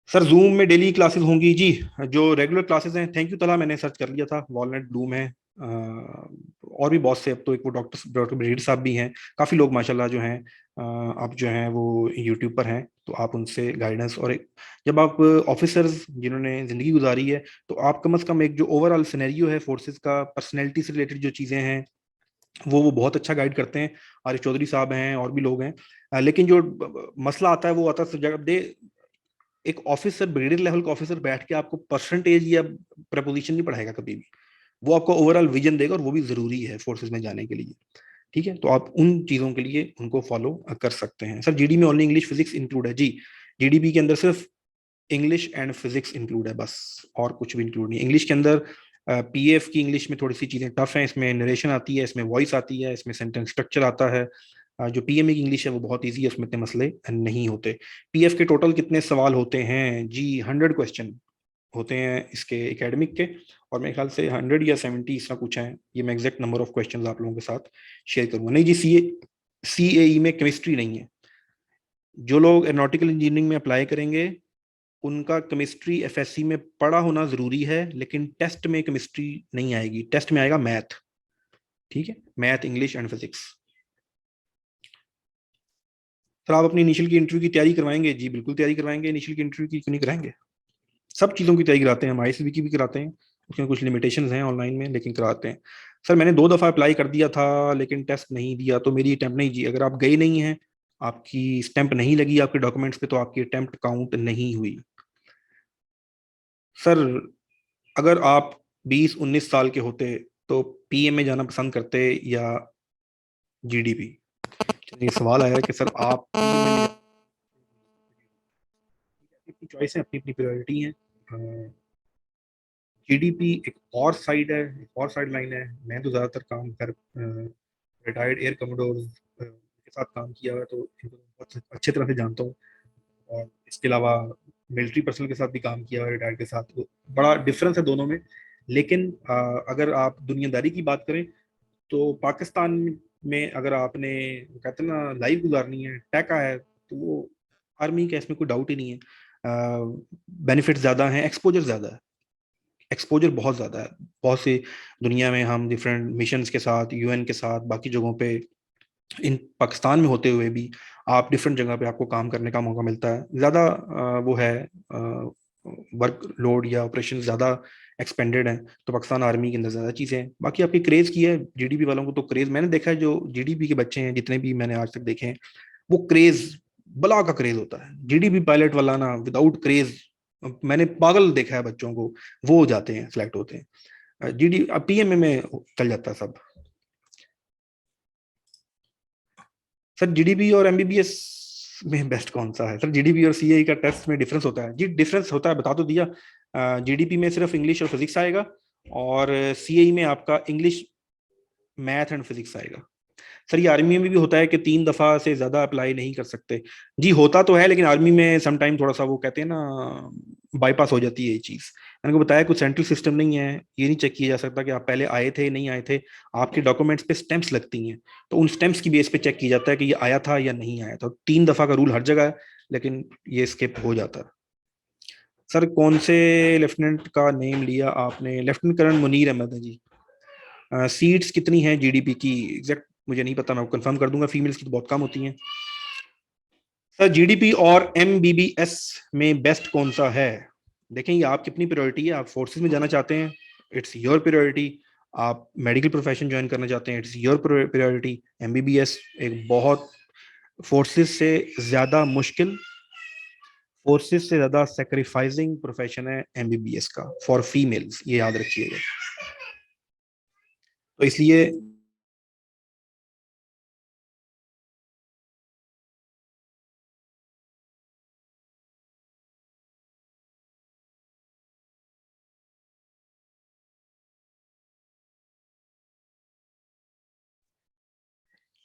सर जूम में डेली क्लासेस होंगी जी, जो रेगुलर क्लासेस हैं, थैंक यू तला, मैंने सर्च कर लिया था, वॉलनट ब्लूम है, और भी बहुत से, अब तो एक वो डॉक्टर ब्रीड साहब भी हैं, काफ़ी लोग माशाल्लाह जो हैं अब जो हैं वो यूट्यूब पर हैं, तो आप उनसे गाइडेंस, और जब आप ऑफिसर्स जिन्होंने ज़िंदगी गुजारी है, तो आप कम से कम एक जो ओवरऑल सिनेरियो है फोर्सेस का, पर्सनैलिटी से रिलेटेड जो चीज़ें हैं वो बहुत अच्छा गाइड करते हैं। आरिफ चौधरी साहब हैं और भी लोग हैं, लेकिन जो मसला आता है वो आता है जब एक ऑफिसर, ब्रिगेडियर लेवल का ऑफिसर बैठ के आपको परसेंटेज या प्रपोजिशन नहीं पढ़ाएगा कभी भी, वो आपको ओवरऑल विजन देगा, और वो भी जरूरी है फोर्सेस में जाने के लिए। ठीक है, तो आप उन चीजों के लिए उनको फॉलो कर सकते हैं। सर जीडी में ओनली इंग्लिश फिजिक्स इंक्लूड है जी, जीडीपी के अंदर सिर्फ इंग्लिश एंड फिजिक्स इंक्लूड है बस, और कुछ भी इंक्लूड नहीं। इंग्लिश के अंदर पीएफ की इंग्लिश में थोड़ी सी चीजें टफ हैं, इसमें नरेशन आती है, इसमें वॉइस आती है, इसमें सेंटेंस स्ट्रक्चर आता है। जो पीएमए की इंग्लिश है वो बहुत इजी है, उसमें इतने मसले नहीं होते। पीएफ के टोटल कितने सवाल होते हैं जी, 100 क्वेश्चन होते हैं इसके एकेडमिक के, और मेरे ख्याल से 100 या 70 इसका कुछ है, ये मैं एग्जैक्ट नंबर ऑफ क्वेश्चंस आप लोगों के साथ शेयर करूंगा। नहीं जी, सीएई में केमिस्ट्री नहीं है, जो लोग एरोनॉटिकल इंजीनियरिंग में अप्लाई करेंगे उनका केमिस्ट्री एफएससी में पढ़ा होना जरूरी है, लेकिन टेस्ट में केमिस्ट्री नहीं आएगी, टेस्ट में आएगा मैथ। ठीक है, math, English and physics. Sir आप अपनी इनिशियल की इंटरव्यू की तैयारी करवाएंगे जी, बिल्कुल तैयारी करवाएंगे, इनिशियल की इंटरव्यू की क्यों नहीं कराएंगे, सब चीज़ों की तैयारी कराते हैं हम, आईएसबी की भी कराते हैं, उसमें कुछ लिमिटेशंस हैं ऑनलाइन में, लेकिन कराते हैं। सर मैंने 2 दफ़ा अप्लाई कर दिया था लेकिन टेस्ट नहीं दिया, तो मेरी अटैम्प्ट नहीं जी, अगर आप गए नहीं हैं, आपकी स्टैंप नहीं लगी आपके डॉक्यूमेंट्स पे, तो आपकी अटैम्प्ट काउंट नहीं हुई। सर अगर आप 20-19 साल के होते तो पीएम में जाना पसंद करते या जीडीपी। ये सवाल आया है कि सर आप अपनी चॉइस है, अपनी अपनी प्रायोरिटी है। जीडीपी एक और साइड है, एक और साइड लाइन है। मैं तो ज़्यादातर काम कर रिटायर्ड एयर कमोडोर्स के साथ काम किया हुआ है, तो इनको बहुत अच्छे तरह से जानता हूँ, और इसके अलावा मिलिट्री पर्सनल के साथ भी काम किया हुआ है रिटायर्ड के साथ, तो बड़ा डिफरेंस है दोनों में। लेकिन अगर आप दुनियादारी की बात करें तो पाकिस्तान में अगर आपने कहते हैं ना लाइफ गुजारनी है, टैका है, तो वो आर्मी का, इसमें कोई डाउट ही नहीं है। बेनिफिट ज़्यादा हैं, एक्सपोजर ज़्यादा है, एक्सपोजर बहुत ज़्यादा है। बहुत सी दुनिया में हम डिफरेंट मिशंस के साथ, यूएन के साथ, बाकी जगहों पे, इन पाकिस्तान में होते हुए भी आप डिफरेंट जगह पे आपको काम करने का मौका मिलता है। ज़्यादा वो है वर्क लोड या ऑपरेशन ज़्यादा एक्सपेंडेड है, तो पाकिस्तान आर्मी के अंदर ज़्यादा चीज़ें हैं। बाकी आपकी क्रेज़ की है, जीडीपी वालों को तो क्रेज़, मैंने देखा है जो जीडीपी के बच्चे हैं जितने भी मैंने आज तक देखे हैं, वो क्रेज़ बला का क्रेज़ होता है। जीडीपी पायलट वाला ना विदाउट क्रेज़, मैंने पागल देखा है बच्चों को, वो जाते हैं, सिलेक्ट होते हैं। जीडी पीएमए में चल जाता है सब। सर जीडीपी और एमबीबीएस में बेस्ट कौन सा है? सर जीडीपी और सीए का टेस्ट में डिफरेंस होता है जी, डिफरेंस होता है, बता तो दिया। जीडीपी में सिर्फ इंग्लिश और फिजिक्स आएगा, और सीए में आपका इंग्लिश, मैथ एंड फिजिक्स आएगा। सर ये आर्मी में भी होता है कि 3 दफा से ज्यादा अप्लाई नहीं कर सकते जी, होता तो है, लेकिन आर्मी में समटाइम थोड़ा सा वो कहते हैं ना बाईपास हो जाती है ये चीज। मैंने को बताया कुछ सेंट्रल सिस्टम नहीं है, ये नहीं चेक किया जा सकता कि आप पहले आए थे नहीं आए थे, आपके डॉक्यूमेंट्स पे स्टैंप्स लगती हैं, तो उन स्टैंप्स की बेस पे चेक किया जाता है कि ये आया था या नहीं आया था। 3 दफा का रूल हर जगह है, लेकिन ये स्किप हो जाता है। सर कौन से लेफ्टिनेंट का नेम लिया आपने? लेफ्टिनेंट कर्नल मुनीर अहमद है जी। सीट्स कितनी हैं जीडीपी की एग्जैक्ट मुझे नहीं पता, मैं कंफर्म कर दूंगा, फीमेल्स की तो बहुत कम होती हैं। सर जीडीपी और एमबीबीएस में बेस्ट कौन सा है? देखें ये आपकी अपनी प्रायोरिटी है, आप फोर्सेस में जाना चाहते हैं, इट्स योर प्रायोरिटी। आप मेडिकल प्रोफेशन ज्वाइन करना चाहते हैं, इट्स योर प्रायोरिटी। एमबीबीएस एक बहुत फोर्सेस से ज्यादा मुश्किल, फोर्सेस से ज्यादा सेक्रीफाइसिंग प्रोफेशन है एमबीबीएस का फॉर फीमेल्स, ये याद रखिएगा। तो इसलिए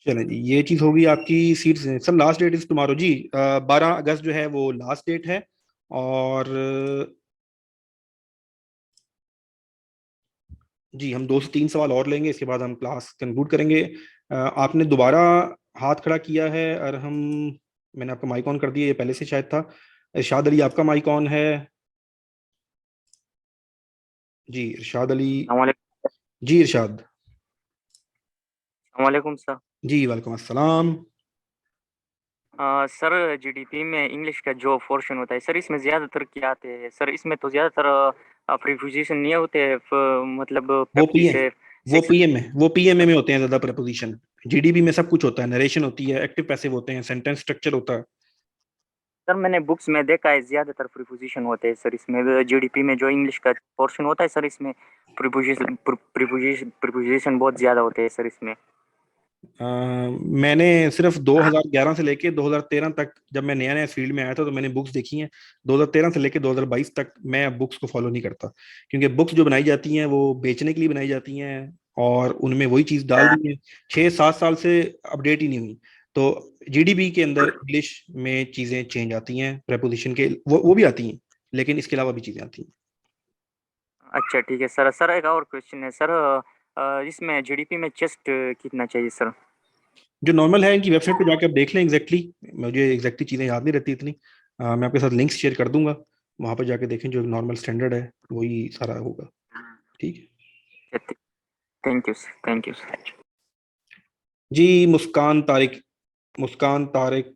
चलें जी, ये चीज होगी आपकी सीट से sir. Last date is tomorrow जी, 12 अगस्त जो है वो लास्ट डेट है। और जी हम 2 से 3 सवाल और लेंगे, इसके बाद हम क्लास कंक्लूड करेंगे। आपने दोबारा हाथ खड़ा किया है और मैंने आपका माइक ऑन कर दिया, ये पहले से शायद था। इरशाद अली आपका माइक ऑन है जी। इरशाद अली जी। इरशाद वालेकुम सर। जी वालेकुम अस्सलाम। सर जीडीपी में इंग्लिश का जो पोर्शन होता है सर, इसमें ज़्यादातर क्या आते हैं सर? इसमें तो ज़्यादातर प्रीपोजिशन नहीं होते, मतलब वो पेप्टी से वो पीएमए में होते हैं ज्यादा प्रपोजिशन। जीडीपी में सब कुछ होता है, नरेशन होती है, एक्टिव पैसिव होते हैं, सेंटेंस स्ट्रक्चर होता है। सर मैंने बुक्स में देखा है ज़्यादातर प्रीपोजिशन होते हैं सर इसमें। जीडीपी में जो इंग्लिश का पोर्शन होता है सर, इसमें प्रीपोजिशन बहुत ज़्यादा होते हैं सर इसमें। मैंने सिर्फ 2011 से लेके 2013 तक, जब मैं नया नया फील्ड में आया था तो मैंने बुक्स देखी हैं। 2013 से लेके 2022 तक मैं अब बुक्स को फॉलो नहीं करता, क्योंकि बुक्स जो बनाई जाती हैं वो बेचने के लिए बनाई जाती हैं और उनमें वही चीज डाल दी है। 6-7 साल से अपडेट ही नहीं हुई। तो जीडीपी के अंदर इंग्लिश में चीजें चेंज आती हैं, प्रेपोजिशन के वो भी आती हैं, लेकिन इसके अलावा भी चीजें आती हैं। अच्छा ठीक है सर। सर एक और क्वेश्चन है सर, इसमें जीडीपी में चेस्ट कितना चाहिए सर? जो नॉर्मल है, इनकी वेबसाइट पे जाके आप देख लें एग्जैक्टली। मुझे एग्जैक्टली चीजें याद नहीं रहती इतनी। मैं आपके साथ लिंक्स शेयर कर दूंगा, वहां पर जाके देखें, जो नॉर्मल स्टैंडर्ड है वही सारा होगा। ठीक है, thank you sir. Thank you sir. जी मुस्कान तारिक।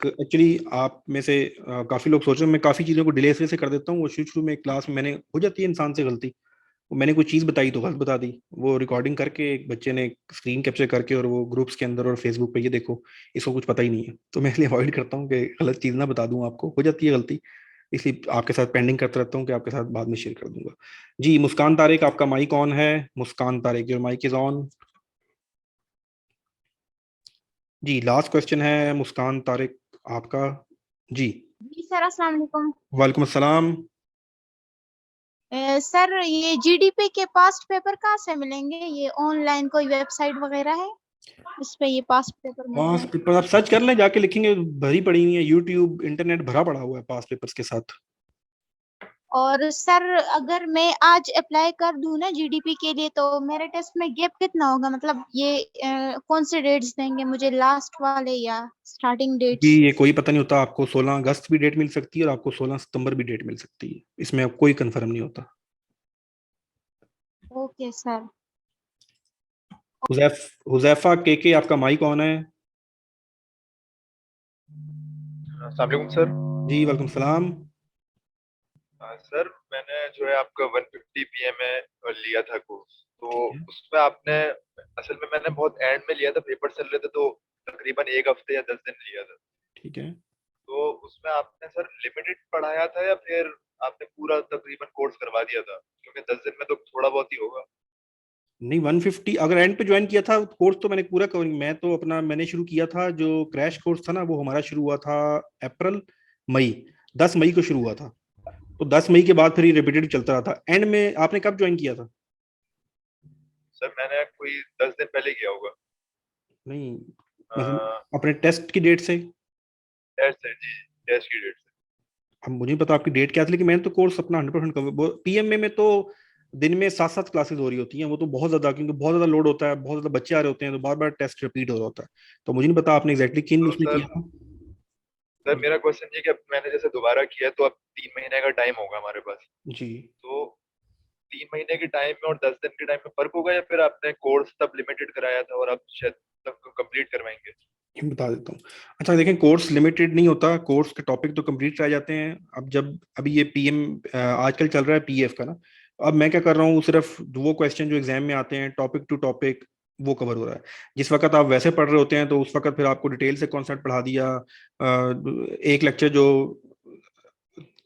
एक्चुअली आप में से काफी लोग सोच रहे हैं मैं काफी चीजों को डिले से कर देता हूँ। वो शुरू में क्लास में मैंने हो जाती है इंसान से गलती, मैंने कोई चीज बताई तो गलत बता दी। वो रिकॉर्डिंग करके एक बच्चे ने स्क्रीन कैप्चर करके और वो ग्रुप्स के अंदर और फेसबुक पे, ये देखो इसको कुछ पता ही नहीं है, तो मैं इसलिए अवॉइड करता हूँ कि गलत चीज ना बता दूं आपको। हो जाती है गलती, इसलिए आपके साथ पेंडिंग करता रहता हूँ कि आपके साथ बाद में शेयर कर दूंगा। जी मुस्कान तारिक आपका माइक ऑन है। Muskan Tariq your mic is on. जी लास्ट क्वेश्चन है मुस्कान तारिक आपका। जी जी सर, अस्सलाम वालेकुम। वालेकुम अस्सलाम। सर ये जीडीपी के पास्ट पेपर कहाँ से मिलेंगे? ये ऑनलाइन कोई वेबसाइट वगैरह है उस पे ये पास्ट पेपर मिलते पास हैं? पेपर आप सर्च कर लें, जाके लिखेंगे, भरी पड़ी हुई है, यूट्यूब इंटरनेट भरा पड़ा हुआ है पास पेपर्स के साथ। और सर अगर मैं आज अप्लाई कर दूं ना जीडीपी के लिए, तो मेरे टेस्ट में गैप कितना होगा? मतलब ये कौन से डेट्स देंगे मुझे, लास्ट वाले या स्टार्टिंग जी डेट्स? ये कोई पता नहीं होता, आपको 16 अगस्त भी डेट मिल सकती है और आपको 16 सितंबर भी डेट मिल सकती है, इसमें अब कोई कंफर्म नहीं होता। Okay sir. हुजैफा के आपका माइक ऑन है। अस्सलाम वालेकुम सर। जी वालेकुम सलाम। सर मैंने जो है आपका 150 पीएमए लिया था कोर्स, तो उसमें आपने असल में मैंने बहुत एंड में लिया था, पेपर चल रहे थे तो तकरीबन 1 हफ्ते या 10 दिन लिया था। ठीक है, तो उसमें आपने सर लिमिटेड पढ़ाया था या फिर आपने पूरा तकरीबन कोर्स करवा दिया था? क्योंकि 10 दिन में तो थोड़ा बहुत ही होगा। नहीं 150 अगर एंड पे ज्वाइन किया था कोर्स तो मैंने पूरा कवर। मैं तो अपना मैंने शुरू किया था, जो क्रैश कोर्स था ना वो हमारा शुरू हुआ था अप्रैल मई, 10 मई को शुरू हुआ था। तो 10 मई के बाद फिर ये रिपीटेड चलता रहा था। एंड में आपने कब ज्वाइन किया था? सर मैंने कोई 10 दिन पहले किया होगा। नहीं मतलब अपने टेस्ट की डेट से? टेस्ट है जी, टेस्ट की डेट से। अब मुझे नहीं पता आपकी डेट क्या थी, लेकिन मैंने तो कोर्स अपना 100% कवर। पीएमए में तो दिन में 7-7 क्लासेस हो रही होती हैं, वो तो बहुत ज्यादा, क्योंकि बहुत ज्यादा लोड होता है, बहुत ज्यादा बच्चे आ रहे होते हैं, तो बार बार टेस्ट रिपीट हो रहा होता है। तो मुझे नहीं पता आपने एग्जैक्टली किन तो उसमें सर किया था। सर मेरा क्वेश्चन ये कि अब मैंने जैसे दोबारा किया तो अब 3 महीने का टाइम होगा हमारे पास। जी तो 3 महीने के टाइम में और 10 दिन के टाइम में फर्क होगा, या फिर आपने कोर्स तब लिमिटेड कराया था और अब शायद तब कंप्लीट करवाएंगे? ये बता देता हूँ। अच्छा देखें, कोर्स लिमिटेड नहीं होता, कोर्स के टॉपिक तो कंप्लीट रह जाते हैं। अब जब अभी ये पीएम आजकल चल रहा है पीएफ का ना, अब मैं क्या कर रहा हूँ, सिर्फ वो क्वेश्चन जो एग्जाम में आते हैं टॉपिक टू टॉपिक वो कवर हो रहा है। जिस वक्त आप वैसे पढ़ रहे होते हैं तो उस वक्त फिर आपको डिटेल से कॉन्सेप्ट पढ़ा दिया। एक लेक्चर जो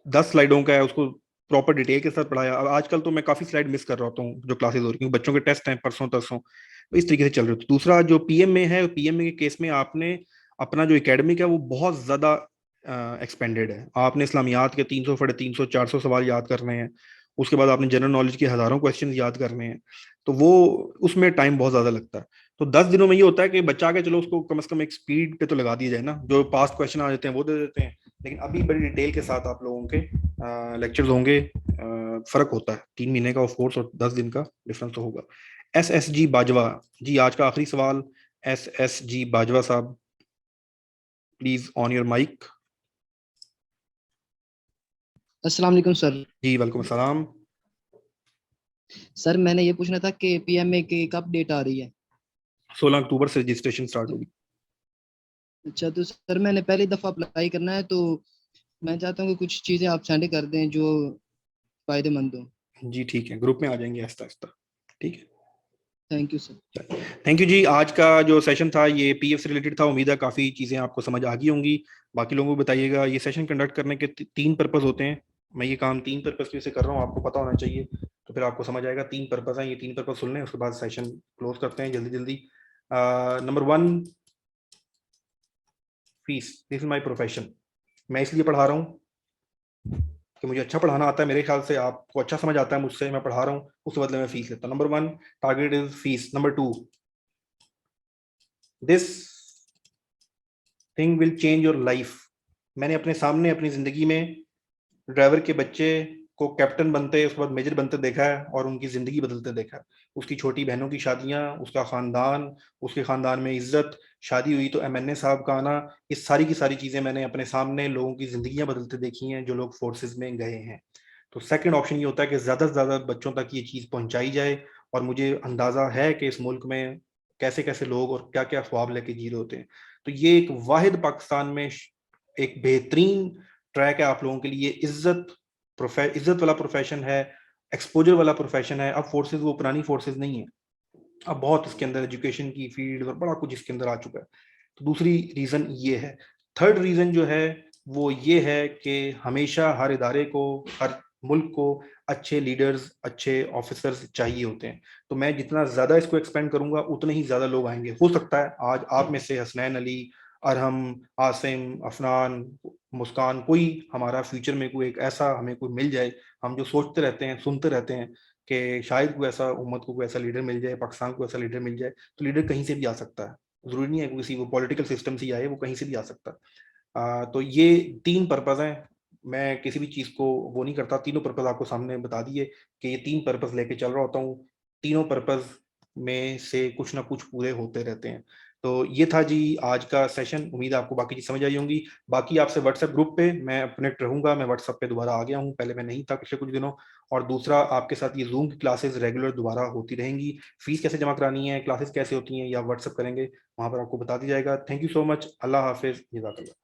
10 स्लाइडों का है उसको प्रॉपर डिटेल के साथ पढ़ाया। अब आजकल तो मैं काफी स्लाइड मिस कर रहा होता हूँ जो क्लासेस हो रही, क्योंकि बच्चों के टेस्ट हैं परसों तरसों, तो इस तरीके से चल रहे होते। दूसरा जो पीएम में है, पीएम के केस में आपने अपना जो एकेडमिक है वो बहुत ज्यादा एक्सपेंडेड है। आपने इस्लामियात के 300, 350, 400 सवाल याद करने हैं, उसके बाद आपने जनरल नॉलेज के हजारों क्वेश्चन याद करने हैं, तो वो उसमें टाइम बहुत ज्यादा लगता है। तो 10 दिनों में ये होता है कि बच्चा के चलो उसको कम से कम एक स्पीड पे तो लगा दिया जाए ना, जो पास्ट क्वेश्चन आ जाते हैं वो दे देते हैं, लेकिन अभी बड़ी डिटेल के साथ आप लोगों के लेक्चर्स होंगे। फर्क होता है 3 महीने का ऑफ कोर्स और 10 दिन का डिफरेंस तो होगा। SSG बाजवा जी, आज का आखिरी सवाल। SSG बाजवा साहब, प्लीज ऑन योर माइक। अस्सलाम वालेकुम सर। जी वालेकुम सलाम। सर मैंने ये पूछना था कि PMA की कब डेट आ रही है? 16 अक्टूबर से रजिस्ट्रेशन स्टार्ट होगी। अच्छा, तो सर मैंने पहली दफ़ा अप्लाई करना है, तो मैं चाहता हूँ कि कुछ चीज़ें आप सेंड कर दें जो फायदेमंद हो। जी ठीक है, ग्रुप में आ जाएंगे आहिस्ता आहिस्ता। ठीक है, thank you sir. Thank you जी। आज का जो सेशन था ये PF से रिलेटेड था। उम्मीद है काफ़ी चीज़ें आपको समझ आ गई होंगी। बाकी लोगों को बताइएगा, ये सेशन कंडक्ट करने के 3 पर्पस होते हैं। मैं ये काम 3 पर्पस की वजह से कर रहा हूँ, आपको पता होना चाहिए, तो फिर आपको समझ आएगा। 3 पर्पस हैं, ये 3 पर्पस सुन लें, उसके बाद सेशन क्लोज करते हैं जल्दी जल्दी। Number 1, fees. This is my profession. मैं इसलिए पढ़ा रहा हूँ कि मुझे अच्छा पढ़ाना आता है, मेरे ख्याल से आपको अच्छा समझ आता है मुझसे, मैं पढ़ा रहा हूँ, उसके बदले में फीस लेता हूँ। Number 1 target is fees. Number 2, this thing will change your life. मैंने अपने सामने अपनी जिंदगी में ड्राइवर के बच्चे को कैप्टन बनते, उसके बाद मेजर बनते देखा है और उनकी जिंदगी बदलते देखा है। उसकी छोटी बहनों की शादियां, उसका खानदान, उसके खानदान में इज्जत, शादी हुई तो MNA साहब का आना, ये सारी की सारी चीजें मैंने अपने सामने लोगों की जिंदगियां बदलते देखी हैं जो लोग फोर्सेस में गए हैं। तो सेकंड ऑप्शन ये होता है कि ज्यादा से ज्यादा बच्चों तक ये चीज पहुंचाई जाए, और मुझे अंदाजा है कि इस मुल्क में कैसे कैसे लोग और क्या क्या ख्वाब लेके जी रहे होते हैं। तो ये एक वाहिद पाकिस्तान में एक बेहतरीन ट्रैक है आप लोगों के लिए। इज्जत वाला प्रोफेशन है, एक्सपोजर वाला प्रोफेशन है। अब फोर्सेस वो पुरानी फोर्सेस नहीं है, अब बहुत इसके अंदर एजुकेशन की फील्ड और बड़ा कुछ इसके अंदर आ चुका है। तो दूसरी रीजन ये है। थर्ड रीजन जो है वो ये है कि हमेशा हर इदारे को, हर मुल्क को अच्छे लीडर्स, अच्छे ऑफिसर्स चाहिए होते हैं। तो मैं जितना ज्यादा इसको एक्सपेंड करूंगा उतने ही ज्यादा लोग आएंगे। हो सकता है आज आप में से हसनैन अली, अरहम, आसिम, अफनान, मुस्कान, कोई हमारा फ्यूचर में कोई एक ऐसा हमें कोई मिल जाए, हम जो सोचते रहते हैं, सुनते रहते हैं कि शायद कोई ऐसा उम्मत को कोई ऐसा लीडर मिल जाए, पाकिस्तान को ऐसा लीडर मिल जाए। तो लीडर कहीं से भी आ सकता है, जरूरी नहीं है किसी वो पॉलिटिकल सिस्टम से ही आए, वो कहीं से भी आ सकता है। तो ये 3 पर्पस हैं। मैं किसी भी चीज को वो नहीं करता, तीनों पर्पस आपको सामने बता दिए कि ये 3 पर्पस लेके चल रहा होता हूँ। तीनों पर्पस में से कुछ ना कुछ पूरे होते रहते हैं। तो ये था जी आज का सेशन। उम्मीद है आपको बाकी चीज समझ आई होंगी। बाकी आपसे व्हाट्सएप ग्रुप पे मैं अपडेट रहूंगा। मैं व्हाट्सएप पे दोबारा आ गया हूँ, पहले मैं नहीं था पिछले कुछ दिनों। और दूसरा, आपके साथ ये जूम की क्लासेस रेगुलर दोबारा होती रहेंगी। फीस कैसे जमा करानी है, क्लासेस कैसे होती हैं, या व्हाट्सएप करेंगे, वहां पर आपको बता दिया जाएगा। Thank you so much. अल्लाह हाफिज, जज़ाकल्लाह।